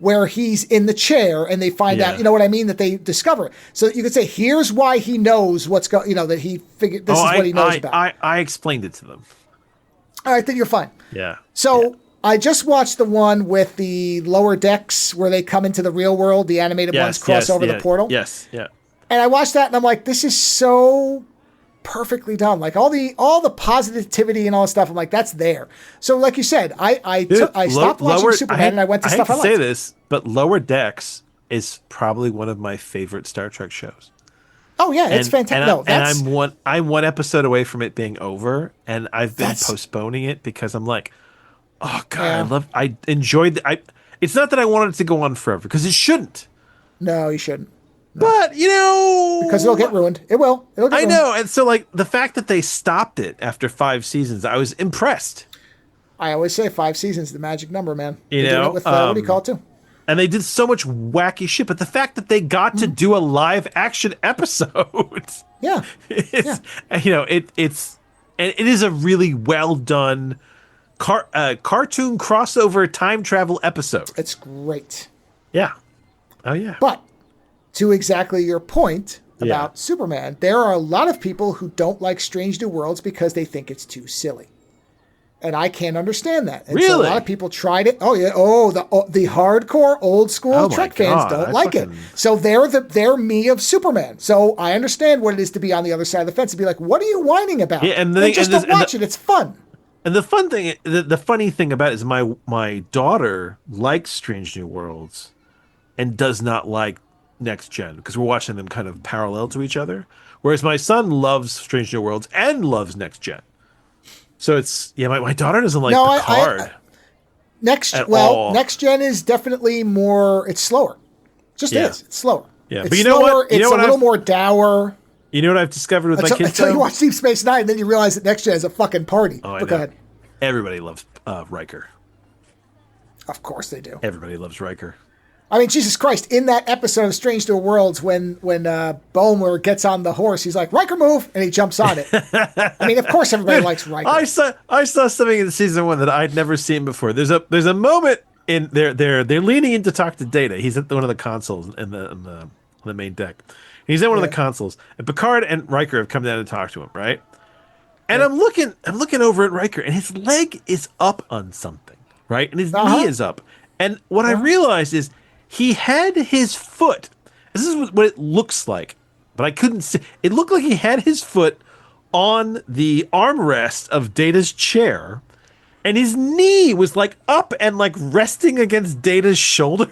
[SPEAKER 1] where he's in the chair and they find out, you know what I mean, that they discover. So you could say, here's why he knows what's going, that he figured this is what he knows about.
[SPEAKER 2] I explained it to them.
[SPEAKER 1] All right, then you're fine.
[SPEAKER 2] Yeah.
[SPEAKER 1] So I just watched the one with the lower decks where they come into the real world, the animated ones cross over the portal.
[SPEAKER 2] Yes, yeah.
[SPEAKER 1] And I watched that and I'm like, this is so perfectly done. Like all the positivity and all the stuff. I'm like, that's there. So like you said, I stopped watching Superman and I went to stuff I liked.
[SPEAKER 2] I hate to say this, but Lower Decks is probably one of my favorite Star Trek shows.
[SPEAKER 1] Oh yeah, it's fantastic.
[SPEAKER 2] I'm one episode away from it being over, and I've been postponing it because I'm like, Oh God, I enjoyed. It's not that I wanted it to go on forever because it shouldn't.
[SPEAKER 1] No, you shouldn't. No.
[SPEAKER 2] But
[SPEAKER 1] Because it'll get ruined. It will. It'll get
[SPEAKER 2] I
[SPEAKER 1] ruined.
[SPEAKER 2] know, and so like the fact that they stopped it after 5 seasons, I was impressed.
[SPEAKER 1] I always say 5 seasons, the magic number, man.
[SPEAKER 2] You
[SPEAKER 1] They're
[SPEAKER 2] know,
[SPEAKER 1] doing it with what do you call it too?
[SPEAKER 2] And they did so much wacky shit, but the fact that they got to do a live action episode,
[SPEAKER 1] Yeah,
[SPEAKER 2] it's it is a really well done cartoon crossover time travel episode.
[SPEAKER 1] it's great.
[SPEAKER 2] Yeah. Oh yeah.
[SPEAKER 1] But to exactly your point about
[SPEAKER 2] Yeah.
[SPEAKER 1] Superman, there are a lot of people who don't like Strange New Worlds because they think it's too silly. And I can't understand that. And so
[SPEAKER 2] Really?
[SPEAKER 1] a lot of people tried it. Oh yeah. The hardcore old school
[SPEAKER 2] Oh my
[SPEAKER 1] Trek fans
[SPEAKER 2] God,
[SPEAKER 1] don't
[SPEAKER 2] I
[SPEAKER 1] like it.
[SPEAKER 2] fucking-
[SPEAKER 1] So they're me of Superman. So I understand what it is to be on the other side of the fence and be like, what are you whining about?
[SPEAKER 2] Yeah, and
[SPEAKER 1] Just don't watch it. It's fun.
[SPEAKER 2] And the funny thing about it is my daughter likes Strange New Worlds and does not like Next Gen because we're watching them kind of parallel to each other. Whereas my son loves Strange New Worlds and loves Next Gen. So it's my daughter doesn't like Picard.
[SPEAKER 1] Next Gen is definitely more. It's slower. Just is. It's slower.
[SPEAKER 2] Yeah,
[SPEAKER 1] it's
[SPEAKER 2] but you know
[SPEAKER 1] slower,
[SPEAKER 2] what?
[SPEAKER 1] It's a little more dour.
[SPEAKER 2] You know what I've discovered with my kids?
[SPEAKER 1] Until you watch Deep Space Nine, then you realize that Next Gen is a fucking party.
[SPEAKER 2] Oh, I
[SPEAKER 1] But
[SPEAKER 2] know.
[SPEAKER 1] go ahead.
[SPEAKER 2] Everybody loves Riker.
[SPEAKER 1] Of course they do.
[SPEAKER 2] Everybody loves Riker.
[SPEAKER 1] I mean, Jesus Christ! In that episode of Strange New Worlds, when Bulmer gets on the horse, he's like, "Riker, move!" and he jumps on it. I mean, of course, everybody likes Riker.
[SPEAKER 2] I saw something in season 1 that I'd never seen before. There's a moment in they're leaning in to talk to Data. He's at one of the consoles in the main deck. He's at one of the consoles, and Picard and Riker have come down to talk to him, right? And I'm looking over at Riker, and his leg is up on something, right? And his knee is up. And what I realized is he had his foot. This is what it looks like, but I couldn't see. It looked like he had his foot on the armrest of Data's chair, and his knee was like up and like resting against Data's shoulder.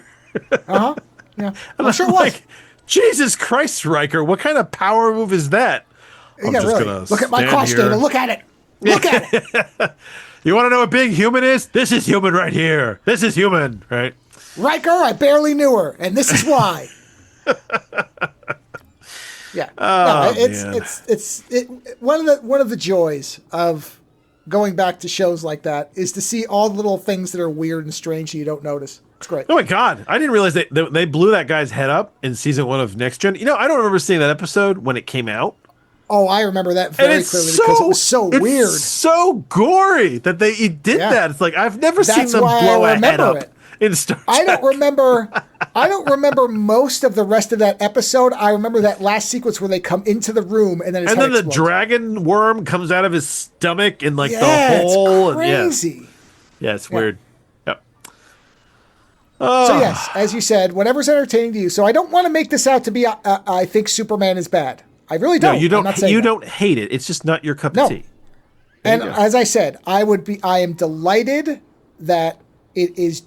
[SPEAKER 1] Yeah,
[SPEAKER 2] And
[SPEAKER 1] I'm sure it
[SPEAKER 2] I'm
[SPEAKER 1] was.
[SPEAKER 2] like, Jesus Christ, Riker, what kind of power move is that? I'm
[SPEAKER 1] Yeah,
[SPEAKER 2] just
[SPEAKER 1] really.
[SPEAKER 2] gonna
[SPEAKER 1] Look at my
[SPEAKER 2] stand
[SPEAKER 1] crotch,
[SPEAKER 2] here.
[SPEAKER 1] Data. Look at it. Look at it.
[SPEAKER 2] You want to know what being human is? This is human right here. This is human, right?
[SPEAKER 1] Riker, I barely knew her, and this is why. Yeah,
[SPEAKER 2] Oh,
[SPEAKER 1] it's one of the joys of going back to shows like that is to see all the little things that are weird and strange that you don't notice. It's great.
[SPEAKER 2] Oh my God, I didn't realize they blew that guy's head up in season 1 of Next Gen. I don't remember seeing that episode when it came out.
[SPEAKER 1] Oh, I remember that very clearly because it was so weird.
[SPEAKER 2] It's so gory that he did that. It's like I've never seen
[SPEAKER 1] That's
[SPEAKER 2] them
[SPEAKER 1] why
[SPEAKER 2] blow
[SPEAKER 1] I
[SPEAKER 2] a head
[SPEAKER 1] remember
[SPEAKER 2] up
[SPEAKER 1] it.
[SPEAKER 2] in Star Trek.
[SPEAKER 1] I don't remember most of the rest of that episode. I remember that last sequence where they come into the room and then his head
[SPEAKER 2] the
[SPEAKER 1] explodes.
[SPEAKER 2] dragon worm comes out of his stomach and like the
[SPEAKER 1] It's
[SPEAKER 2] hole.
[SPEAKER 1] crazy.
[SPEAKER 2] Yeah, it's weird. Yep.
[SPEAKER 1] So yes, as you said, whatever's entertaining to you. So I don't want to make this out to be. I think Superman is bad. I really don't.
[SPEAKER 2] No, you don't.
[SPEAKER 1] I'm not saying
[SPEAKER 2] You
[SPEAKER 1] that.
[SPEAKER 2] don't hate it. It's just not your cup
[SPEAKER 1] No.
[SPEAKER 2] of tea.
[SPEAKER 1] And
[SPEAKER 2] you go.
[SPEAKER 1] as I said, I am delighted that it is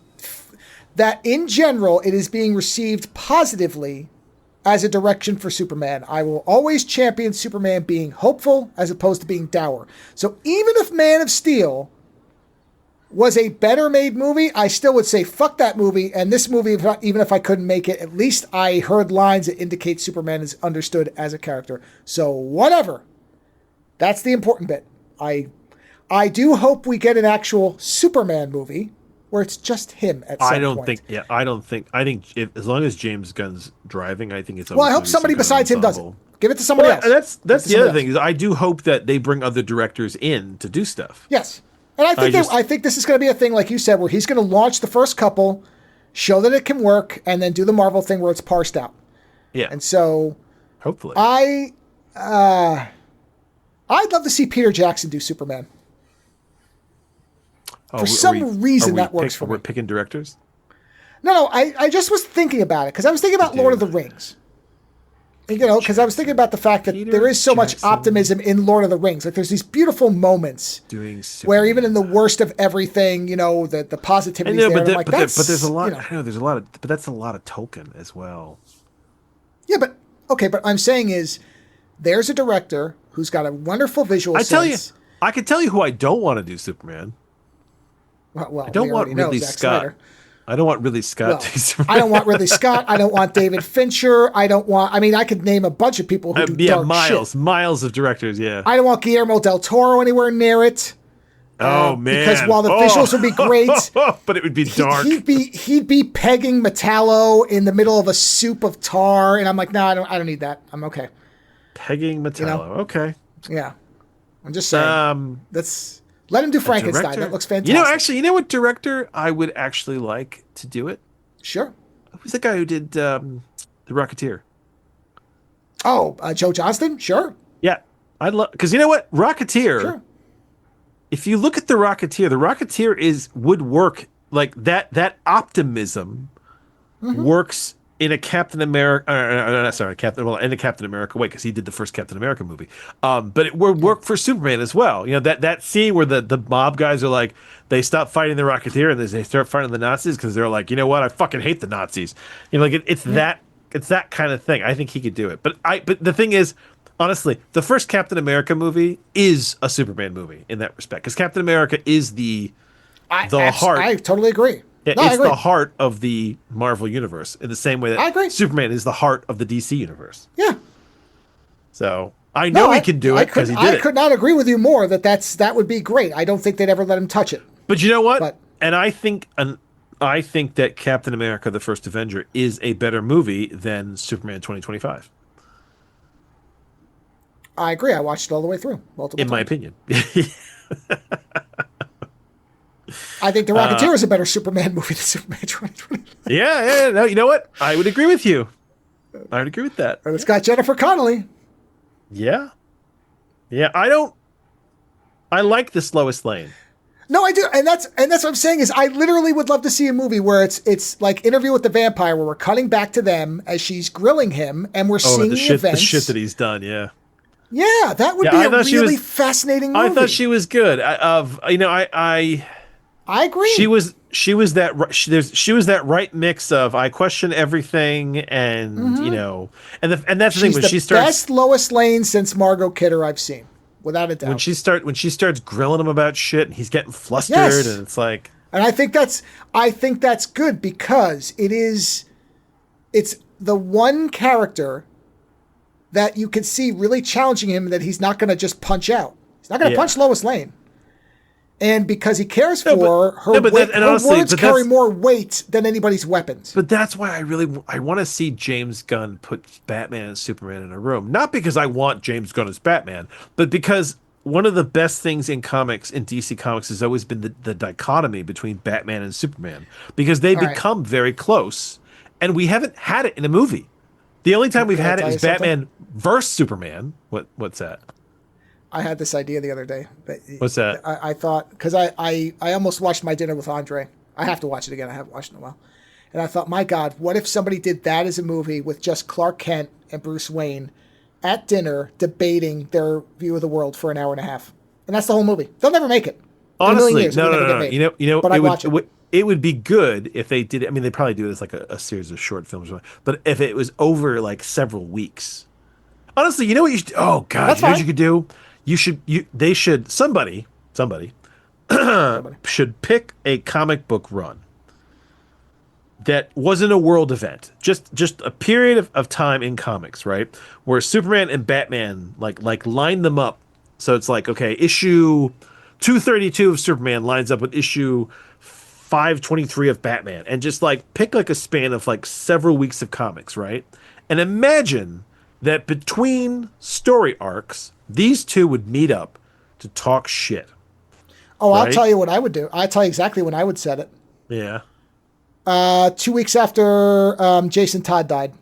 [SPEAKER 1] that in general it is being received positively as a direction for Superman. I will always champion Superman being hopeful as opposed to being dour. So even if Man of Steel was a better made movie, I still would say fuck that movie. And this movie, even if I couldn't make it, at least I heard lines that indicate Superman is understood as a character. So whatever. That's the important bit. I do hope we get an actual Superman movie where it's just him at some point.
[SPEAKER 2] I don't think. I think as long as James Gunn's driving, I think it's.
[SPEAKER 1] Well, I hope somebody besides him does it. Give it to somebody else.
[SPEAKER 2] That's the other thing is I do hope that they bring other directors in to do stuff.
[SPEAKER 1] Yes. And I think this is going to be a thing, like you said, where he's going to launch the first couple, show that it can work, and then do the Marvel thing where it's parsed out.
[SPEAKER 2] Yeah.
[SPEAKER 1] And so,
[SPEAKER 2] hopefully,
[SPEAKER 1] I'd love to see Peter Jackson do Superman. For some reason, that works for me.
[SPEAKER 2] We're picking directors.
[SPEAKER 1] No, I just was thinking about it because I was thinking about Lord of the Rings. Because I was thinking about the fact that there is so much optimism in Lord of the Rings. Like, there's these beautiful moments where even in the worst of everything, the positivity is there.
[SPEAKER 2] But there's a lot. I know there's a lot of, but that's a lot of Tolkien as well.
[SPEAKER 1] Yeah, but I'm saying is, there's a director who's got a wonderful visual sense.
[SPEAKER 2] I can tell you who I don't want to do Superman.
[SPEAKER 1] Well,
[SPEAKER 2] I don't
[SPEAKER 1] we
[SPEAKER 2] want
[SPEAKER 1] already know
[SPEAKER 2] Ridley
[SPEAKER 1] Zack
[SPEAKER 2] Scott.
[SPEAKER 1] Snyder.
[SPEAKER 2] I don't want Ridley Scott to be
[SPEAKER 1] Well,
[SPEAKER 2] Superman.
[SPEAKER 1] I don't want Ridley Scott. I don't want David Fincher. I mean, I could name a bunch of people who do dark shit.
[SPEAKER 2] miles of directors. Yeah.
[SPEAKER 1] I don't want Guillermo del Toro anywhere near it.
[SPEAKER 2] Oh man!
[SPEAKER 1] Because while the visuals would be great,
[SPEAKER 2] but it would be dark.
[SPEAKER 1] He'd be pegging Metallo in the middle of a soup of tar, and I'm like, no, I don't need that. I'm okay.
[SPEAKER 2] Pegging Metallo. Okay.
[SPEAKER 1] Yeah, I'm just saying. Let him do Frankenstein. That looks fantastic.
[SPEAKER 2] You know what director I would actually like to do it?
[SPEAKER 1] Sure.
[SPEAKER 2] Who's the guy who did The Rocketeer?
[SPEAKER 1] Oh, Joe Johnston. Sure.
[SPEAKER 2] Yeah, I'd love because you know what, Rocketeer.
[SPEAKER 1] Sure.
[SPEAKER 2] If you look at the Rocketeer would work like that. That optimism works in a Captain America. In a Captain America way, because he did the first Captain America movie. But it would work for Superman as well. You know that scene where the mob guys are like, they stop fighting the Rocketeer and they start fighting the Nazis because they're like, you know what, I fucking hate the Nazis. You know, like it's that kind of thing. I think he could do it. But the thing is, honestly, the first Captain America movie is a Superman movie in that respect, because Captain America is the heart.
[SPEAKER 1] I totally agree.
[SPEAKER 2] Yeah, it's the heart of the Marvel universe in the same way that Superman is the heart of the DC universe.
[SPEAKER 1] Yeah.
[SPEAKER 2] So I know he can do it because he did it.
[SPEAKER 1] I could not agree with you more that would be great. I don't think they'd ever let him touch it.
[SPEAKER 2] But you know what? I think that Captain America: The First Avenger is a better movie than Superman 2025.
[SPEAKER 1] I agree. I watched it all the way through.
[SPEAKER 2] In my opinion.
[SPEAKER 1] I think The Rocketeer is a better Superman movie than Superman 2020.
[SPEAKER 2] Yeah. No, you know what? I would agree with you. I would agree with that.
[SPEAKER 1] And it's got Jennifer Connelly.
[SPEAKER 2] Yeah. Yeah. I like this Lois Lane.
[SPEAKER 1] No, I do, and that's what I'm saying is I literally would love to see a movie where it's like Interview with the Vampire, where we're cutting back to them as she's grilling him, and we're seeing the events.
[SPEAKER 2] The shit that he's done. Yeah.
[SPEAKER 1] Yeah, that would be a really fascinating movie.
[SPEAKER 2] I thought she was good.
[SPEAKER 1] I agree.
[SPEAKER 2] She was that right mix of I question everything and and that's the thing when she starts
[SPEAKER 1] best Lois Lane since Margot Kidder I've seen, without a doubt.
[SPEAKER 2] When she starts grilling him about shit and he's getting flustered and it's like,
[SPEAKER 1] and I think that's good because it's the one character that you can see really challenging him, that he's not going to just punch out. He's not going to punch Lois Lane. And because he cares for her, her words carry more weight than anybody's weapons.
[SPEAKER 2] But that's why I want to see James Gunn put Batman and Superman in a room. Not because I want James Gunn as Batman, but because one of the best things in comics, in DC Comics, has always been the dichotomy between Batman and Superman. Because they become very close, and we haven't had it in a movie. The only time we've had it is Batman versus Superman. What's that?
[SPEAKER 1] I had this idea the other day.
[SPEAKER 2] What's that?
[SPEAKER 1] I thought, because I almost watched My Dinner with Andre. I have to watch it again. I haven't watched it in a while. And I thought, my God, what if somebody did that as a movie with just Clark Kent and Bruce Wayne at dinner debating their view of the world for an hour and a half? And that's the whole movie. They'll never make it.
[SPEAKER 2] Honestly, no.
[SPEAKER 1] But
[SPEAKER 2] it would be good if they did it. I mean, they probably do it as like a series of short films, but if it was over like several weeks. Honestly, you know what you should do? Oh God, you know what you could do? Somebody should pick a comic book run that wasn't a world event, just a period of time in comics, right? Where Superman and Batman like line them up. So it's like, okay, issue 232 of Superman lines up with issue 523 of Batman, and just like pick like a span of like several weeks of comics, right? And imagine that between story arcs, these two would meet up to talk shit.
[SPEAKER 1] Oh, right? I'll tell you what I would do. I'll tell you exactly when I would set it.
[SPEAKER 2] Yeah.
[SPEAKER 1] 2 weeks after Jason Todd died.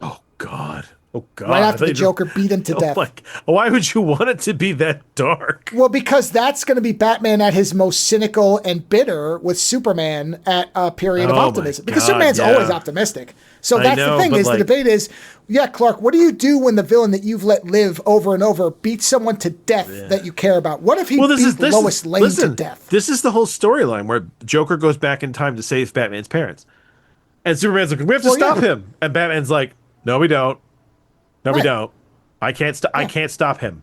[SPEAKER 2] Oh, God. Oh, God.
[SPEAKER 1] Right after the Joker beat him to death.
[SPEAKER 2] Like, why would you want it to be that dark?
[SPEAKER 1] Well, because that's going to be Batman at his most cynical and bitter, with Superman at a period of optimism. Because Superman's always optimistic. So that's the thing, the debate is, Clark, what do you do when the villain that you've let live over and over beats someone to death that you care about? What if he beat Lois Lane to death?
[SPEAKER 2] This is the whole storyline where Joker goes back in time to save Batman's parents. And Superman's like, we have to stop him. And Batman's like, no, we don't. No, we don't. I can't stop him.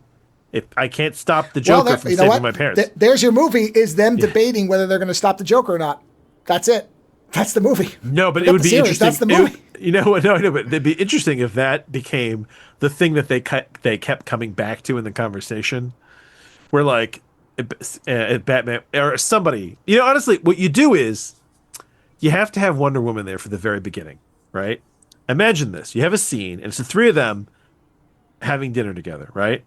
[SPEAKER 2] If I can't stop the Joker from saving my parents.
[SPEAKER 1] There's your movie, is them debating whether they're going to stop the Joker or not. That's it. That's the movie.
[SPEAKER 2] No, but it would be interesting.
[SPEAKER 1] That's the movie.
[SPEAKER 2] You know what? No, but it'd be interesting if that became the thing that they kept coming back to in the conversation. Where like Batman or somebody, honestly, what you do is you have to have Wonder Woman there for the very beginning, right? Imagine this: you have a scene, and it's the three of them having dinner together, right?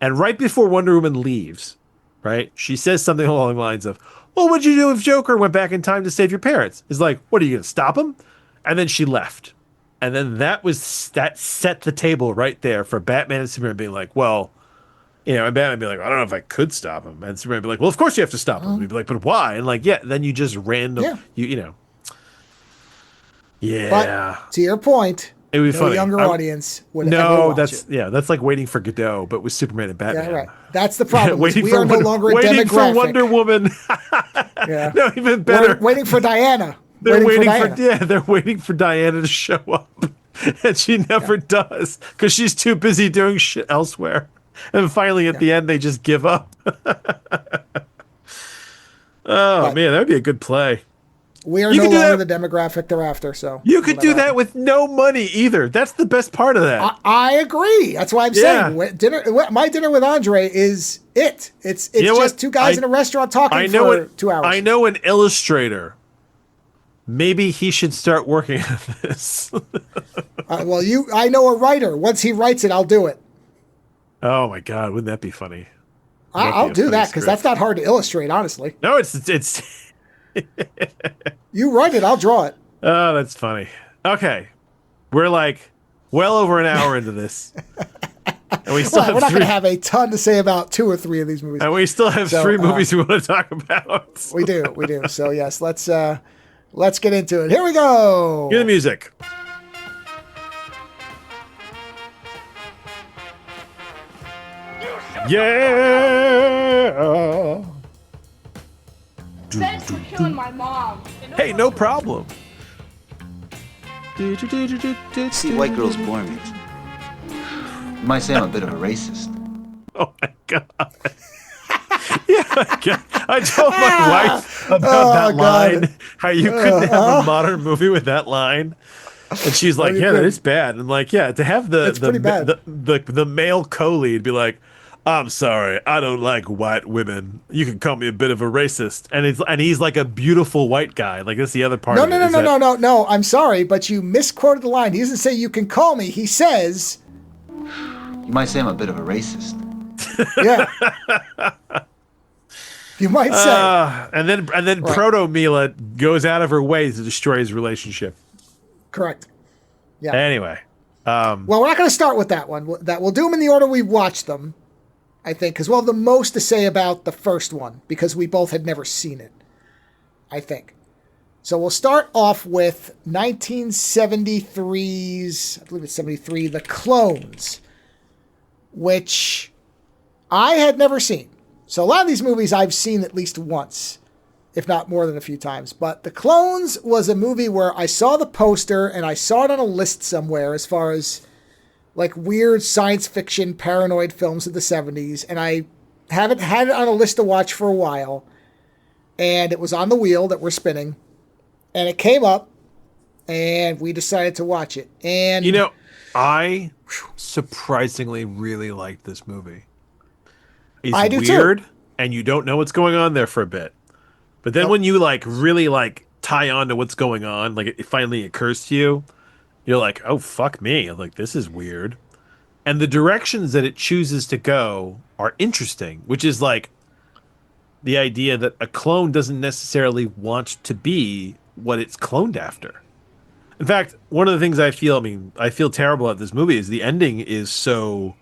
[SPEAKER 2] And right before Wonder Woman leaves, right, she says something along the lines of, well, what'd you do if Joker went back in time to save your parents? It's like, what, are you going to stop him? And then she left. And then that set the table right there for Batman and Superman being like, well, and Batman be like, I don't know if I could stop him. And Superman be like, well, of course you have to stop him. And he'd be like, but why? And like, then you just Yeah.
[SPEAKER 1] But to your point,
[SPEAKER 2] it would be funny.
[SPEAKER 1] Younger audience would ever watch
[SPEAKER 2] that's like Waiting for Godot, but with Superman and Batman.
[SPEAKER 1] Yeah, right. That's the problem.
[SPEAKER 2] Waiting
[SPEAKER 1] we
[SPEAKER 2] for
[SPEAKER 1] are no longer a
[SPEAKER 2] waiting
[SPEAKER 1] demographic.
[SPEAKER 2] for Wonder Woman.
[SPEAKER 1] Yeah.
[SPEAKER 2] No, even better.
[SPEAKER 1] Waiting for Diana.
[SPEAKER 2] They're waiting for Diana to show up, and she never does because she's too busy doing shit elsewhere. And finally, at the end, they just give up. Man, that would be a good play.
[SPEAKER 1] We are no longer the demographic they're after. So
[SPEAKER 2] you could do that with no money either. That's the best part of that.
[SPEAKER 1] I agree. That's why I'm saying my dinner with Andre is it. It's just two guys in a restaurant talking for 2 hours.
[SPEAKER 2] I know an illustrator. Maybe he should start working on this.
[SPEAKER 1] I know a writer. Once he writes it, I'll do it.
[SPEAKER 2] Oh my God, wouldn't that be funny?
[SPEAKER 1] I'll do that because that's not hard to illustrate, honestly.
[SPEAKER 2] No, it's.
[SPEAKER 1] You write it, I'll draw it.
[SPEAKER 2] Oh, that's funny. Okay, we're like well over an hour into this, and we still
[SPEAKER 1] we're not going to have a ton to say about 2 or 3 of these movies,
[SPEAKER 2] and we still have 3 movies we want to talk about.
[SPEAKER 1] We do. So yes, let's get into it. Here we go.
[SPEAKER 2] Hear the music. Yeah.
[SPEAKER 3] Thanks for killing my mom.
[SPEAKER 2] Hey, no problem.
[SPEAKER 4] See, white girls bore me. You might say I'm a bit of a racist.
[SPEAKER 2] Oh my God. I told my wife about that line. How you couldn't have a modern movie with that line. And she's like, yeah, that is bad. And like, yeah, to have the male co-lead be like, I'm sorry, I don't like white women. You can call me a bit of a racist. And he's like a beautiful white guy. Like, that's the other part of it.
[SPEAKER 1] No. I'm sorry, but you misquoted the line. He doesn't say you can call me. He says,
[SPEAKER 4] you might say I'm a bit of a racist.
[SPEAKER 1] Yeah. You might say.
[SPEAKER 2] And then right. Proto Mila goes out of her way to destroy his relationship.
[SPEAKER 1] Correct. Yeah.
[SPEAKER 2] Anyway.
[SPEAKER 1] Well, we're not going to start with that one. We'll do them in the order we watched them, I think, because we'll have the most to say about the first one, because we both had never seen it, I think. So we'll start off with 1973's, I believe it's 73, The Clones, which I had never seen. So a lot of these movies I've seen at least once, if not more than a few times. But The Clones was a movie where I saw the poster and I saw it on a list somewhere as far as like weird science fiction paranoid films of the 70s. And I haven't had it on a list to watch for a while. And it was on the wheel that we're spinning. And it came up and we decided to watch it. And
[SPEAKER 2] I surprisingly really liked this movie. It's
[SPEAKER 1] I do
[SPEAKER 2] weird
[SPEAKER 1] too.
[SPEAKER 2] And you don't know what's going on there for a bit. But then when you really tie on to what's going on, like it finally occurs to you, you're like, oh, fuck me. Like, this is weird. And the directions that it chooses to go are interesting, which is like the idea that a clone doesn't necessarily want to be what it's cloned after. In fact, one of the things I feel terrible at this movie is the ending is so...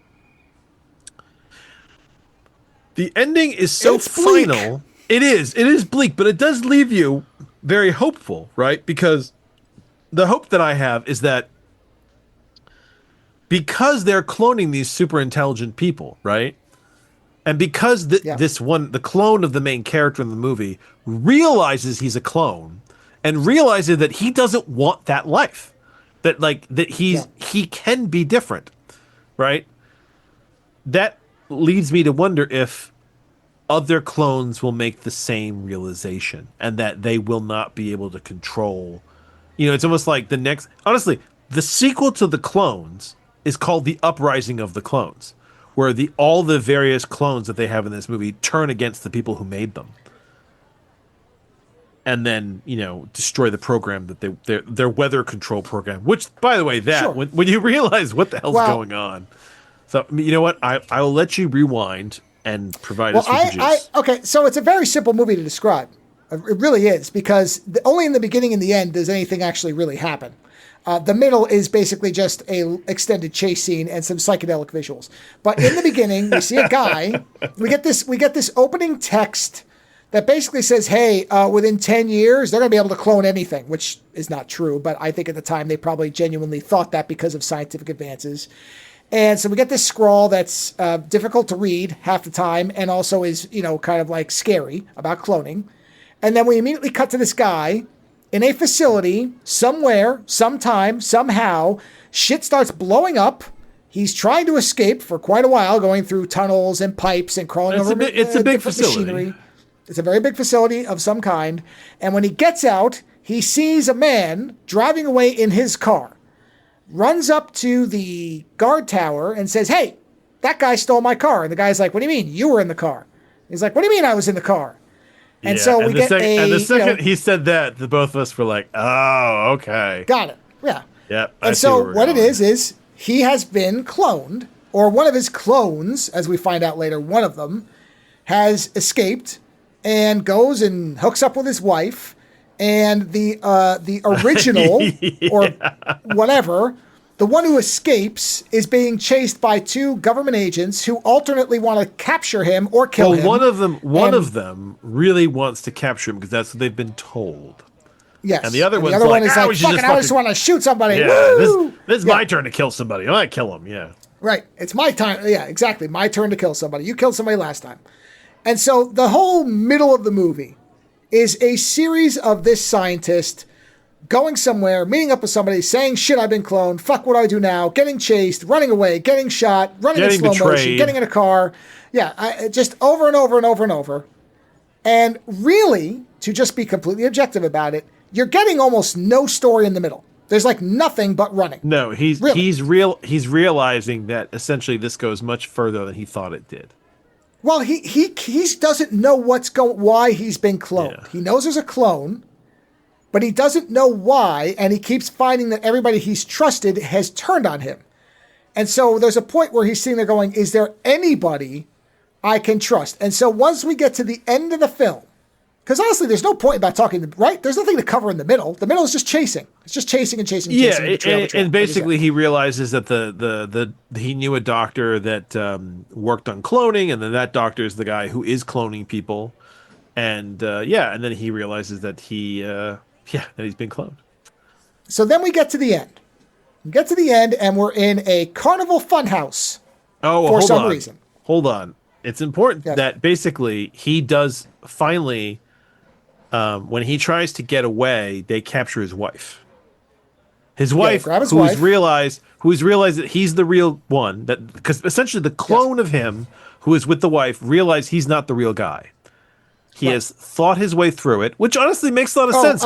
[SPEAKER 2] The ending is so final.
[SPEAKER 1] Bleak.
[SPEAKER 2] It is bleak, but it does leave you very hopeful, right? Because the hope that I have is that because they're cloning these super intelligent people, right? And because the clone of the main character in the movie realizes he's a clone and realizes that he doesn't want that life, that he can be different, right? That leads me to wonder if other clones will make the same realization and that they will not be able to control. It's almost like honestly, the sequel to the clones is called The Uprising of the Clones, where all the various clones that they have in this movie turn against the people who made them. And then, destroy the program that their weather control program, which, by the way,
[SPEAKER 1] Sure.
[SPEAKER 2] when you realize what the hell's going on. So, you know what? I will let you rewind and provide us with the juice.
[SPEAKER 1] Okay, so it's a very simple movie to describe. It really is, because only in the beginning and the end does anything actually really happen. The middle is basically just a extended chase scene and some psychedelic visuals. But in the beginning, we see a guy. We get this opening text that basically says, hey, within 10 years, they're going to be able to clone anything, which is not true. But I think at the time they probably genuinely thought that because of scientific advances. And so we get this scrawl that's difficult to read half the time and also is, kind of like scary about cloning. And then we immediately cut to this guy in a facility somewhere, sometime, somehow. Shit starts blowing up. He's trying to escape for quite a while, going through tunnels and pipes and crawling over
[SPEAKER 2] it's a big facility.
[SPEAKER 1] Machinery. It's a very big facility of some kind. And when he gets out, he sees a man driving away in his car. Runs up to the guard tower and says, hey, that guy stole my car. And the guy's like, what do you mean? You were in the car. He's like, what do you mean I was in the car? And so we get
[SPEAKER 2] and the second he said that, the both of us were like, oh, okay.
[SPEAKER 1] Got it. Yeah.
[SPEAKER 2] Yep.
[SPEAKER 1] And so what it is he has been cloned, or one of his clones, as we find out later, one of them has escaped and goes and hooks up with his wife. And the original, or whatever, the one who escapes is being chased by two government agents who alternately want to capture him or kill him.
[SPEAKER 2] One of them really wants to capture him because that's what they've been told.
[SPEAKER 1] Yes.
[SPEAKER 2] And the other one
[SPEAKER 1] is like, fucking, I just want to shoot somebody.
[SPEAKER 2] Yeah,
[SPEAKER 1] Woo!
[SPEAKER 2] This is my turn to kill somebody. I want to kill him, yeah.
[SPEAKER 1] Right. It's my time. Yeah, exactly. My turn to kill somebody. You killed somebody last time. And so the whole middle of the movie is a series of this scientist going somewhere, meeting up with somebody, saying, shit, I've been cloned. Fuck, what do I do now? Getting chased, running away, getting shot, running in slow motion, getting in a car. Yeah, just over and over and over and over. And really, to just be completely objective about it, you're getting almost no story in the middle. There's like nothing but running.
[SPEAKER 2] No, he's realizing that essentially this goes much further than he thought it did.
[SPEAKER 1] Well, he doesn't know why he's been cloned. Yeah. He knows there's a clone, but he doesn't know why, and he keeps finding that everybody he's trusted has turned on him. And so there's a point where he's sitting there going, is there anybody I can trust? And so once we get to the end of the film, because honestly, there's no point about talking, right? There's nothing to cover in the middle. The middle is just chasing. It's just chasing and chasing.
[SPEAKER 2] Yeah,
[SPEAKER 1] chasing,
[SPEAKER 2] and basically he realizes that he knew a doctor that worked on cloning, and then that doctor is the guy who is cloning people, and and then he realizes that that he's been cloned.
[SPEAKER 1] So then we get to the end. We get to the end, and we're in a carnival funhouse.
[SPEAKER 2] Oh,
[SPEAKER 1] for some reason.
[SPEAKER 2] Hold on. It's important that basically he does finally. When he tries to get away, they capture his wife. His wife, who's realized that he's the real one. That because essentially the clone of him, who is with the wife, realized he's not the real guy. He has thought his way through it, which honestly makes a lot of sense.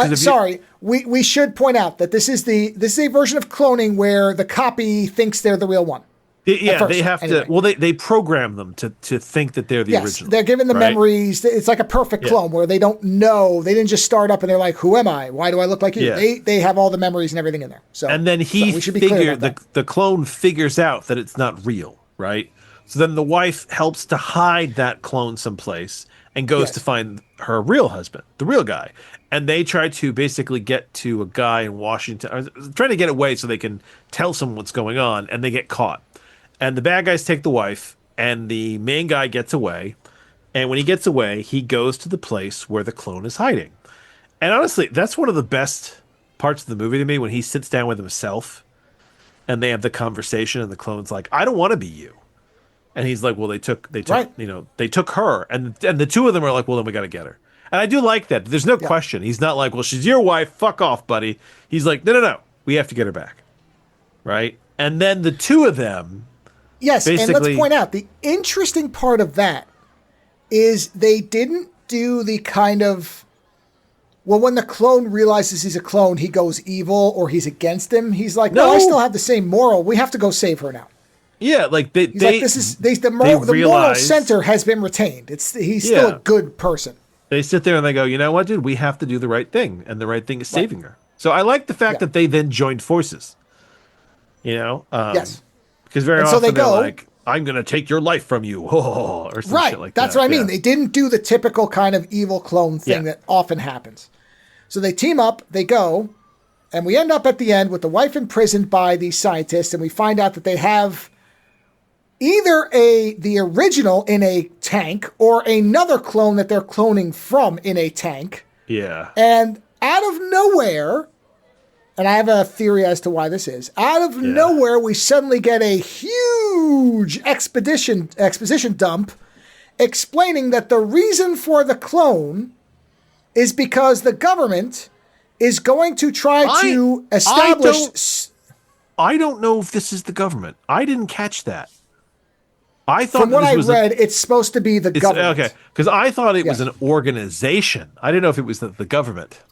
[SPEAKER 1] We should point out that this is a version of cloning where the copy thinks they're the real one.
[SPEAKER 2] They have to. Well, they program them to think that they're the original.
[SPEAKER 1] They're given the memories. It's like a perfect clone where they don't know. They didn't just start up and they're like, "Who am I? Why do I look like you?"
[SPEAKER 2] Yeah.
[SPEAKER 1] They have all the memories and everything in there. So
[SPEAKER 2] and then the clone figures out that it's not real, right? So then the wife helps to hide that clone someplace and goes to find her real husband, the real guy. And they try to basically get to a guy in Washington, trying to get away so they can tell someone what's going on, and they get caught. And the bad guys take the wife, and the main guy gets away. And when he gets away, he goes to the place where the clone is hiding. And honestly, that's one of the best parts of the movie to me, when he sits down with himself and they have the conversation, and the clone's like, I don't want to be you. And he's like, well, they took her. And the two of them are like, well, then we got to get her. And I do like that. There's no question. He's not like, well, she's your wife. Fuck off, buddy. He's like, no. We have to get her back. Right? And then the two of them
[SPEAKER 1] Yes, and let's
[SPEAKER 2] Basically,
[SPEAKER 1] point out the interesting part of that is they didn't do the kind of, well, when the clone realizes he's a clone, he goes evil or he's against him. He's like, no, I still have the same moral. We have to go save her now.
[SPEAKER 2] yeah, like
[SPEAKER 1] He's like, the moral center has been retained. He's still a good person.
[SPEAKER 2] They sit there and they go, you know what, dude, we have to do the right thing, and the right thing is saving her. So I like the fact that they then joined forces. You know,
[SPEAKER 1] yes,
[SPEAKER 2] because very often they're like, I'm going to take your life from you, or some shit like that.
[SPEAKER 1] That's what I mean. They didn't do the typical kind of evil clone thing that often happens. So they team up, they go, and we end up at the end with the wife imprisoned by these scientists, and we find out that they have either the original in a tank or another clone that they're cloning from in a tank.
[SPEAKER 2] Yeah.
[SPEAKER 1] And out of nowhere, and I have a theory as to why this is, out of nowhere, we suddenly get a huge exposition dump explaining that the reason for the clone is because the government is going to try to establish...
[SPEAKER 2] I don't know if this is the government. I didn't catch that. I thought
[SPEAKER 1] from what I read, it's supposed to be the government.
[SPEAKER 2] Okay, because I thought it was an organization. I didn't know if it was the government.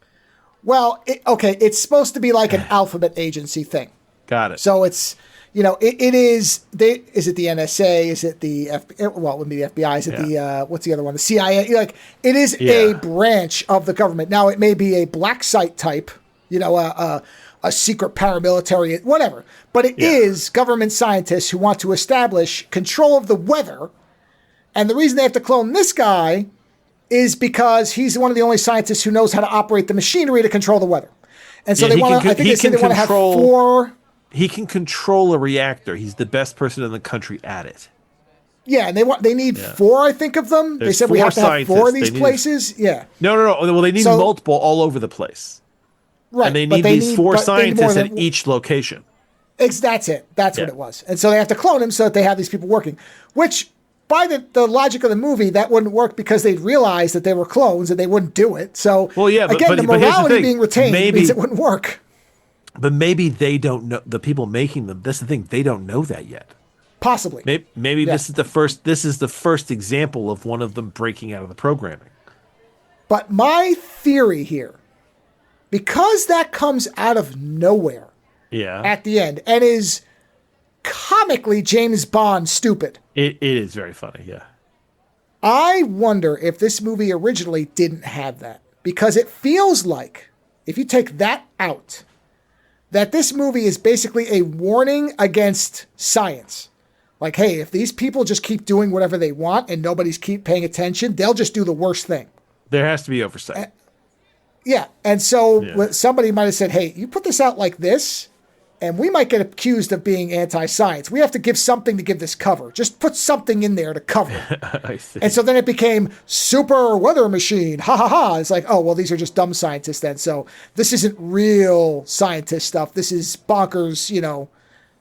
[SPEAKER 1] Well, it's supposed to be like an alphabet agency thing.
[SPEAKER 2] Got it.
[SPEAKER 1] So it's, it is, is it the NSA? Is it the FBI? Well, it would be the FBI. Is it the, what's the other one? The CIA? Like, it is a branch of the government. Now, it may be a black site type, a secret paramilitary, whatever. But it is government scientists who want to establish control of the weather. And the reason they have to clone this guy is because he's one of the only scientists who knows how to operate the machinery to control the weather. And so they want to, I think they said they want to have 4.
[SPEAKER 2] He can control a reactor. He's the best person in the country at it.
[SPEAKER 1] Yeah, and they need 4, I think, of them. They said we have to have 4 of these places. No.
[SPEAKER 2] Well, they need multiple all over the place.
[SPEAKER 1] Right.
[SPEAKER 2] And they need these 4 scientists at each location.
[SPEAKER 1] That's it. That's what it was. And so they have to clone him so that they have these people working, which by the logic of the movie, that wouldn't work because they'd realize that they were clones and they wouldn't do it. So again, the morality being retained means it wouldn't work.
[SPEAKER 2] But maybe they don't know, the people making them. That's the thing; they don't know that yet.
[SPEAKER 1] Possibly.
[SPEAKER 2] Maybe this is the first. This is the first example of one of them breaking out of the programming.
[SPEAKER 1] But my theory here, because that comes out of nowhere, at the end, and is comically James Bond stupid.
[SPEAKER 2] It is very funny, yeah.
[SPEAKER 1] I wonder if this movie originally didn't have that, because it feels like, if you take that out, that this movie is basically a warning against science. Like, hey, if these people just keep doing whatever they want and nobody's keep paying attention, they'll just do the worst thing.
[SPEAKER 2] There has to be oversight.
[SPEAKER 1] And so somebody might have said, hey, you put this out like this, and we might get accused of being anti-science. We have to give something to give this cover. Just put something in there to cover it.
[SPEAKER 2] I see.
[SPEAKER 1] And so then it became super weather machine. Ha ha ha. It's like, oh, well, these are just dumb scientists then. So this isn't real scientist stuff. This is bonkers,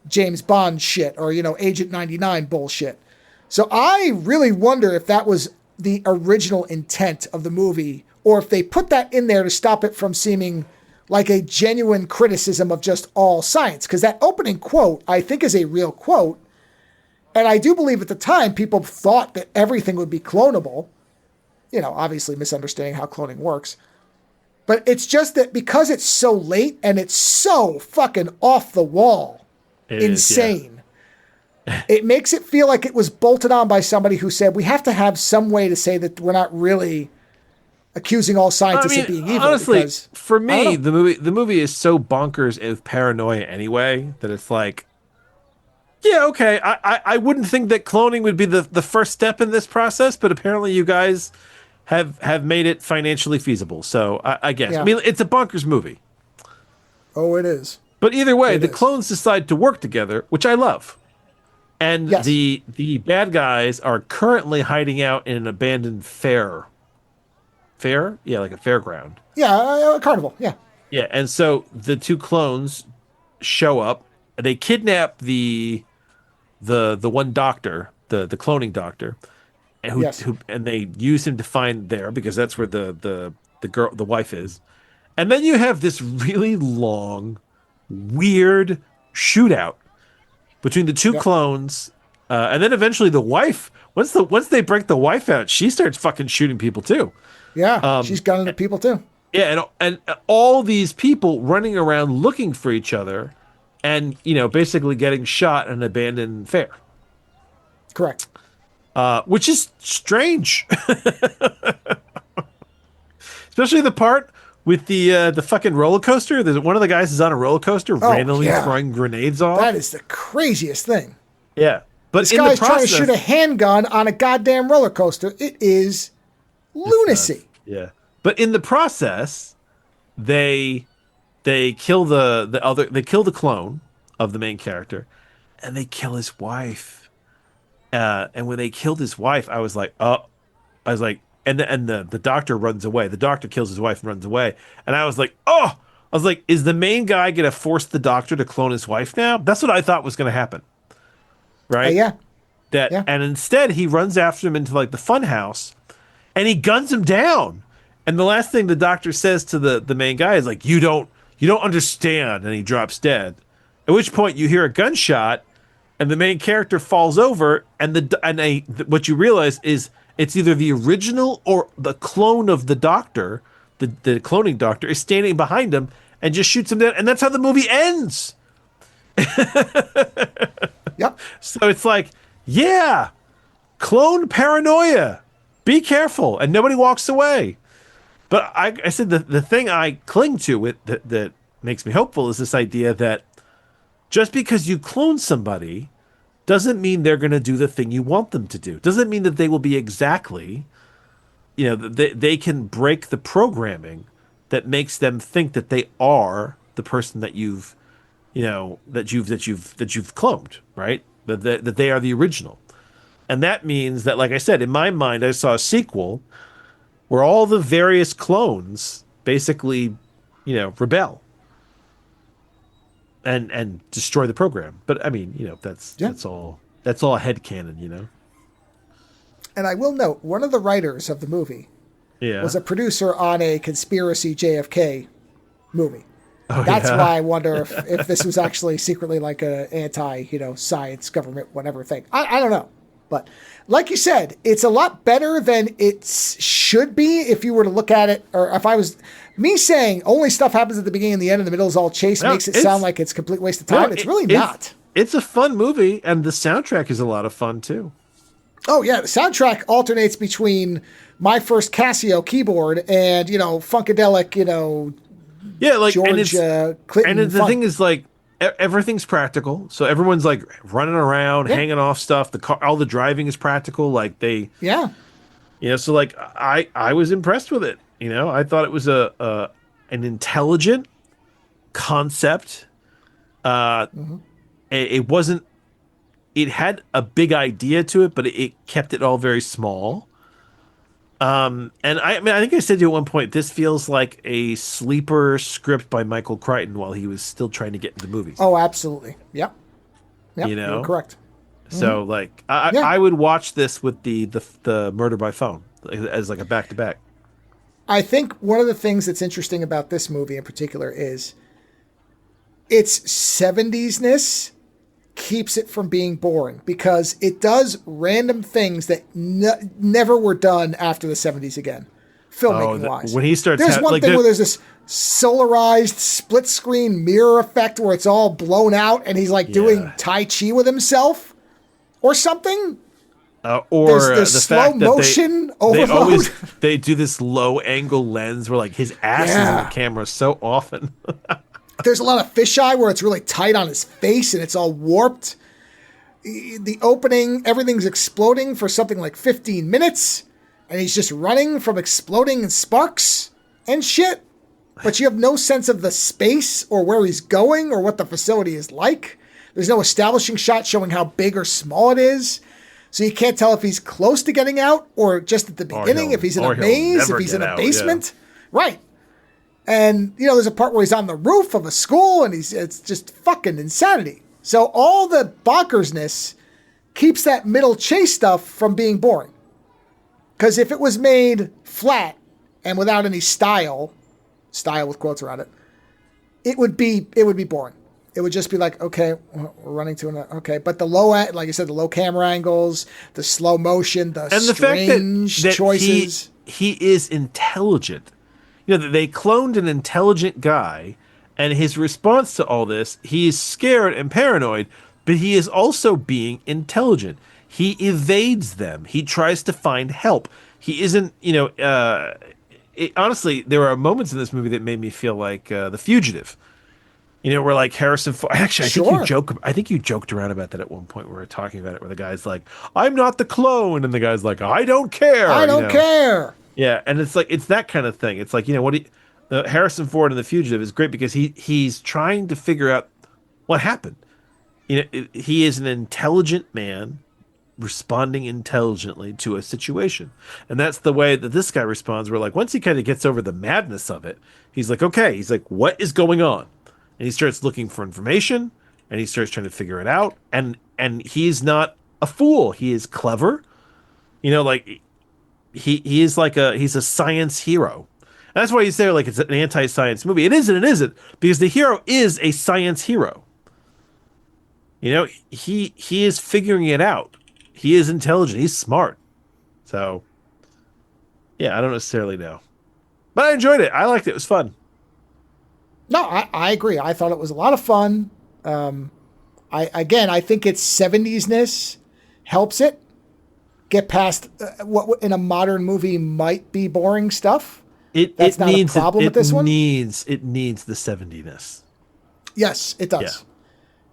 [SPEAKER 1] James Bond shit or, Agent 99 bullshit. So I really wonder if that was the original intent of the movie, or if they put that in there to stop it from seeming like a genuine criticism of just all science. Because that opening quote, I think, is a real quote. And I do believe at the time people thought that everything would be clonable. Obviously misunderstanding how cloning works. But it's just that because it's so late and it's so fucking off the wall, insane, it makes it feel like it was bolted on by somebody who said, we have to have some way to say that we're not really accusing all scientists of being evil.
[SPEAKER 2] Honestly, for me, the movie is so bonkers of paranoia anyway that it's like, yeah, okay, I wouldn't think that cloning would be the first step in this process, but apparently you guys have made it financially feasible. So I guess. I mean, it's a bonkers movie.
[SPEAKER 1] Oh, it is.
[SPEAKER 2] But either way, the clones decide to work together, which I love. And the bad guys are currently hiding out in an abandoned fair. Fair? Yeah, like a fairground.
[SPEAKER 1] Yeah, a carnival. Yeah.
[SPEAKER 2] Yeah, and so the 2 clones show up. They kidnap the one doctor, the cloning doctor, who and they use him to find there because that's where the wife is. And then you have this really long, weird shootout between the 2 clones And then eventually the wife, once they break the wife out, she starts fucking shooting people too.
[SPEAKER 1] Yeah, she's gunning at people too.
[SPEAKER 2] Yeah, and all these people running around looking for each other, and basically getting shot in an abandoned fair.
[SPEAKER 1] Correct.
[SPEAKER 2] Which is strange, especially the part with the fucking roller coaster. There's one of the guys is on a roller coaster, randomly throwing grenades off.
[SPEAKER 1] That is the craziest thing.
[SPEAKER 2] Yeah, but
[SPEAKER 1] this guy's trying to shoot a handgun on a goddamn roller coaster. It is lunacy.
[SPEAKER 2] Yeah, but in the process, they kill they kill the clone of the main character, and they kill his wife. And when they killed his wife, I was like, and the doctor runs away. The doctor kills his wife and runs away. And I was like, is the main guy going to force the doctor to clone his wife now? That's what I thought was going to happen. Right?
[SPEAKER 1] Yeah.
[SPEAKER 2] And instead he runs after him into like the fun house and he guns him down. And the last thing the doctor says to the main guy is like, you don't understand. And he drops dead. At which point you hear a gunshot and the main character falls over, and what you realize is it's either the original or the clone of the doctor, the cloning doctor, is standing behind him and just shoots him down, and that's how the movie ends.
[SPEAKER 1] Yep.
[SPEAKER 2] So it's like, yeah, clone paranoia. Be careful, and nobody walks away. But I said the thing I cling to that makes me hopeful is this idea that just because you clone somebody doesn't mean they're going to do the thing you want them to do. Doesn't mean that they will be exactly, they can break the programming that makes them think that they are the person that you've cloned, right? That they are the original. And that means that, like I said, in my mind, I saw a sequel where all the various clones basically, rebel and destroy the program. But I mean, that's all headcanon,
[SPEAKER 1] And I will note, one of the writers of the movie was a producer on a conspiracy JFK movie. That's why I wonder if this was actually secretly like a anti, science, government, whatever thing. I don't know. But like you said, it's a lot better than it should be if you were to look at it, or if I was me saying only stuff happens at the beginning and the end and the middle is all chase makes it sound like it's a complete waste of time. It's really not.
[SPEAKER 2] It's a fun movie, and the soundtrack is a lot of fun too.
[SPEAKER 1] Oh yeah, the soundtrack alternates between my first Casio keyboard and funkadelic,
[SPEAKER 2] like
[SPEAKER 1] George Clinton.
[SPEAKER 2] And the thing is, like, everything's practical, so everyone's like running around, hanging off stuff. All the driving is practical. Like so like I was impressed with it. I thought it was an intelligent concept. It wasn't. It had a big idea to it, but it kept it all very small. And I think I said to you at one point, this feels like a sleeper script by Michael Crichton while he was still trying to get into movies.
[SPEAKER 1] Oh, absolutely. Yep. You're correct.
[SPEAKER 2] So like, I would watch this with the Murder by Phone as like a back-to-back.
[SPEAKER 1] I think one of the things that's interesting about this movie in particular is its 70s-ness keeps it from being boring, because it does random things that never were done after the 70s again, filmmaking wise.
[SPEAKER 2] When he starts,
[SPEAKER 1] there's one thing where there's this solarized split screen mirror effect where it's all blown out and he's like doing Tai Chi with himself or something.
[SPEAKER 2] Or
[SPEAKER 1] there's
[SPEAKER 2] the
[SPEAKER 1] slow
[SPEAKER 2] fact
[SPEAKER 1] motion
[SPEAKER 2] that
[SPEAKER 1] overload.
[SPEAKER 2] They do this low angle lens where like his ass is in the camera so often.
[SPEAKER 1] There's a lot of fisheye where it's really tight on his face and it's all warped. The opening, everything's exploding for something like 15 minutes, and he's just running from exploding sparks and shit. But you have no sense of the space or where he's going or what the facility is like. There's no establishing shot showing how big or small it is. So you can't tell if he's close to getting out or just at the beginning, if he's in a maze, if he's in a basement. Yeah. Right. And, there's a part where he's on the roof of a school and it's just fucking insanity. So all the bonkersness keeps that middle chase stuff from being boring. Because if it was made flat and without any style with quotes around it, it would be boring. it would just be like, okay, we're running to an okay. But the low, like you said, the low camera angles, the slow motion, the
[SPEAKER 2] And the fact that
[SPEAKER 1] choices.
[SPEAKER 2] he is intelligent. You know, they cloned an intelligent guy, and his response to all this, he is scared and paranoid, but he is also being intelligent. He evades them. He tries to find help. He isn't, honestly, there are moments in this movie that made me feel like The Fugitive. You know, where like Harrison Ford. Actually, I think you joked around about that at one point. We were talking about it, where the guy's like, "I'm not the clone," and the guy's like, "I don't care.
[SPEAKER 1] I don't care."
[SPEAKER 2] Yeah, and it's like it's that kind of thing. It's like, Harrison Ford in The Fugitive is great because he's trying to figure out what happened. You know, he is an intelligent man responding intelligently to a situation, and that's the way that this guy responds. Where like once he kind of gets over the madness of it, he's like, okay, he's like, what is going on? And he starts looking for information, and he starts trying to figure it out. And he's not a fool. He is clever. You know, like he is like he's a science hero. And that's why you say like it's an anti-science movie. It is and it isn't, because the hero is a science hero. You know, he is figuring it out. He is intelligent. He's smart. So, yeah, I don't necessarily know, but I enjoyed it. I liked it. It was fun.
[SPEAKER 1] No, I agree. I thought it was a lot of fun. I think its 70s-ness helps it get past what in a modern movie might be boring stuff. That's not a problem with this one.
[SPEAKER 2] It needs the 70s-ness.
[SPEAKER 1] Yes, it does.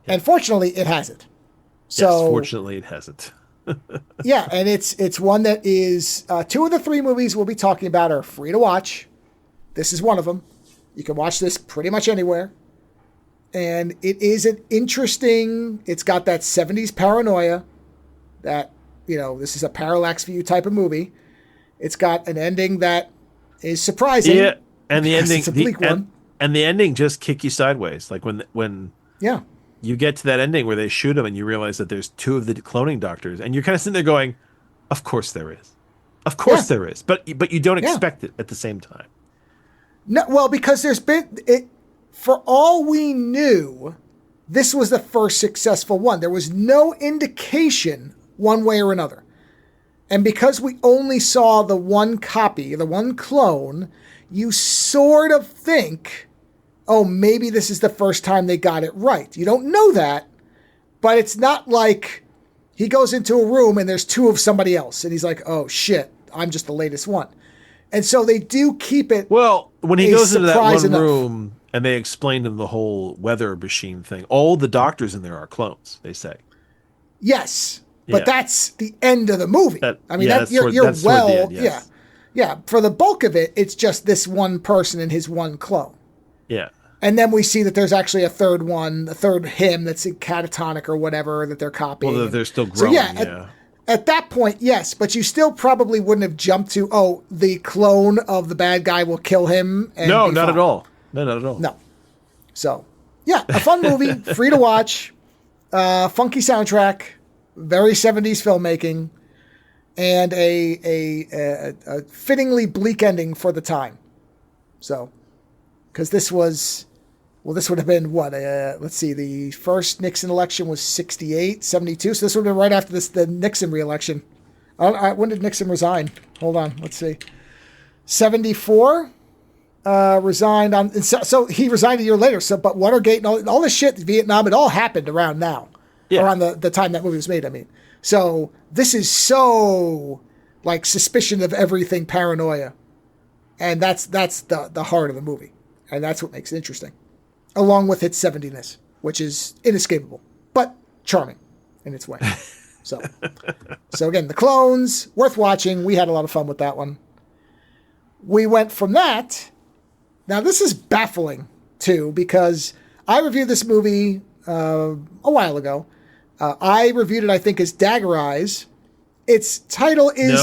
[SPEAKER 1] Yeah. And fortunately, it hasn't. So,
[SPEAKER 2] yes, fortunately, it hasn't.
[SPEAKER 1] Yeah, and it's one that is 2 of the 3 movies we'll be talking about are free to watch. This is one of them. You can watch this pretty much anywhere. And it is an interesting, it's got that 70s paranoia that, this is a parallax view type of movie. It's got an ending that is surprising.
[SPEAKER 2] Yeah, and the ending,
[SPEAKER 1] it's a bleak one.
[SPEAKER 2] And the ending just kick you sideways. Like when you get to that ending where they shoot him and you realize that there's 2 of the cloning doctors, and you're kind of sitting there going, of course there is. Of course there is. But you don't expect it at the same time.
[SPEAKER 1] No, well, because there's been for all we knew, this was the first successful one. There was no indication one way or another. And because we only saw the one copy, the one clone, you sort of think, oh, maybe this is the first time they got it right. You don't know that, but it's not like he goes into a room and there's 2 of somebody else and he's like, oh shit, I'm just the latest one. And so they do keep it.
[SPEAKER 2] Well, when he goes into that one
[SPEAKER 1] enough.
[SPEAKER 2] room and they explain to him the whole weather machine thing, all the doctors in there are clones, they say.
[SPEAKER 1] Yes, but that's the end of the movie. You're
[SPEAKER 2] toward the end, yes.
[SPEAKER 1] Yeah. For the bulk of it, it's just this one person and his one clone.
[SPEAKER 2] Yeah.
[SPEAKER 1] And then we see that there's actually a third one, a third him that's catatonic or whatever that they're copying.
[SPEAKER 2] Well, they're still growing,
[SPEAKER 1] At that point, yes, but you still probably wouldn't have jumped to, oh, the clone of the bad guy will kill him.
[SPEAKER 2] No, not at all. No, not at all.
[SPEAKER 1] No. So, yeah, a fun movie, free to watch, funky soundtrack, very 70s filmmaking, and a fittingly bleak ending for the time. So, because this would have been what? Let's see. The first Nixon election was 68, 72. So this would have been right after the Nixon re-election. When did Nixon resign? Hold on. Let's see. 74. Resigned on. So he resigned a year later. So, but Watergate and all this shit, Vietnam, it all happened around now. Yeah. Around the time that movie was made, I mean. So this is so like suspicion of everything paranoia. And that's the heart of the movie. And that's what makes it interesting. Along with its 70-ness, which is inescapable, but charming in its way. So again, the clones, worth watching. We had a lot of fun with that one. We went from that. Now, this is baffling, too, because I reviewed this movie a while ago. I reviewed it, I think, as Dagger Eyes. Its title is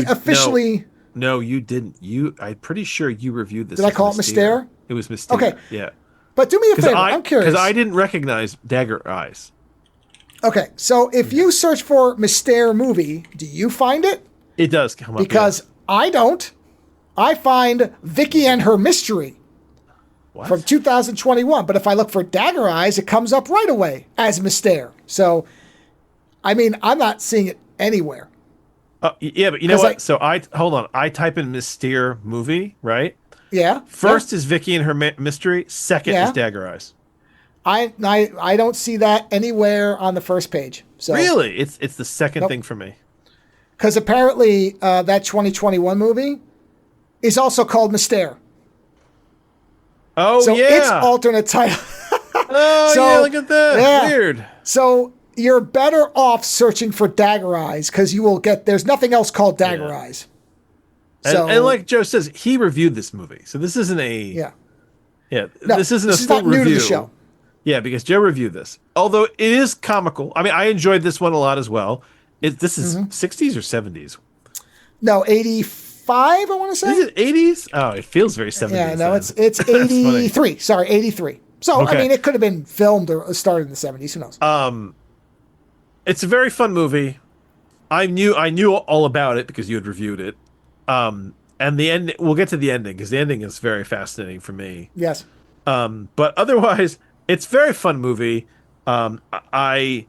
[SPEAKER 1] officially...
[SPEAKER 2] No, you didn't. I'm pretty sure you reviewed this.
[SPEAKER 1] Did I call it Mystere?
[SPEAKER 2] It was Mystere.
[SPEAKER 1] Okay.
[SPEAKER 2] Yeah.
[SPEAKER 1] But do me a favor. I'm curious.
[SPEAKER 2] Because I didn't recognize Dagger Eyes.
[SPEAKER 1] Okay. So if you search for Mystere movie, do you find it?
[SPEAKER 2] It does come up.
[SPEAKER 1] Because I don't. I find Vicky and Her Mystery. from 2021. But if I look for Dagger Eyes, it comes up right away as Mystere. So, I mean, I'm not seeing it anywhere.
[SPEAKER 2] Yeah, but you know what? So hold on. I type in Mystere movie, right?
[SPEAKER 1] Yeah.
[SPEAKER 2] First is Vicky and her mystery. Second is Dagger Eyes.
[SPEAKER 1] I don't see that anywhere on the first page. So
[SPEAKER 2] really, it's the second thing for me.
[SPEAKER 1] Because apparently that 2021 movie is also called Mystere.
[SPEAKER 2] Oh,
[SPEAKER 1] so
[SPEAKER 2] yeah.
[SPEAKER 1] It's alternate title.
[SPEAKER 2] Oh, yeah, look at that. Yeah. Weird.
[SPEAKER 1] So you're better off searching for Dagger Eyes because you will get, there's nothing else called Dagger Eyes. So,
[SPEAKER 2] and like Joe says, he reviewed this movie. So this isn't a... No, this isn't a full review. New to the show. Yeah, because Joe reviewed this. Although it is comical. I mean, I enjoyed this one a lot as well. This is 60s or 70s?
[SPEAKER 1] No, 85, I want to say.
[SPEAKER 2] Is it 80s? Oh, it feels very 70s.
[SPEAKER 1] Yeah, no, it's 83. Sorry, 83. So, I mean, it could have been filmed or started in the 70s. Who knows?
[SPEAKER 2] It's a very fun movie. I knew all about it because you had reviewed it. And the end, we'll get to the ending because the ending is very fascinating for me.
[SPEAKER 1] Yes.
[SPEAKER 2] But otherwise, it's a very fun movie. I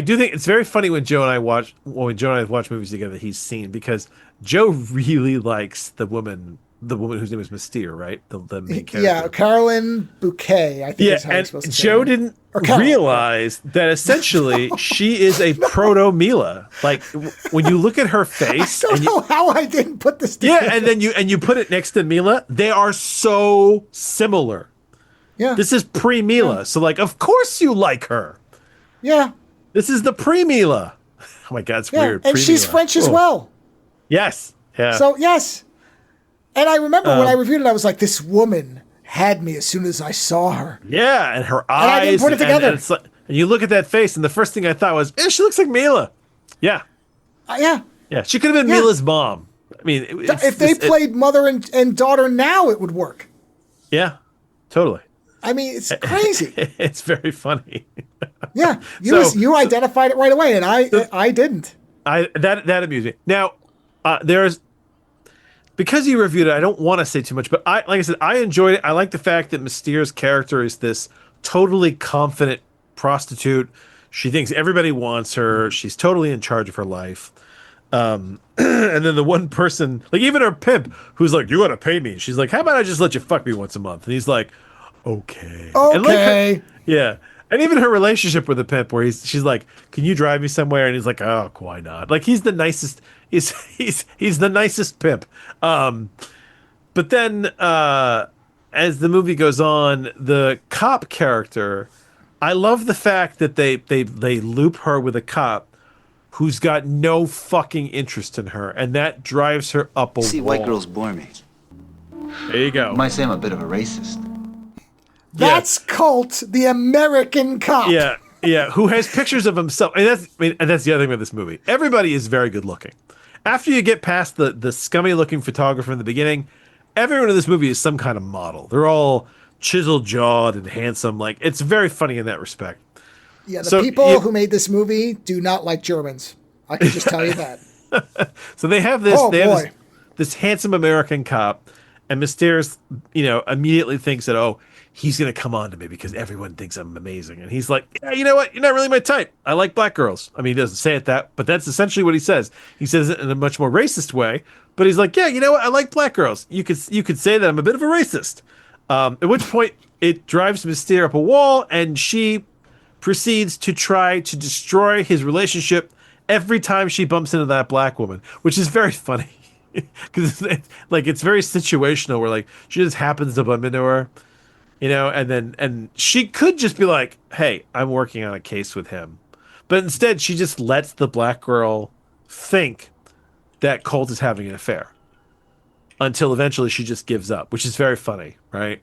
[SPEAKER 2] do think it's very funny when Joe and I watch movies together that he's seen, because Joe really likes the woman whose name is Mystere, right? The main character.
[SPEAKER 1] Yeah, Carolyn Bouquet, I think is how you're supposed to say
[SPEAKER 2] Joe didn't realize that essentially she is a proto Mila. Like when you look at her face,
[SPEAKER 1] I don't know how I didn't put this together.
[SPEAKER 2] Yeah, and then you put it next to Mila, they are so similar.
[SPEAKER 1] Yeah.
[SPEAKER 2] This is pre-Mila, so like of course you like her.
[SPEAKER 1] Yeah.
[SPEAKER 2] This is the pre-Mila. Oh my God, it's weird.
[SPEAKER 1] And she's French as well.
[SPEAKER 2] Yes. Yeah.
[SPEAKER 1] So yes. And I remember when I reviewed it, I was like, this woman had me as soon as I saw her.
[SPEAKER 2] Yeah, and her eyes.
[SPEAKER 1] And I didn't put it together.
[SPEAKER 2] And you look at that face, and the first thing I thought was, she looks like Mila. Yeah.
[SPEAKER 1] Yeah.
[SPEAKER 2] Yeah, she could have been Mila's mom. I mean,
[SPEAKER 1] if they played mother and daughter now, it would work.
[SPEAKER 2] Yeah, totally.
[SPEAKER 1] I mean, it's crazy.
[SPEAKER 2] It's very funny.
[SPEAKER 1] Yeah, you identified it right away, and I didn't.
[SPEAKER 2] That amused me. Now, because you reviewed it, I don't want to say too much, but like I said, I enjoyed it. I like the fact that Mystere's character is this totally confident prostitute. She thinks everybody wants her. She's totally in charge of her life. And then the one person, like even her pimp, who's like, "You got to pay me." She's like, "How about I just let you fuck me once a month?" And he's like, "Okay."
[SPEAKER 1] Okay.
[SPEAKER 2] And yeah. And even her relationship with the pimp, where she's like, "Can you drive me somewhere?" And he's like, "Oh, why not?" Like he's the nicest. He's the nicest pimp. But then as the movie goes on, the cop character, I love the fact that they loop her with a cop who's got no fucking interest in her, and that drives her up a wall.
[SPEAKER 4] See, white girls bore me.
[SPEAKER 2] There you go.
[SPEAKER 4] You might say I'm a bit of a racist.
[SPEAKER 1] That's Colt, the American cop.
[SPEAKER 2] Yeah, yeah. Who has pictures of himself? And that's the other thing with this movie. Everybody is very good looking. After you get past the scummy looking photographer in the beginning, everyone in this movie is some kind of model. They're all chiseled jawed and handsome. Like it's very funny in that respect.
[SPEAKER 1] Yeah, the people who made this movie do not like Germans. I can just tell you that.
[SPEAKER 2] So they have this. Have this handsome American cop, and Mystere's, immediately thinks that he's gonna come on to me because everyone thinks I'm amazing, and he's like, yeah, you know what? You're not really my type. I like black girls. I mean, he doesn't say it but that's essentially what he says. He says it in a much more racist way, but he's like, yeah, you know what? I like black girls. You could say that I'm a bit of a racist. At which point it drives Mystere up a wall, and she proceeds to try to destroy his relationship every time she bumps into that black woman, which is very funny because it's very situational where like she just happens to bump into her. And she could just be like, hey, I'm working on a case with him. But instead, she just lets the black girl think that Colt is having an affair until eventually she just gives up, which is very funny, right?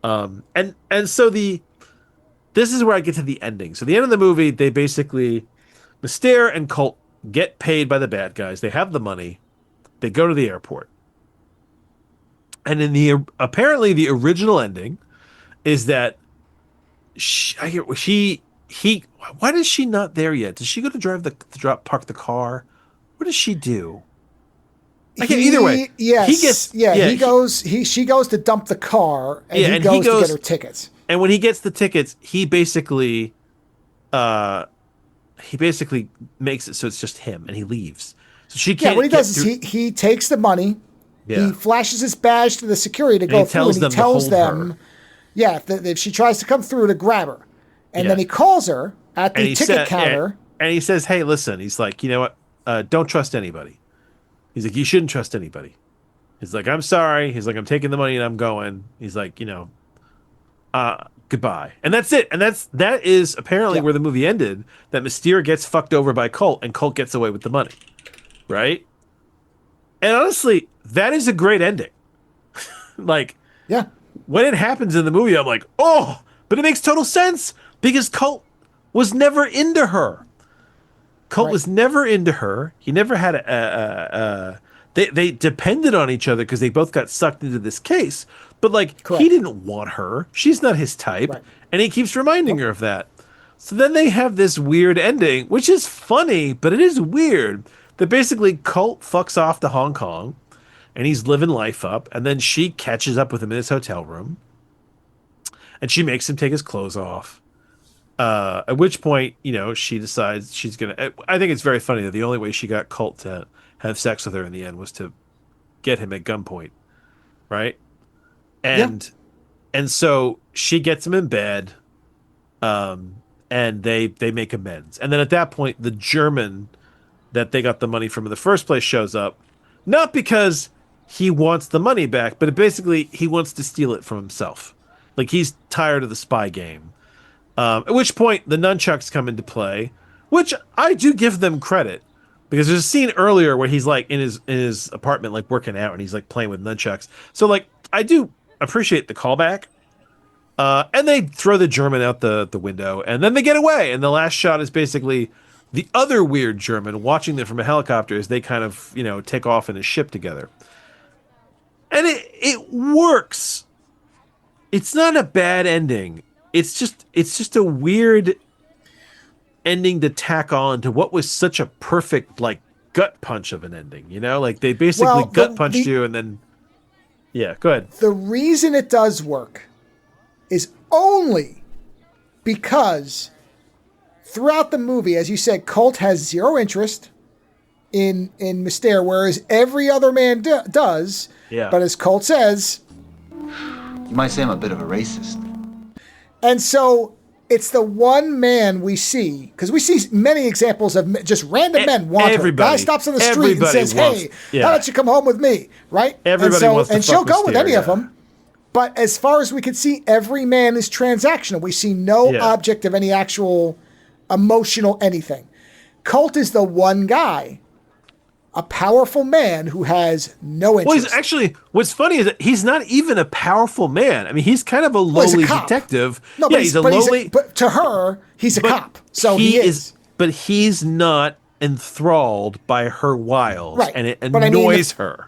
[SPEAKER 2] And so this is where I get to the ending. So the end of the movie, they basically, Mystere and Colt get paid by the bad guys. They have the money. They go to the airport. And in apparently the original ending is that why is she not there yet? Does she go to park the car? What does she do? Either way,
[SPEAKER 1] yes,
[SPEAKER 2] he gets
[SPEAKER 1] she goes to dump the car, and he goes to get her tickets.
[SPEAKER 2] And when he gets the tickets, he basically makes it so it's just him, and he leaves. So she can't.
[SPEAKER 1] Yeah, what he does is he takes the money. Yeah. He flashes his badge to the security to go through, and he tells them, if she tries to come through, to grab her. And then he calls her at the ticket counter.
[SPEAKER 2] And he says, hey, listen, he's like, you know what? Don't trust anybody. He's like, you shouldn't trust anybody. He's like, I'm sorry. He's like, I'm taking the money and I'm going. He's like, goodbye. And that's it. And that is apparently where the movie ended, that Mystere gets fucked over by Colt and Colt gets away with the money. Right? And honestly, that is a great ending. Like, when it happens in the movie, I'm like, oh, but it makes total sense because Colt was never into her. Colt was never into her. He never had they depended on each other because they both got sucked into this case. But like, he didn't want her. She's not his type. Right. And he keeps reminding her of that. So then they have this weird ending, which is funny, but it is weird, that basically Colt fucks off to Hong Kong and he's living life up. And then she catches up with him in his hotel room and she makes him take his clothes off. At which point, she decides she's going to... I think it's very funny that the only way she got Colt to have sex with her in the end was to get him at gunpoint, right? And so she gets him in bed, and they make amends. And then at that point, the German that they got the money from in the first place shows up, not because he wants the money back, but basically he wants to steal it from himself. Like, he's tired of the spy game. At which point the nunchucks come into play, which I do give them credit, because there's a scene earlier where he's like in his apartment, like working out, and he's like playing with nunchucks. So like, I do appreciate the callback. And they throw the German out the window, and then they get away. And the last shot is basically the other weird German watching them from a helicopter as they kind of, take off in a ship together. And it works. It's not a bad ending. It's just a weird ending to tack on to what was such a perfect, like, gut punch of an ending, Like, they basically gut punched you, and then... Yeah, go ahead.
[SPEAKER 1] The reason it does work is only because throughout the movie, as you said, Colt has zero interest in Mystere, whereas every other man does. Yeah. But as Colt says...
[SPEAKER 4] You might say I'm a bit of a racist.
[SPEAKER 1] And so it's the one man we see, because we see many examples of just random men want her. Guy stops on the street and says, hey, how about you come home with me, right?
[SPEAKER 2] Everybody wants to fuck
[SPEAKER 1] she'll go
[SPEAKER 2] Mystere,
[SPEAKER 1] with any of them. But as far as we can see, every man is transactional. We see no object of any actual emotional anything. Colt is the one guy, a powerful man who has no interest.
[SPEAKER 2] Well, what's funny is that he's not even a powerful man. I mean, he's kind of a lowly detective.
[SPEAKER 1] No, but he's a lowly... But to her, he's a cop. So he is.
[SPEAKER 2] But he's not enthralled by her wiles, and it annoys her.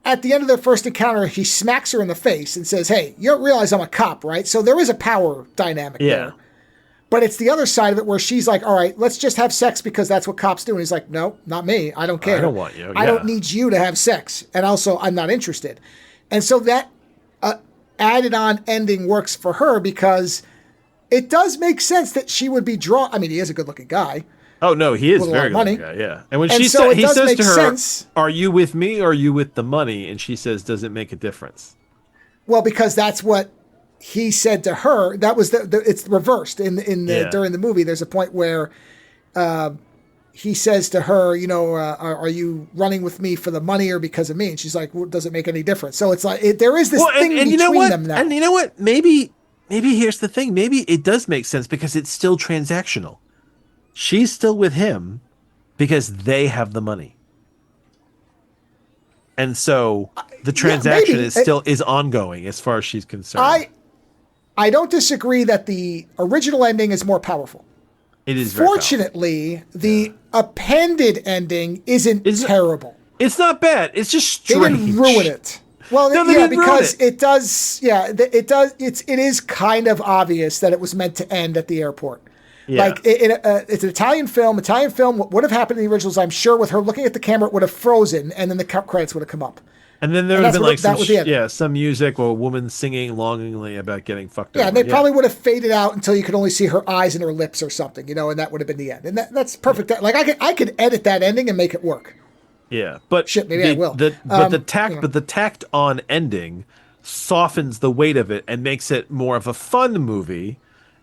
[SPEAKER 1] At the end of their first encounter, he smacks her in the face and says, hey, you don't realize I'm a cop, right? So there is a power dynamic there. But it's the other side of it where she's like, all right, let's just have sex because that's what cops do. And he's like, no, not me. I don't care.
[SPEAKER 2] I don't want you.
[SPEAKER 1] I don't need you to have sex. And also, I'm not interested. And so that added on ending works for her because it does make sense that she would be drawn. I mean, he is a good looking guy.
[SPEAKER 2] Oh, no, he is very good looking guy, yeah. And when he says to her, are you with me or are you with the money? And she says, does it make a difference?
[SPEAKER 1] Well, because that's what he said to her. That was it's reversed during the movie. There's a point where he says to her, are you running with me for the money or because of me? And she's like, well, does it make any difference? So it's like there is this thing between them now.
[SPEAKER 2] And you know what? Maybe here's the thing. Maybe it does make sense because it's still transactional. She's still with him because they have the money. And so the transaction is ongoing as far as she's concerned.
[SPEAKER 1] I don't disagree that the original ending is more powerful.
[SPEAKER 2] It is.
[SPEAKER 1] Fortunately, the appended ending isn't terrible.
[SPEAKER 2] It's not bad. It's just strange.
[SPEAKER 1] They didn't ruin it. Well, because it does. Yeah, it does. It is kind of obvious that it was meant to end at the airport.
[SPEAKER 2] Yeah.
[SPEAKER 1] Like it's an Italian film. Italian film. What would have happened in the originals? I'm sure with her looking at the camera, it would have frozen, and then the credits would have come up.
[SPEAKER 2] And then there would have been like
[SPEAKER 1] some
[SPEAKER 2] some music or a woman singing longingly about getting fucked over.
[SPEAKER 1] Yeah, and they probably would have faded out until you could only see her eyes and her lips or something, and that would have been the end. And that's perfect. Like I could edit that ending and make it work.
[SPEAKER 2] Yeah, but
[SPEAKER 1] maybe I will.
[SPEAKER 2] But the tacked on ending softens the weight of it and makes it more of a fun movie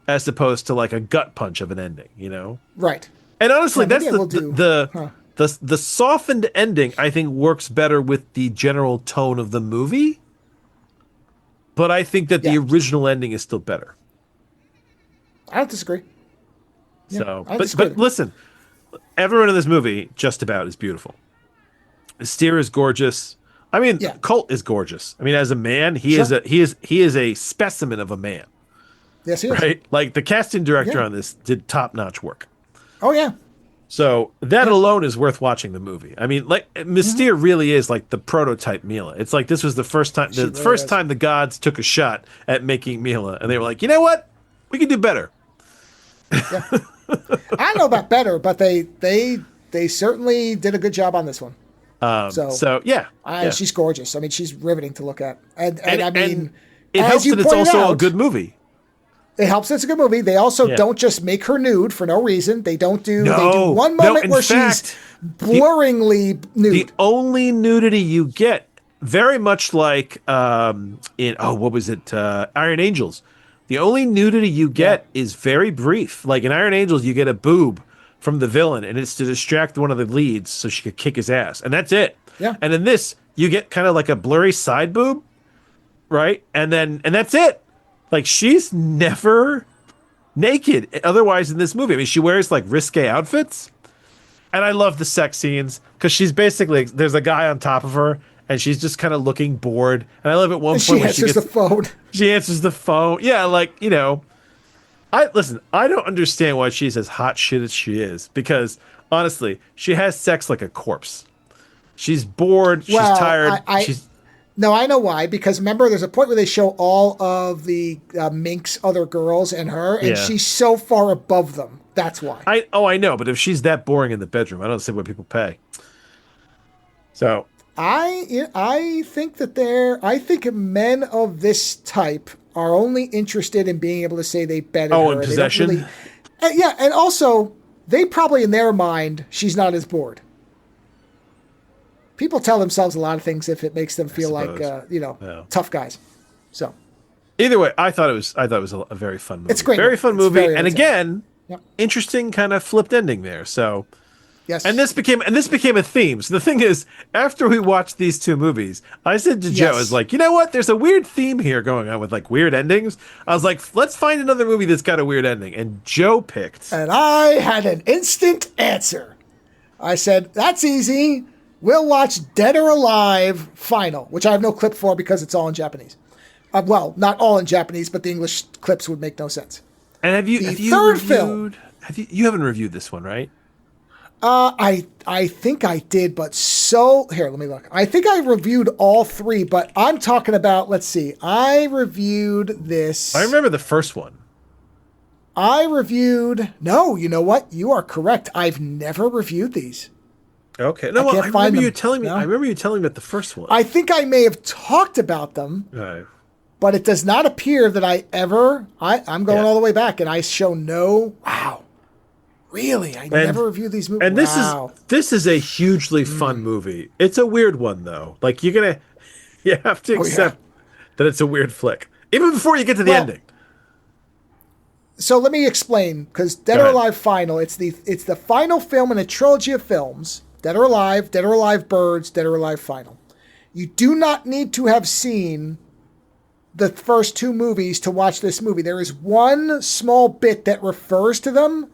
[SPEAKER 2] as opposed to like a gut punch of an ending,
[SPEAKER 1] Right.
[SPEAKER 2] And honestly, that's the softened ending, I think, works better with the general tone of the movie. But I think that the original ending is still better.
[SPEAKER 1] I don't disagree.
[SPEAKER 2] So, but listen, everyone in this movie just about is beautiful. Steer is gorgeous. I mean, Colt is gorgeous. I mean, as a man, he is a specimen of a man.
[SPEAKER 1] Yes, he is.
[SPEAKER 2] Right? Like the casting director on this did top-notch work.
[SPEAKER 1] Oh yeah.
[SPEAKER 2] So that alone is worth watching the movie. I mean, like Mystere really is like the prototype Mila. It's like this was the first time time the gods took a shot at making Mila, and they were like, you know what, we can do better.
[SPEAKER 1] Yeah. I don't know about better, but they certainly did a good job on this one. She's gorgeous. I mean, she's riveting to look at, and I mean,
[SPEAKER 2] it helps that it's also a good movie.
[SPEAKER 1] It helps. It's a good movie. They also don't just make her nude for no reason. They don't do. They do one moment where she's blurringly nude.
[SPEAKER 2] The only nudity you get, very much like Iron Angels. The only nudity you get is very brief. Like in Iron Angels, you get a boob from the villain, and it's to distract one of the leads so she could kick his ass, and that's it.
[SPEAKER 1] Yeah.
[SPEAKER 2] And in this, you get kind of like a blurry side boob, right? And that's it. Like, she's never naked otherwise in this movie. I mean, she wears like risque outfits, and I love the sex scenes because she's basically, there's a guy on top of her and she's just kind of looking bored. And I love at one point when she answers
[SPEAKER 1] the phone.
[SPEAKER 2] She answers the phone. Yeah, like, I don't understand why she's as hot shit as she is, because honestly, she has sex like a corpse. She's bored. She's tired.
[SPEAKER 1] No, I know why. Because remember, there's a point where they show all of the Mink's other girls and her, and she's so far above them. That's why.
[SPEAKER 2] I know, but if she's that boring in the bedroom, I don't see what people pay. So
[SPEAKER 1] I think that I think men of this type are only interested in being able to say they bet her.
[SPEAKER 2] In possession.
[SPEAKER 1] And also they probably in their mind she's not as bored. People tell themselves a lot of things if it makes them feel like tough guys. So
[SPEAKER 2] either way, I thought it was a very fun movie.
[SPEAKER 1] It's great.
[SPEAKER 2] Very fun movie, and again, interesting kind of flipped ending there. So
[SPEAKER 1] yes,
[SPEAKER 2] and this became a theme. So the thing is, after we watched these two movies, I said to Joe, I was like, you know what? There's a weird theme here going on with like weird endings. I was like, let's find another movie that's got a weird ending. And Joe picked,
[SPEAKER 1] and I had an instant answer. I said, that's easy. We'll watch Dead or Alive Final, which I have no clip for because it's all in Japanese. Well, not all in Japanese, but the English clips would make no sense.
[SPEAKER 2] And have you you haven't reviewed this one, right?
[SPEAKER 1] I think I did, but here, let me look. I think I reviewed all three, but I'm talking about, let's see. I reviewed this.
[SPEAKER 2] I remember the first one.
[SPEAKER 1] No, you know what? You are correct. I've never reviewed these.
[SPEAKER 2] Okay. No, I remember you telling me. No? I remember you telling me about the first one.
[SPEAKER 1] I think I may have talked about them, but it does not appear that I'm going all the way back, and I show no. Wow, really? I never reviewed these movies.
[SPEAKER 2] And this is a hugely fun movie. It's a weird one though. Like you have to accept that it's a weird flick, even before you get to the ending.
[SPEAKER 1] So let me explain, because Dead or Alive Final. It's the final film in a trilogy of films. Dead or Alive Birds, Dead or Alive Final. You do not need to have seen the first two movies to watch this movie. There is one small bit that refers to them,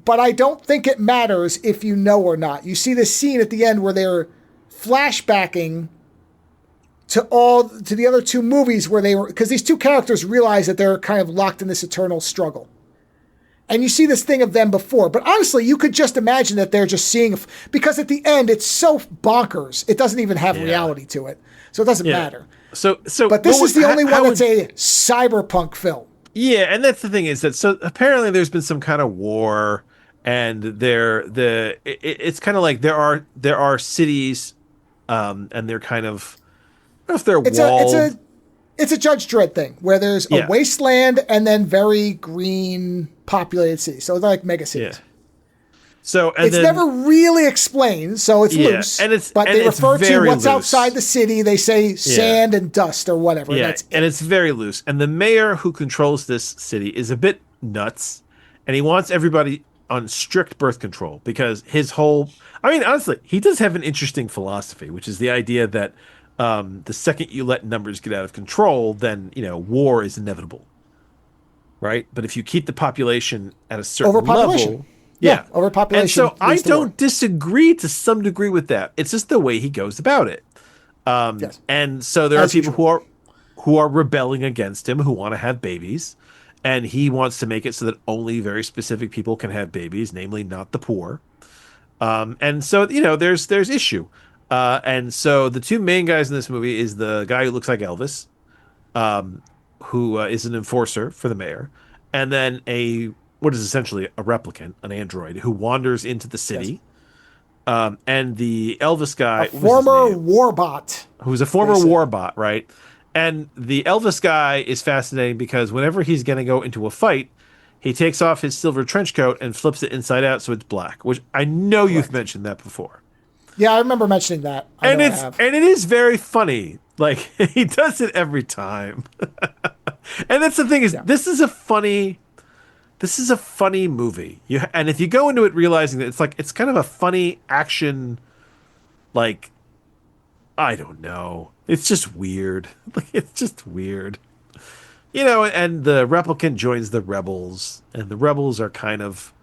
[SPEAKER 1] but I don't think it matters if you know or not. You see this scene at the end where they're flashbacking to the other two movies where they were, because these two characters realize that they're kind of locked in this eternal struggle. And you see this thing of them before. But honestly, you could just imagine that they're just seeing, because at the end, it's so bonkers. It doesn't even have reality to it. So it doesn't matter.
[SPEAKER 2] So,
[SPEAKER 1] but this is the only one that's a cyberpunk film.
[SPEAKER 2] Yeah, and that's the thing is that so apparently there's been some kind of war, and it's kind of like there are cities, and they're kind of I don't know if they're
[SPEAKER 1] It's a it's
[SPEAKER 2] walled.
[SPEAKER 1] a it's a Judge Dredd thing where there's a
[SPEAKER 2] Yeah,
[SPEAKER 1] wasteland and then very green populated cities. So they're like mega
[SPEAKER 2] yeah.
[SPEAKER 1] cities.
[SPEAKER 2] So and
[SPEAKER 1] It's
[SPEAKER 2] then
[SPEAKER 1] never really explained, so it's
[SPEAKER 2] yeah,
[SPEAKER 1] loose.
[SPEAKER 2] and
[SPEAKER 1] But they
[SPEAKER 2] it's
[SPEAKER 1] refer to
[SPEAKER 2] very
[SPEAKER 1] what's
[SPEAKER 2] loose.
[SPEAKER 1] outside the city. They say sand and dust or whatever.
[SPEAKER 2] Yeah,
[SPEAKER 1] That's
[SPEAKER 2] and
[SPEAKER 1] it.
[SPEAKER 2] it's very loose. And the mayor who controls this city is a bit nuts, and he wants everybody on strict birth control because his whole I mean, honestly, he does have an interesting philosophy, which is the idea that the second you let numbers get out of control, then, war is inevitable, right? But if you keep the population at a certain
[SPEAKER 1] Overpopulation.
[SPEAKER 2] level,
[SPEAKER 1] Yeah,
[SPEAKER 2] yeah. And
[SPEAKER 1] overpopulation
[SPEAKER 2] so I
[SPEAKER 1] leads to war.
[SPEAKER 2] don't disagree to some degree with that. It's just the way he goes about it.
[SPEAKER 1] Yes,
[SPEAKER 2] And so there are
[SPEAKER 1] as
[SPEAKER 2] people
[SPEAKER 1] usual.
[SPEAKER 2] who are rebelling against him, who want to have babies, and he wants to make it so that only very specific people can have babies, namely not the poor. And so there's issue. And so the two main guys in this movie is the guy who looks like Elvis, who is an enforcer for the mayor, and then what is essentially a replicant, an android, who wanders into the
[SPEAKER 1] Yes.
[SPEAKER 2] city. And the Elvis
[SPEAKER 1] A
[SPEAKER 2] guy, what was his
[SPEAKER 1] former
[SPEAKER 2] name?
[SPEAKER 1] warbot.
[SPEAKER 2] Who's a former
[SPEAKER 1] They say.
[SPEAKER 2] war bot, right? And the Elvis guy is fascinating because whenever he's going to go into a fight, he takes off his silver trench coat and flips it inside out so it's black, which I know you've
[SPEAKER 1] Correct.
[SPEAKER 2] mentioned that before.
[SPEAKER 1] Yeah, I remember mentioning that. I
[SPEAKER 2] And
[SPEAKER 1] know I
[SPEAKER 2] it's
[SPEAKER 1] have.
[SPEAKER 2] and it is very funny. Like he does it every time. And that's the thing is
[SPEAKER 1] Yeah.
[SPEAKER 2] this is a funny movie. And if you go into it realizing that it's kind of a funny action, like I don't know. It's just weird. Like it's just weird. And the replicant joins the rebels, and the rebels are kind of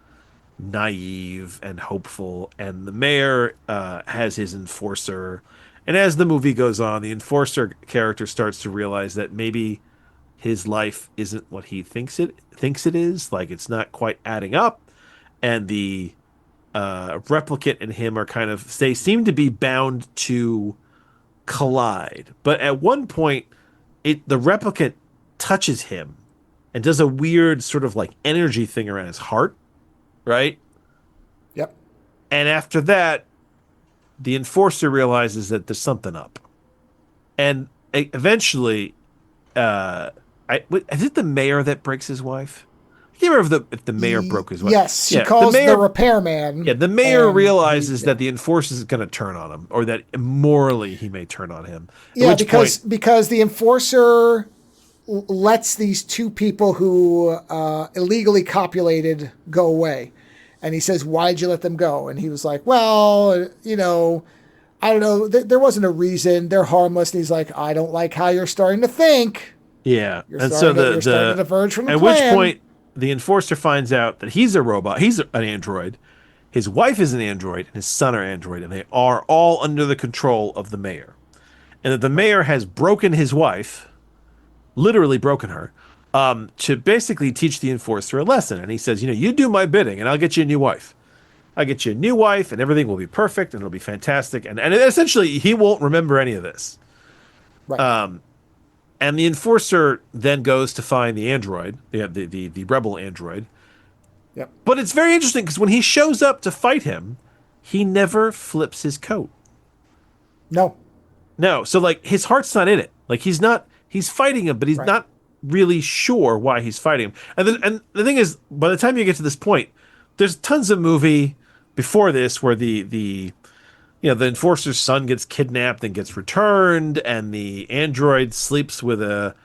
[SPEAKER 2] naive and hopeful, and the mayor has his enforcer. And as the movie goes on, the enforcer character starts to realize that maybe his life isn't what he thinks it is. Like it's not quite adding up, and the replicant and him are they seem to be bound to collide. But at one point, the replicant touches him and does a weird sort of like energy thing around his heart, right?
[SPEAKER 1] Yep.
[SPEAKER 2] And after that, the enforcer realizes that there's something up, and eventually, is it the mayor that breaks his wife? I can't remember if the mayor broke his wife.
[SPEAKER 1] Yes, he
[SPEAKER 2] Yeah,
[SPEAKER 1] calls the
[SPEAKER 2] mayor.
[SPEAKER 1] repairman.
[SPEAKER 2] Yeah, the mayor
[SPEAKER 1] and
[SPEAKER 2] realizes
[SPEAKER 1] he-
[SPEAKER 2] that the enforcer is going to turn on him, or that morally he may turn on him. At
[SPEAKER 1] Yeah,
[SPEAKER 2] which
[SPEAKER 1] because the enforcer lets these two people who illegally copulated go away, and he says, "Why'd you let them go?" And he was like, "Well, I don't know. There wasn't a reason. They're harmless." And he's like, "I don't like how you're starting to think.
[SPEAKER 2] yeah,
[SPEAKER 1] You're
[SPEAKER 2] and
[SPEAKER 1] starting
[SPEAKER 2] so
[SPEAKER 1] to, you're starting to diverge from the
[SPEAKER 2] at
[SPEAKER 1] plan."
[SPEAKER 2] which point the enforcer finds out that he's a robot, he's an android, his wife is an android, and his son are android, and they are all under the control of the mayor, and that the mayor has broken his wife, literally broken her, to basically teach the enforcer a lesson. And he says, you do my bidding, and I'll get you a new wife. I'll get you a new wife, and everything will be perfect, and it'll be fantastic. And essentially, he won't remember any of this.
[SPEAKER 1] Right.
[SPEAKER 2] And the enforcer then goes to find the android, the rebel android.
[SPEAKER 1] Yep.
[SPEAKER 2] But it's very interesting because when he shows up to fight him, he never flips his coat.
[SPEAKER 1] No.
[SPEAKER 2] No, so like his heart's not in it. Like he's fighting him, but he's
[SPEAKER 1] Right.
[SPEAKER 2] not really sure why he's fighting him. And the thing is, by the time you get to this point, there's tons of movie before this where the enforcer's son gets kidnapped and gets returned, and the android sleeps with a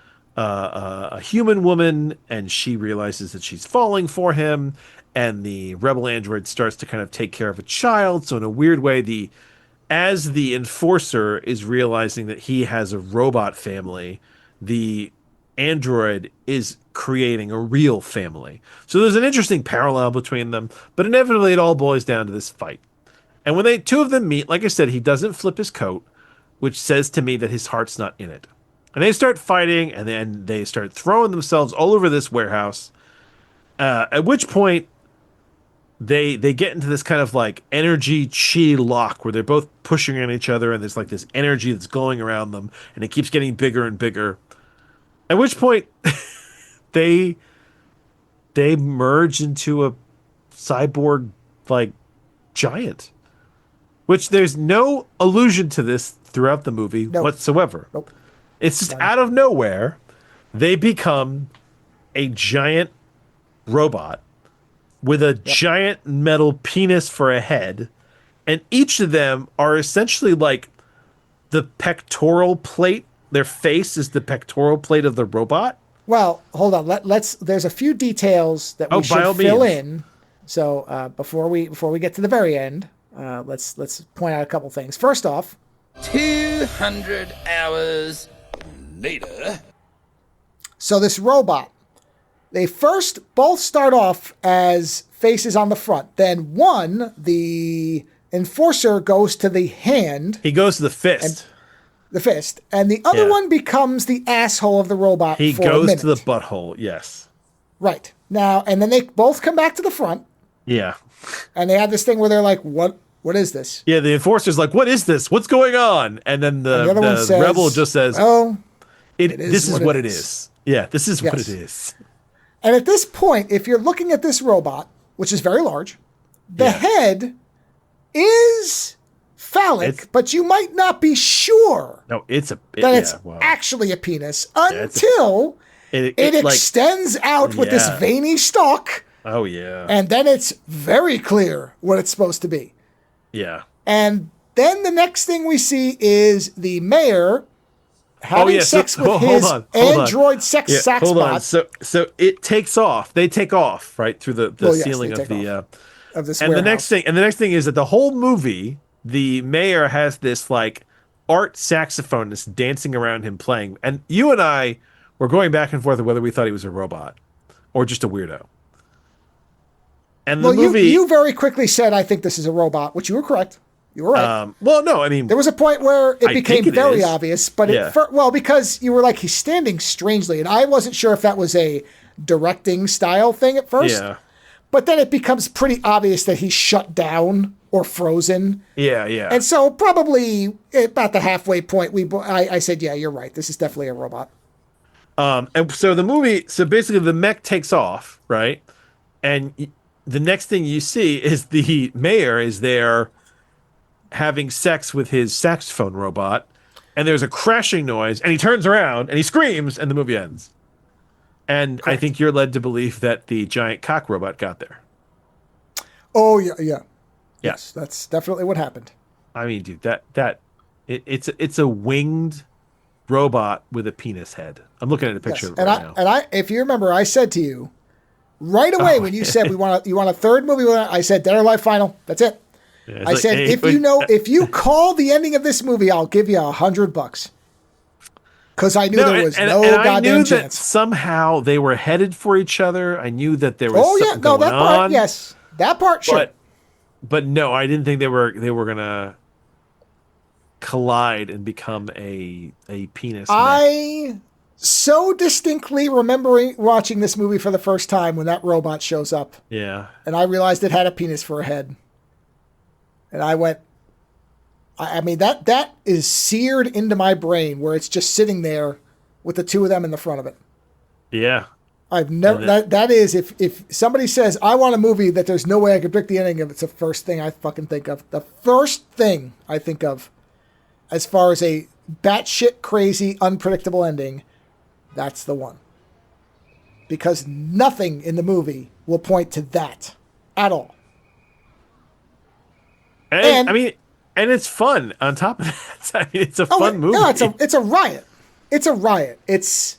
[SPEAKER 2] human woman, and she realizes that she's falling for him, and the rebel android starts to kind of take care of a child. So in a weird way, as the enforcer is realizing that he has a robot family, the android is creating a real family. So there's an interesting parallel between them, but inevitably it all boils down to this fight. And when two of them meet, like I said, he doesn't flip his coat, which says to me that his heart's not in it. And they start fighting, and then they start throwing themselves all over this warehouse. At which point, they get into this kind of like energy chi lock where they're both pushing on each other, and there's like this energy that's going around them, and it keeps getting bigger and bigger. At which point, they merge into a cyborg like giant, which there's no allusion to this throughout the movie whatsoever.
[SPEAKER 1] Nope.
[SPEAKER 2] It's just out of nowhere they become a giant robot with a giant metal penis for a head, and each of them are essentially like the pectoral plate. Their face is the pectoral plate of the robot.
[SPEAKER 1] Well, hold on. There's a few details that we should fill in. So before we get to the very end, let's point out a couple things. First off,
[SPEAKER 3] 200 hours later.
[SPEAKER 1] So this robot, they first both start off as faces on the front. Then one, the enforcer, goes to the hand.
[SPEAKER 2] He goes to the fist.
[SPEAKER 1] And the other one becomes the asshole of the robot.
[SPEAKER 2] He
[SPEAKER 1] for a
[SPEAKER 2] goes
[SPEAKER 1] minute.
[SPEAKER 2] to the butthole. Yes.
[SPEAKER 1] Right. Now, and then they both come back to the front.
[SPEAKER 2] Yeah.
[SPEAKER 1] And they have this thing where they're like, what is this?
[SPEAKER 2] Yeah, the enforcer's like, what is this? What's going on? And then the
[SPEAKER 1] other one says,
[SPEAKER 2] rebel just says,
[SPEAKER 1] oh,
[SPEAKER 2] this is what it is. Yeah, this is what it is.
[SPEAKER 1] And at this point, if you're looking at this robot, which is very large, the head is phallic, but you might not be sure
[SPEAKER 2] that it's
[SPEAKER 1] actually a penis until it extends out with this veiny stalk.
[SPEAKER 2] Oh, yeah.
[SPEAKER 1] And then it's very clear what it's supposed to be.
[SPEAKER 2] Yeah.
[SPEAKER 1] And then the next thing we see is the mayor having sex with his android sex saxbot.
[SPEAKER 2] So it takes off. They take off right through the ceiling of
[SPEAKER 1] this
[SPEAKER 2] and
[SPEAKER 1] warehouse.
[SPEAKER 2] the next thing is that the whole movie, the mayor has this like art saxophonist dancing around him playing, and you and I were going back and forth of whether we thought he was a robot or just a weirdo. And the movie,
[SPEAKER 1] you very quickly said, "I think this is a robot," which you were correct. You were right.
[SPEAKER 2] Well, no, I mean,
[SPEAKER 1] there was a point where it became very obvious, but because you were like, he's standing strangely, and I wasn't sure if that was a directing style thing at first.
[SPEAKER 2] Yeah.
[SPEAKER 1] But then it becomes pretty obvious that he's shut down or frozen.
[SPEAKER 2] Yeah.
[SPEAKER 1] And so probably about the halfway point, I said, yeah, you're right. This is definitely a robot.
[SPEAKER 2] And so the movie, so basically the mech takes off, right? And the next thing you see is the mayor is there having sex with his saxophone robot, and there's a crashing noise, and he turns around and he screams, and the movie ends. And correct. I think you're led to believe that the giant cock robot got there.
[SPEAKER 1] Oh yeah. Yes, that's definitely what happened.
[SPEAKER 2] I mean, dude, it's a winged robot with a penis head. I'm looking at a picture of it right now.
[SPEAKER 1] And if you remember, I said to you right away when you said you want a third movie, I said Dead or Alive Final. That's it. Yeah, I said, like, if you call the ending of this movie, I'll give you $100. Because I knew there was no goddamn chance.
[SPEAKER 2] That somehow they were headed for each other. I knew that there was something going
[SPEAKER 1] that part,
[SPEAKER 2] on.
[SPEAKER 1] Yes, that part, sure.
[SPEAKER 2] But no, I didn't think they were gonna collide and become a penis.
[SPEAKER 1] I so distinctly remember watching this movie for the first time when that robot shows up.
[SPEAKER 2] Yeah,
[SPEAKER 1] and I realized it had a penis for a head, and I went. I mean, that is seared into my brain where it's just sitting there with the two of them in the front of it.
[SPEAKER 2] Yeah.
[SPEAKER 1] I've never, that is, if somebody says, I want a movie that there's no way I could predict the ending of, it's the first thing I fucking think of. The first thing I think of as far as a batshit crazy, unpredictable ending, that's the one. Because nothing in the movie will point to that at all.
[SPEAKER 2] And I mean, and it's fun on top of that. I mean, it's a fun movie.
[SPEAKER 1] No, it's a riot. It's a riot. It's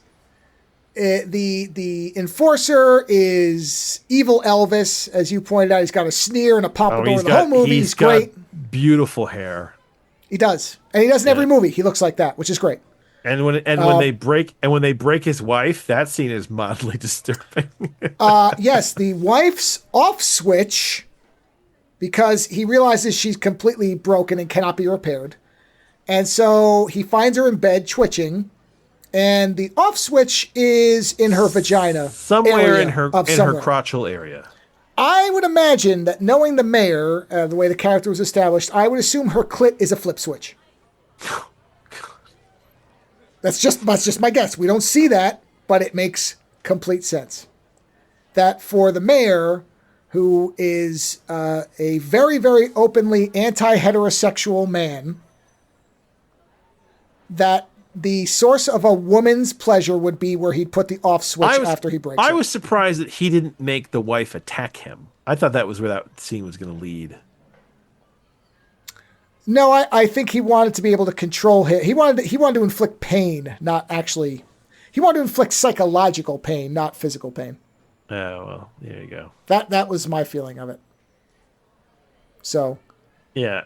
[SPEAKER 1] the enforcer is evil Elvis, as you pointed out. He's got a sneer and a pompadour. The whole movie is great.
[SPEAKER 2] Beautiful hair.
[SPEAKER 1] He does, and he does in every movie. He looks like that, which is great.
[SPEAKER 2] And when they break his wife, that scene is mildly disturbing.
[SPEAKER 1] Yes, the wife's off switch. Because he realizes she's completely broken and cannot be repaired. And so he finds her in bed twitching. And the off switch is in her vagina.
[SPEAKER 2] Somewhere in her crotchal area.
[SPEAKER 1] I would imagine that knowing the mayor, the way the character was established, I would assume her clit is a flip switch. That's just my guess. We don't see that, but it makes complete sense. That for the mayor, who is a very, very openly anti-heterosexual man, that the source of a woman's pleasure would be where he'd put the off switch after he breaks
[SPEAKER 2] I
[SPEAKER 1] it.
[SPEAKER 2] was surprised that he didn't make the wife attack him. I thought that was where that scene was going to lead.
[SPEAKER 1] No, I think he wanted to be able to control him. He wanted to inflict pain, not actually. He wanted to inflict psychological pain, not physical pain.
[SPEAKER 2] Oh, well, there you go.
[SPEAKER 1] That was my feeling of it. So,
[SPEAKER 2] yeah.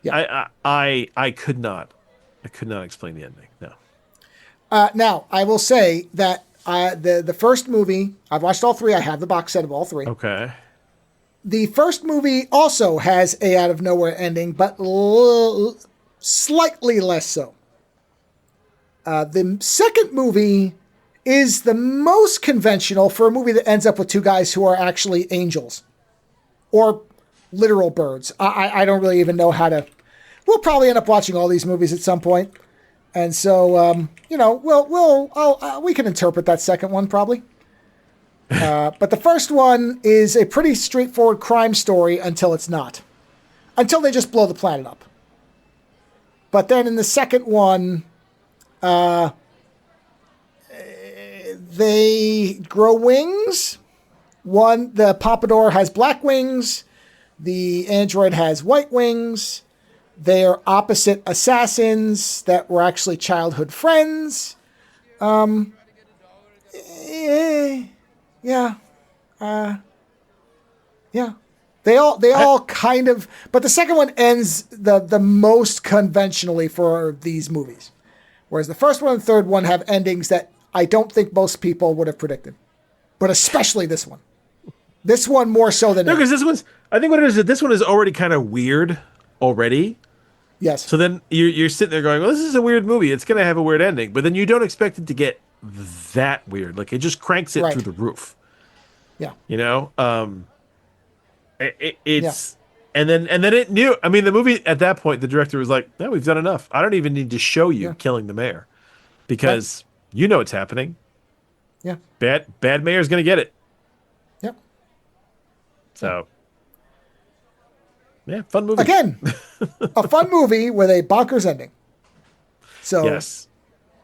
[SPEAKER 2] I could not explain the ending. No.
[SPEAKER 1] Now I will say that the first movie, I've watched all three. I have the box set of all three.
[SPEAKER 2] Okay.
[SPEAKER 1] The first movie also has a out of nowhere ending, but slightly less so. The second movie is the most conventional for a movie that ends up with two guys who are actually angels or literal birds. I don't really even know how to. We'll probably end up watching all these movies at some point, and so we can interpret that second one probably. But the first one is a pretty straightforward crime story until it's not. Until they just blow the planet up. But then in the second one, they grow wings. The Pompadour has black wings. The android has white wings. They're opposite assassins that were actually childhood friends. Yeah. They all kind of, but the second one ends the most conventionally for these movies. Whereas the first one and the third one have endings that I don't think most people would have predicted. But especially this one. This one more so than
[SPEAKER 2] because I think what it is that this one is already kind of weird already.
[SPEAKER 1] Yes.
[SPEAKER 2] So then you're sitting there going, well, this is a weird movie. It's going to have a weird ending. But then you don't expect it to get that weird. Like, it just cranks it through the roof.
[SPEAKER 1] Yeah.
[SPEAKER 2] You know? It's... Yeah. And then it knew... I mean, the movie, at that point, the director was like, no, we've done enough. I don't even need to show you killing the mayor. Because you know what's happening.
[SPEAKER 1] Yeah.
[SPEAKER 2] Bad mayor's going to get it.
[SPEAKER 1] Yep.
[SPEAKER 2] So... Yeah, fun movie.
[SPEAKER 1] Again, a fun movie with a bonkers ending. So
[SPEAKER 2] yes.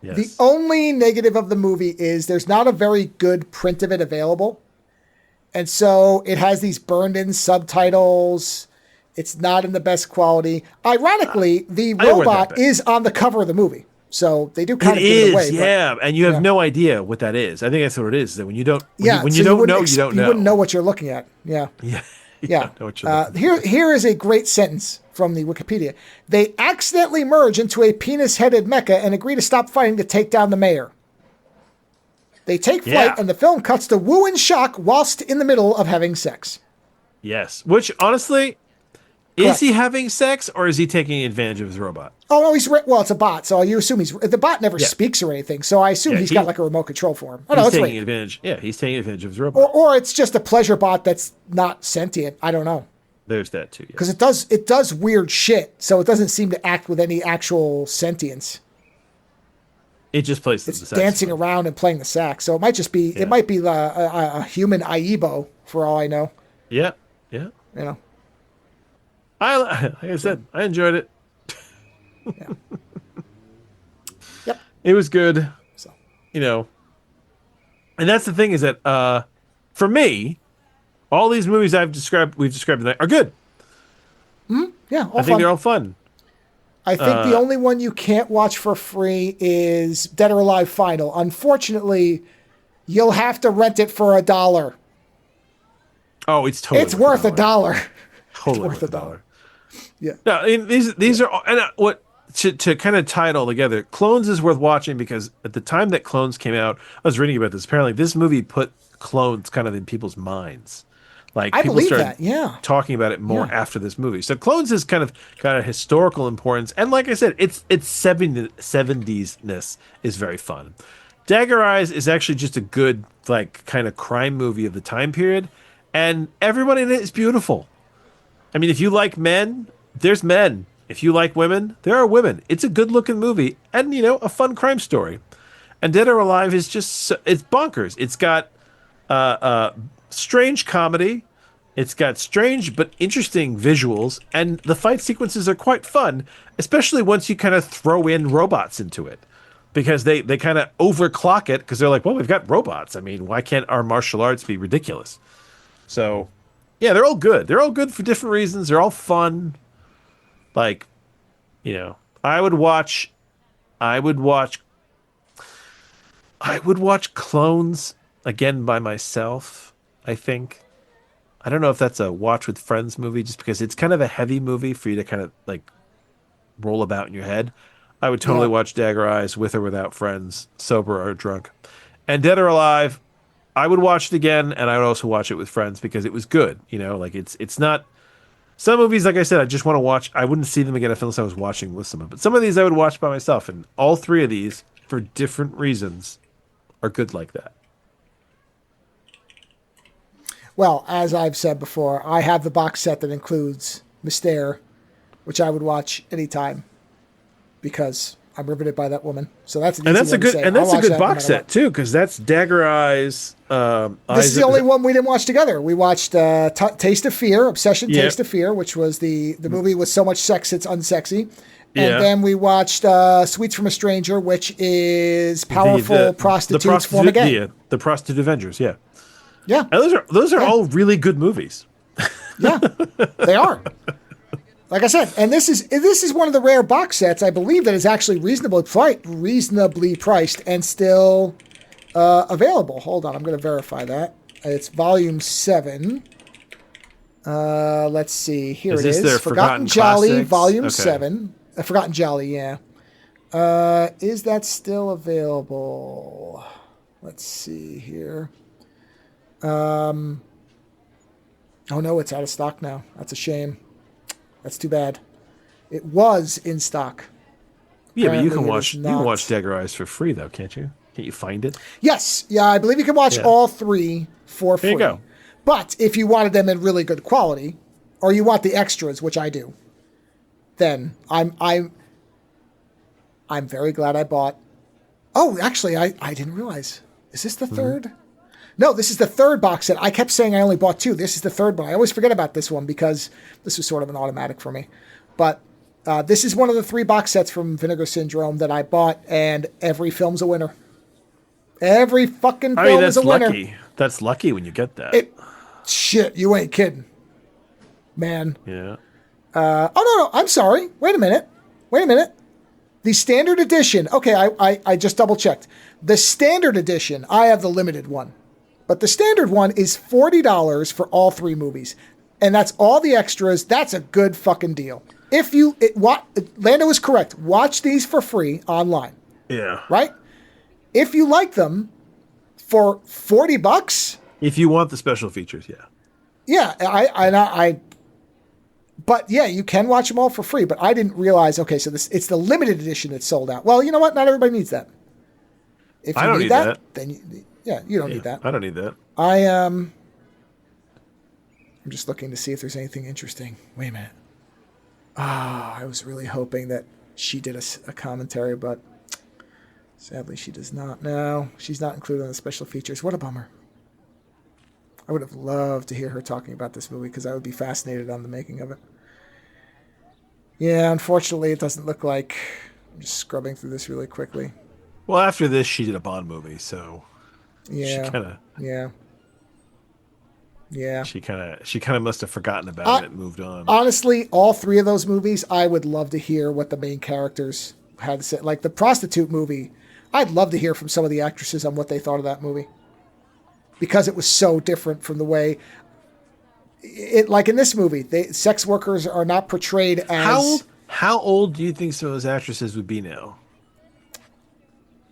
[SPEAKER 1] The only negative of the movie is there's not a very good print of it available. And so it has these burned in subtitles. It's not in the best quality. Ironically, the robot is on the cover of the movie. So they do kind of give it away.
[SPEAKER 2] Yeah, and you have no idea what that is. I think that's what it is. That when you don't you don't know, you don't know.
[SPEAKER 1] You wouldn't know what you're looking at. Yeah.
[SPEAKER 2] Yeah.
[SPEAKER 1] Yeah. Here is a great sentence from the Wikipedia. They accidentally merge into a penis-headed mecha and agree to stop fighting to take down the mayor. They take flight, and the film cuts to Wu in shock whilst in the middle of having sex.
[SPEAKER 2] Yes. Which, honestly, is he having sex or is he taking advantage of his robot?
[SPEAKER 1] Oh, no, it's a bot, so you assume the bot never speaks or anything, so I assume he's got like a remote control for him. Oh, no,
[SPEAKER 2] he's taking advantage. Yeah, he's taking advantage of his robot.
[SPEAKER 1] Or it's just a pleasure bot that's not sentient. I don't know.
[SPEAKER 2] There's that too.
[SPEAKER 1] Because it does weird shit, so it doesn't seem to act with any actual sentience.
[SPEAKER 2] It just plays the
[SPEAKER 1] saxophone. It's dancing around and playing the sax, so it might just be it might be a human Aibo for all I know.
[SPEAKER 2] Yeah, yeah.
[SPEAKER 1] You know.
[SPEAKER 2] Like I said, I enjoyed it.
[SPEAKER 1] Yeah. Yep.
[SPEAKER 2] It was good.
[SPEAKER 1] So,
[SPEAKER 2] and that's the thing is that for me, all these movies we've described tonight are good.
[SPEAKER 1] Mm-hmm. Yeah,
[SPEAKER 2] I think they're all fun.
[SPEAKER 1] I think the only one you can't watch for free is Dead or Alive Final. Unfortunately, you'll have to rent it for $1.
[SPEAKER 2] Oh, it's
[SPEAKER 1] worth $1.
[SPEAKER 2] Totally worth $1.
[SPEAKER 1] Yeah.
[SPEAKER 2] No, I mean, these are and what to kind of tie it all together. Clones is worth watching because at the time that Clones came out, I was reading about this. Apparently, this movie put Clones kind of in people's minds. Like
[SPEAKER 1] I
[SPEAKER 2] people started
[SPEAKER 1] talking
[SPEAKER 2] about it more after this movie. So Clones is kind of got a historical importance, and like I said, its 70s-ness is very fun. Dagger Eyes is actually just a good like kind of crime movie of the time period, and everyone in it is beautiful. I mean, if you like men, there's men. If you like women, there are women. It's a good-looking movie and, a fun crime story. And Dead or Alive is just... it's bonkers. It's got Strange comedy. It's got strange but interesting visuals, and the fight sequences are quite fun, especially once you kind of throw in robots into it, because they kind of overclock it because they're like, well, we've got robots. I mean, why can't our martial arts be ridiculous? So, yeah, they're all good. They're all good for different reasons. They're all fun. Like, you know, I would watch Clones again by myself, I think. I don't know if that's a watch with friends movie, just because it's kind of a heavy movie for you to kind of like roll about in your head. I would totally watch Dagger Eyes with or without friends, sober or drunk. And Dead or Alive, I would watch it again, and I would also watch it with friends because it was good. You know, like it's not some movies, like I said, I just want to watch. I wouldn't see them again unless I was watching with someone. But some of these I would watch by myself, and all three of these, for different reasons, are good like that.
[SPEAKER 1] Well, as I've said before, I have the box set that includes Mystère, which I would watch anytime because I'm riveted by that woman. So that's an easy one to say.
[SPEAKER 2] And that's a good box set
[SPEAKER 1] what.
[SPEAKER 2] too, because that's Dagger Eyes.
[SPEAKER 1] This is the only one we didn't watch together. We watched Taste of Fear, Obsession, Taste of Fear, which was the movie with so much sex it's unsexy. And then we watched Sweets from a Stranger, which is powerful prostitutes form again.
[SPEAKER 2] Yeah, the Prostitute Avengers, yeah.
[SPEAKER 1] Yeah.
[SPEAKER 2] And those are all really good movies.
[SPEAKER 1] Yeah, they are. Like I said, and this is one of the rare box sets, I believe, that is actually reasonably priced and still available. Hold on, I'm going to verify that. It's volume 7. Let's see. Here it is.
[SPEAKER 2] Their
[SPEAKER 1] Forgotten Jolly, Classics? Volume 7. Forgotten Jolly, yeah. Is that still available? Let's see here. Oh no, it's out of stock now. That's a shame. That's too bad. It was in stock.
[SPEAKER 2] Yeah, apparently, but you can watch Dagger Eyes for free though, can't you? Can't you find it?
[SPEAKER 1] Yes, yeah, I believe you can watch all three for free.
[SPEAKER 2] There you go.
[SPEAKER 1] But if you wanted them in really good quality, or you want the extras, which I do, then I'm very glad I bought. Oh, actually, I didn't realize. Is this the third? No, this is the third box set. I kept saying I only bought 2. This is the third one. I always forget about this one because this was sort of an automatic for me. But this is one of the 3 box sets from Vinegar Syndrome that I bought, and every film's a winner. Every fucking film is a winner.
[SPEAKER 2] Lucky. That's lucky when you get that.
[SPEAKER 1] Shit, you ain't kidding. Man.
[SPEAKER 2] Yeah.
[SPEAKER 1] No, I'm sorry. Wait a minute. The standard edition. Okay, I just double checked. The standard edition, I have the limited one. But the standard one is $40 for all 3 movies. And that's all the extras. That's a good fucking deal. Lando is correct. Watch these for free online.
[SPEAKER 2] Yeah.
[SPEAKER 1] Right? If you like them for $40.
[SPEAKER 2] If you want the special features, yeah.
[SPEAKER 1] Yeah, but yeah, you can watch them all for free. But I didn't realize, okay, so it's the limited edition that's sold out. Well, you know what? Not everybody needs that. If you need that, then you don't need that.
[SPEAKER 2] I don't need that.
[SPEAKER 1] I'm just looking to see if there's anything interesting. Wait a minute. I was really hoping that she did a commentary, but sadly she does not. No, she's not included in the special features. What a bummer. I would have loved to hear her talking about this movie because I would be fascinated on the making of it. Yeah, unfortunately, it doesn't look like. I'm just scrubbing through this really quickly.
[SPEAKER 2] Well, after this, she did a Bond movie, so
[SPEAKER 1] yeah,
[SPEAKER 2] she kind of She kind of must have forgotten about it and moved on.
[SPEAKER 1] Honestly, all 3 of those movies, I would love to hear what the main characters had to say. Like the prostitute movie, I'd love to hear from some of the actresses on what they thought of that movie. Because it was so different from the way like in this movie, sex workers are not portrayed as.
[SPEAKER 2] How old do you think some of those actresses would be now?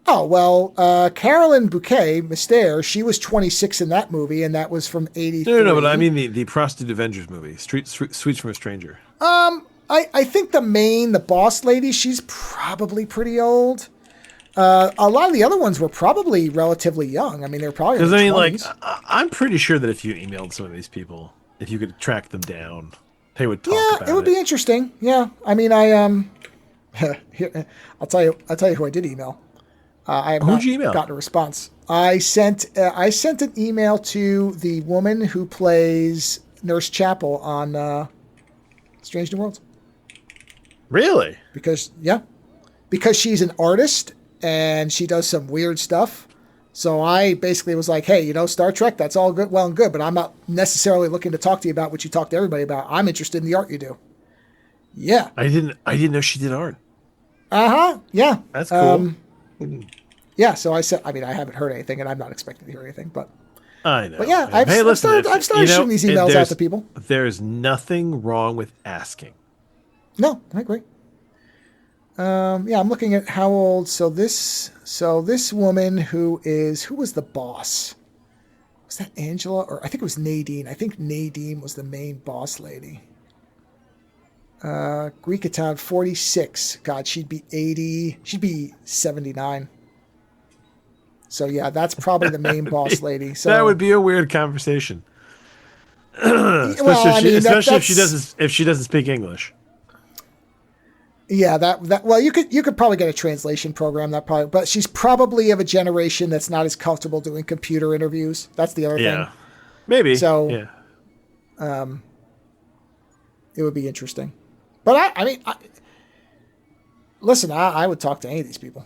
[SPEAKER 1] Oh, well, Carolyn Bouquet, Mystère, she was 26 in that movie, and that was from 83.
[SPEAKER 2] No, but I mean the Prostitute Avengers movie, Sweets from a Stranger.
[SPEAKER 1] I think the boss lady, she's probably pretty old. A lot of the other ones were probably relatively young. I mean, they were probably in their 20s.
[SPEAKER 2] I'm pretty sure that if you emailed some of these people, if you could track them down, they would talk about it.
[SPEAKER 1] Yeah, it would be interesting. Yeah, I mean, here, I'll tell you who I did email. I have
[SPEAKER 2] Who'd
[SPEAKER 1] not
[SPEAKER 2] you email?
[SPEAKER 1] gotten a response. I sent an email to the woman who plays Nurse Chapel on Strange New Worlds.
[SPEAKER 2] Really?
[SPEAKER 1] Because she's an artist and she does some weird stuff. So I basically was like, hey, Star Trek, that's all good, well and good, but I'm not necessarily looking to talk to you about what you talk to everybody about. I'm interested in the art you do. Yeah.
[SPEAKER 2] I didn't know she did art.
[SPEAKER 1] Uh-huh. Yeah.
[SPEAKER 2] That's cool.
[SPEAKER 1] Yeah, so I said, I haven't heard anything, and I'm not expecting to hear anything, but
[SPEAKER 2] I know.
[SPEAKER 1] But yeah,
[SPEAKER 2] I've
[SPEAKER 1] started shooting these emails out to people.
[SPEAKER 2] There's nothing wrong with asking.
[SPEAKER 1] No, I agree. Yeah, I'm looking at how old. So this woman who was the boss? Was that Angela, or I think it was Nadine? I think Nadine was the main boss lady. Greekatown, 46. God, she'd be 80. She'd be 79. So yeah, that's probably the main boss lady. So
[SPEAKER 2] that would be a weird conversation, especially if she doesn't speak English.
[SPEAKER 1] Yeah, well, you could probably get a translation program but she's probably of a generation that's not as comfortable doing computer interviews. That's the other thing.
[SPEAKER 2] Maybe.
[SPEAKER 1] So
[SPEAKER 2] yeah.
[SPEAKER 1] It would be interesting. But listen, I would talk to any of these people.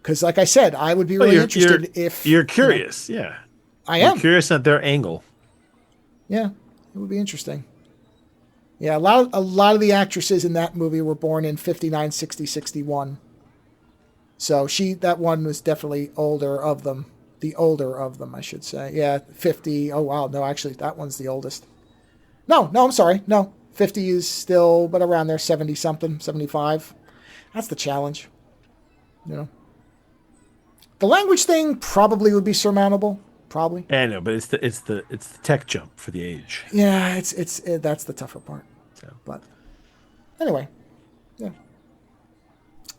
[SPEAKER 1] Because, like I said, I would be really interested if...
[SPEAKER 2] You're curious, yeah.
[SPEAKER 1] I am.
[SPEAKER 2] You're curious at their angle.
[SPEAKER 1] Yeah, it would be interesting. Yeah, a lot of the actresses in that movie were born in 59, 60, 61. So that one was definitely older of them. The older of them, I should say. Yeah, 50. Oh, wow. No, actually, that one's the oldest. No, I'm sorry. No, 50 is still, but around there, 70-something, 75. That's the challenge. The language thing probably would be surmountable. Probably.
[SPEAKER 2] I know, but it's the tech jump for the age.
[SPEAKER 1] Yeah, that's the tougher part. So, but anyway, yeah.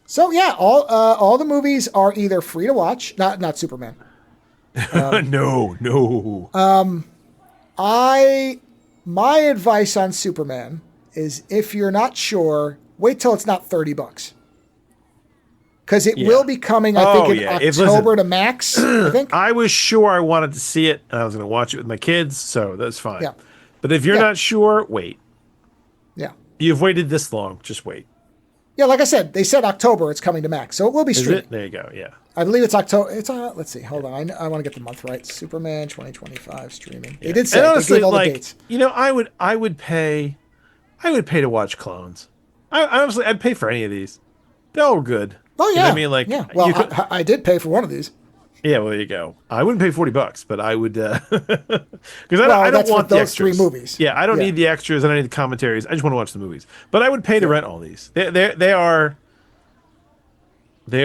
[SPEAKER 1] So yeah, all the movies are either free to watch. Not Superman.
[SPEAKER 2] No.
[SPEAKER 1] My advice on Superman is if you're not sure, wait till it's not $30. Because it will be coming, I think, in October to Max, I think.
[SPEAKER 2] I was sure I wanted to see it, and I was going to watch it with my kids, so that's fine.
[SPEAKER 1] Yeah.
[SPEAKER 2] But if you're not sure, wait.
[SPEAKER 1] Yeah.
[SPEAKER 2] You've waited this long, just wait.
[SPEAKER 1] Yeah, like I said, they said October it's coming to Max, so it will be streaming.
[SPEAKER 2] There you go, yeah.
[SPEAKER 1] I believe it's October. It's let's see, hold on. I want to get the month right. Superman 2025 streaming. Yeah. They did say
[SPEAKER 2] and honestly,
[SPEAKER 1] they gave all the dates.
[SPEAKER 2] I would pay to watch Clones. I'd pay for any of these. They're all good.
[SPEAKER 1] Oh yeah,
[SPEAKER 2] yeah.
[SPEAKER 1] Well, I did pay for one of these.
[SPEAKER 2] Yeah, well, there you go. I wouldn't pay $40, but I would because I don't want the extras.
[SPEAKER 1] 3 movies.
[SPEAKER 2] Yeah, I don't need the extras. I don't need the commentaries. I just want to watch the movies. But I would pay to rent all these. They are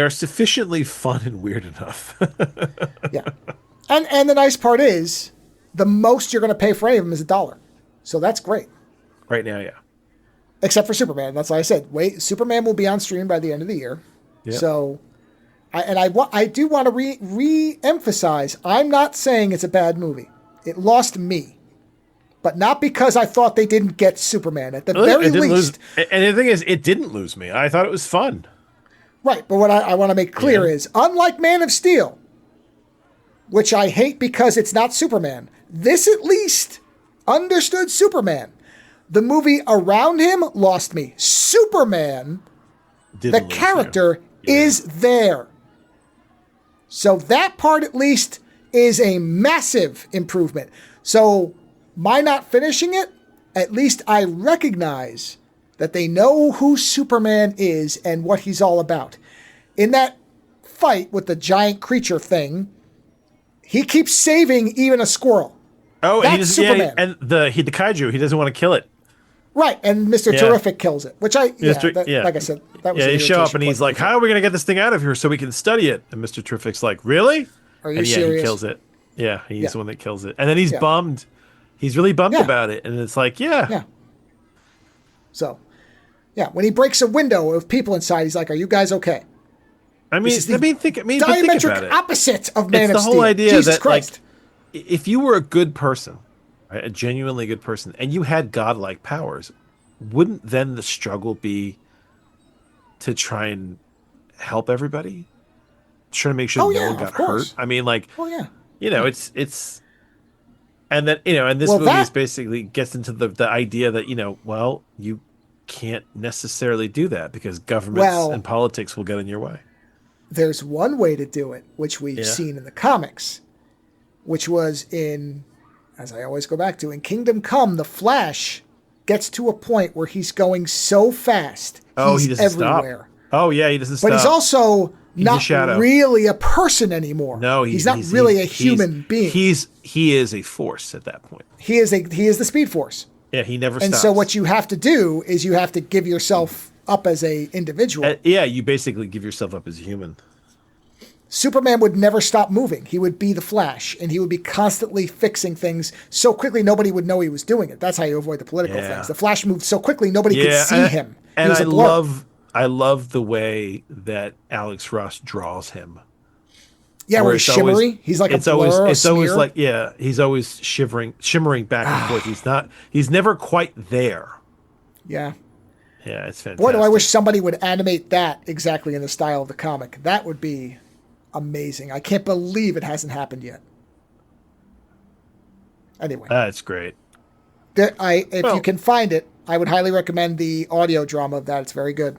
[SPEAKER 2] sufficiently fun and weird enough.
[SPEAKER 1] Yeah, and the nice part is the most you're going to pay for any of them is $1, so that's great.
[SPEAKER 2] Right now, yeah.
[SPEAKER 1] Except for Superman. That's why I said Superman will be on stream by the end of the year. Yep. So, I do want to re-emphasize, I'm not saying it's a bad movie. It lost me. But not because I thought they didn't get Superman. At the very least.
[SPEAKER 2] And the thing is, it didn't lose me. I thought it was fun.
[SPEAKER 1] Right, but what I want to make clear is, unlike Man of Steel, which I hate because it's not Superman, this at least understood Superman. The movie around him lost me. Superman, the character, is there. So that part at least is a massive improvement. So my not finishing it, at least I recognize that they know who Superman is and what he's all about. In that fight with the giant creature thing, he keeps saving even a squirrel.
[SPEAKER 2] Oh,
[SPEAKER 1] that's Superman.
[SPEAKER 2] And the kaiju, he doesn't want to kill it.
[SPEAKER 1] Right, and Mr. Terrific kills it, which like I said, that was
[SPEAKER 2] they show up and he's like, "How are we going to get this thing out of here so we can study it?" And Mr. Terrific's like, "Really?"
[SPEAKER 1] Are you serious?
[SPEAKER 2] He kills it. Yeah, he's the one that kills it, and then he's bummed. He's really bummed about it, and it's like, yeah.
[SPEAKER 1] So, when he breaks a window of people inside, he's like, "Are you guys okay?"
[SPEAKER 2] Think about it.
[SPEAKER 1] Opposite of Man of Steel.
[SPEAKER 2] It's the whole idea
[SPEAKER 1] Jesus
[SPEAKER 2] that,
[SPEAKER 1] Christ.
[SPEAKER 2] like, if you were a good person, right, a genuinely good person, and you had godlike powers, wouldn't then the struggle be to try and help everybody? trying to make sure no one got hurt. I mean, like, it's, and then, and this movie is basically gets into the idea that, you can't necessarily do that because governments and politics will get in your way.
[SPEAKER 1] There's one way to do it, which we've seen in the comics, which was in, as I always go back to, in Kingdom Come, the Flash gets to a point where he's going so fast, he's
[SPEAKER 2] he doesn't
[SPEAKER 1] everywhere.
[SPEAKER 2] Stop. Oh, yeah, he doesn't stop.
[SPEAKER 1] But he's also not really a person anymore.
[SPEAKER 2] No,
[SPEAKER 1] he's not really a human being.
[SPEAKER 2] He is a force at that point.
[SPEAKER 1] He is the Speed Force.
[SPEAKER 2] Yeah, he never stops.
[SPEAKER 1] And so what you have to do is you have to give yourself up as a individual.
[SPEAKER 2] You basically give yourself up as a human.
[SPEAKER 1] Superman would never stop moving. He would be the Flash, and he would be constantly fixing things so quickly nobody would know he was doing it. That's how you avoid the political things. The Flash moved so quickly nobody could see him.
[SPEAKER 2] And I love the way that Alex Ross draws him.
[SPEAKER 1] Yeah, where he's shimmery. He's like
[SPEAKER 2] it's always like he's always shimmering back and forth. He's never quite there.
[SPEAKER 1] Yeah.
[SPEAKER 2] Yeah, it's fantastic.
[SPEAKER 1] Boy, do I wish somebody would animate that exactly in the style of the comic. That would be amazing. I can't believe it hasn't happened yet. Anyway.
[SPEAKER 2] That's great.
[SPEAKER 1] If you can find it, I would highly recommend the audio drama of that. It's very good.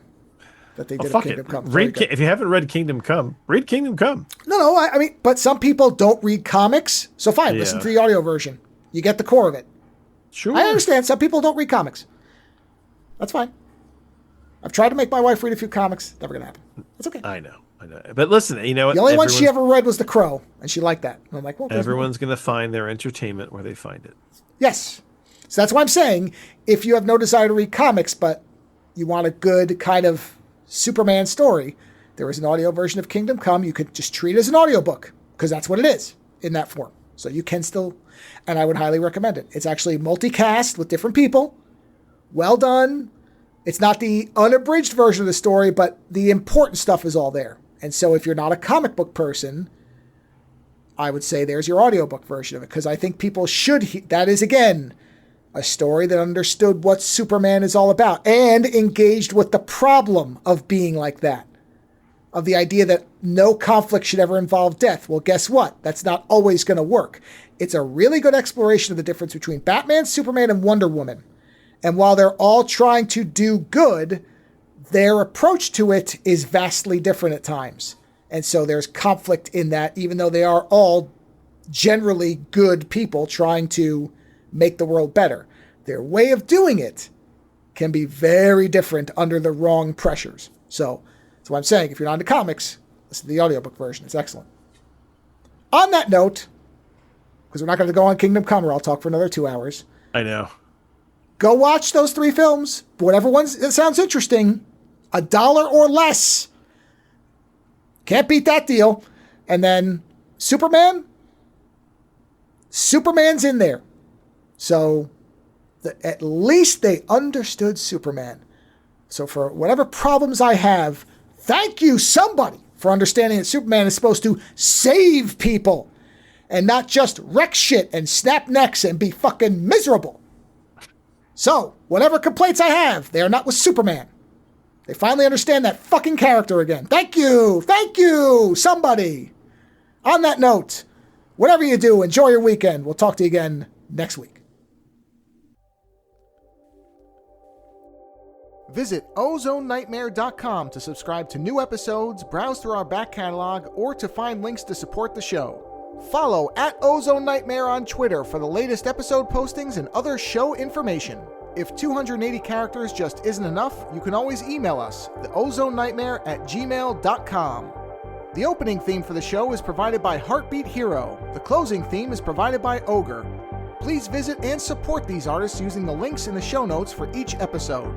[SPEAKER 1] That they did Kingdom Come.
[SPEAKER 2] If you haven't read Kingdom Come, read Kingdom Come.
[SPEAKER 1] No, I mean, but some people don't read comics, so fine, listen to the audio version. You get the core of it.
[SPEAKER 2] Sure.
[SPEAKER 1] I understand some people don't read comics. That's fine. I've tried to make my wife read a few comics. Never gonna happen. It's okay.
[SPEAKER 2] I know. But listen, you know what?
[SPEAKER 1] The only one she ever read was The Crow, and she liked that. And I'm like, well,
[SPEAKER 2] everyone's gonna find their entertainment where they find it.
[SPEAKER 1] Yes. So that's why I'm saying, if you have no desire to read comics, but you want a good kind of Superman story, there is an audio version of Kingdom Come. You could just treat it as an audiobook, because that's what it is in that form. So you can still, and I would highly recommend it. It's actually multicast with different people. Well done. It's not the unabridged version of the story, but the important stuff is all there. And so if you're not a comic book person, I would say there's your audiobook version of it, because I think people should, that is, again, a story that understood what Superman is all about and engaged with the problem of being like that, of the idea that no conflict should ever involve death. Well, guess what? That's not always going to work. It's a really good exploration of the difference between Batman, Superman, and Wonder Woman. And while they're all trying to do good, their approach to it is vastly different at times. And so there's conflict in that, even though they are all generally good people trying to make the world better. Their way of doing it can be very different under the wrong pressures. So that's what I'm saying. If you're not into comics, listen to the audiobook version. It's excellent. On that note, because we're not going to go on Kingdom Come or I'll talk for another 2 hours.
[SPEAKER 2] I know.
[SPEAKER 1] Go watch those 3 films. Whatever one that sounds interesting. $1 or less. Can't beat that deal. And then Superman's in there. So at least they understood Superman. So for whatever problems I have, thank you, somebody, for understanding that Superman is supposed to save people and not just wreck shit and snap necks and be fucking miserable. So whatever complaints I have, they are not with Superman. They finally understand that fucking character again. Thank you, somebody. On that note, whatever you do, enjoy your weekend. We'll talk to you again next week. Visit OzoneNightmare.com to subscribe to new episodes, browse through our back catalog, or to find links to support the show. Follow @OzoneNightmare on Twitter for the latest episode postings and other show information. If 280 characters just isn't enough, you can always email us, theozonenightmare@gmail.com. The opening theme for the show is provided by Heartbeat Hero. The closing theme is provided by Ogre. Please visit and support these artists using the links in the show notes for each episode.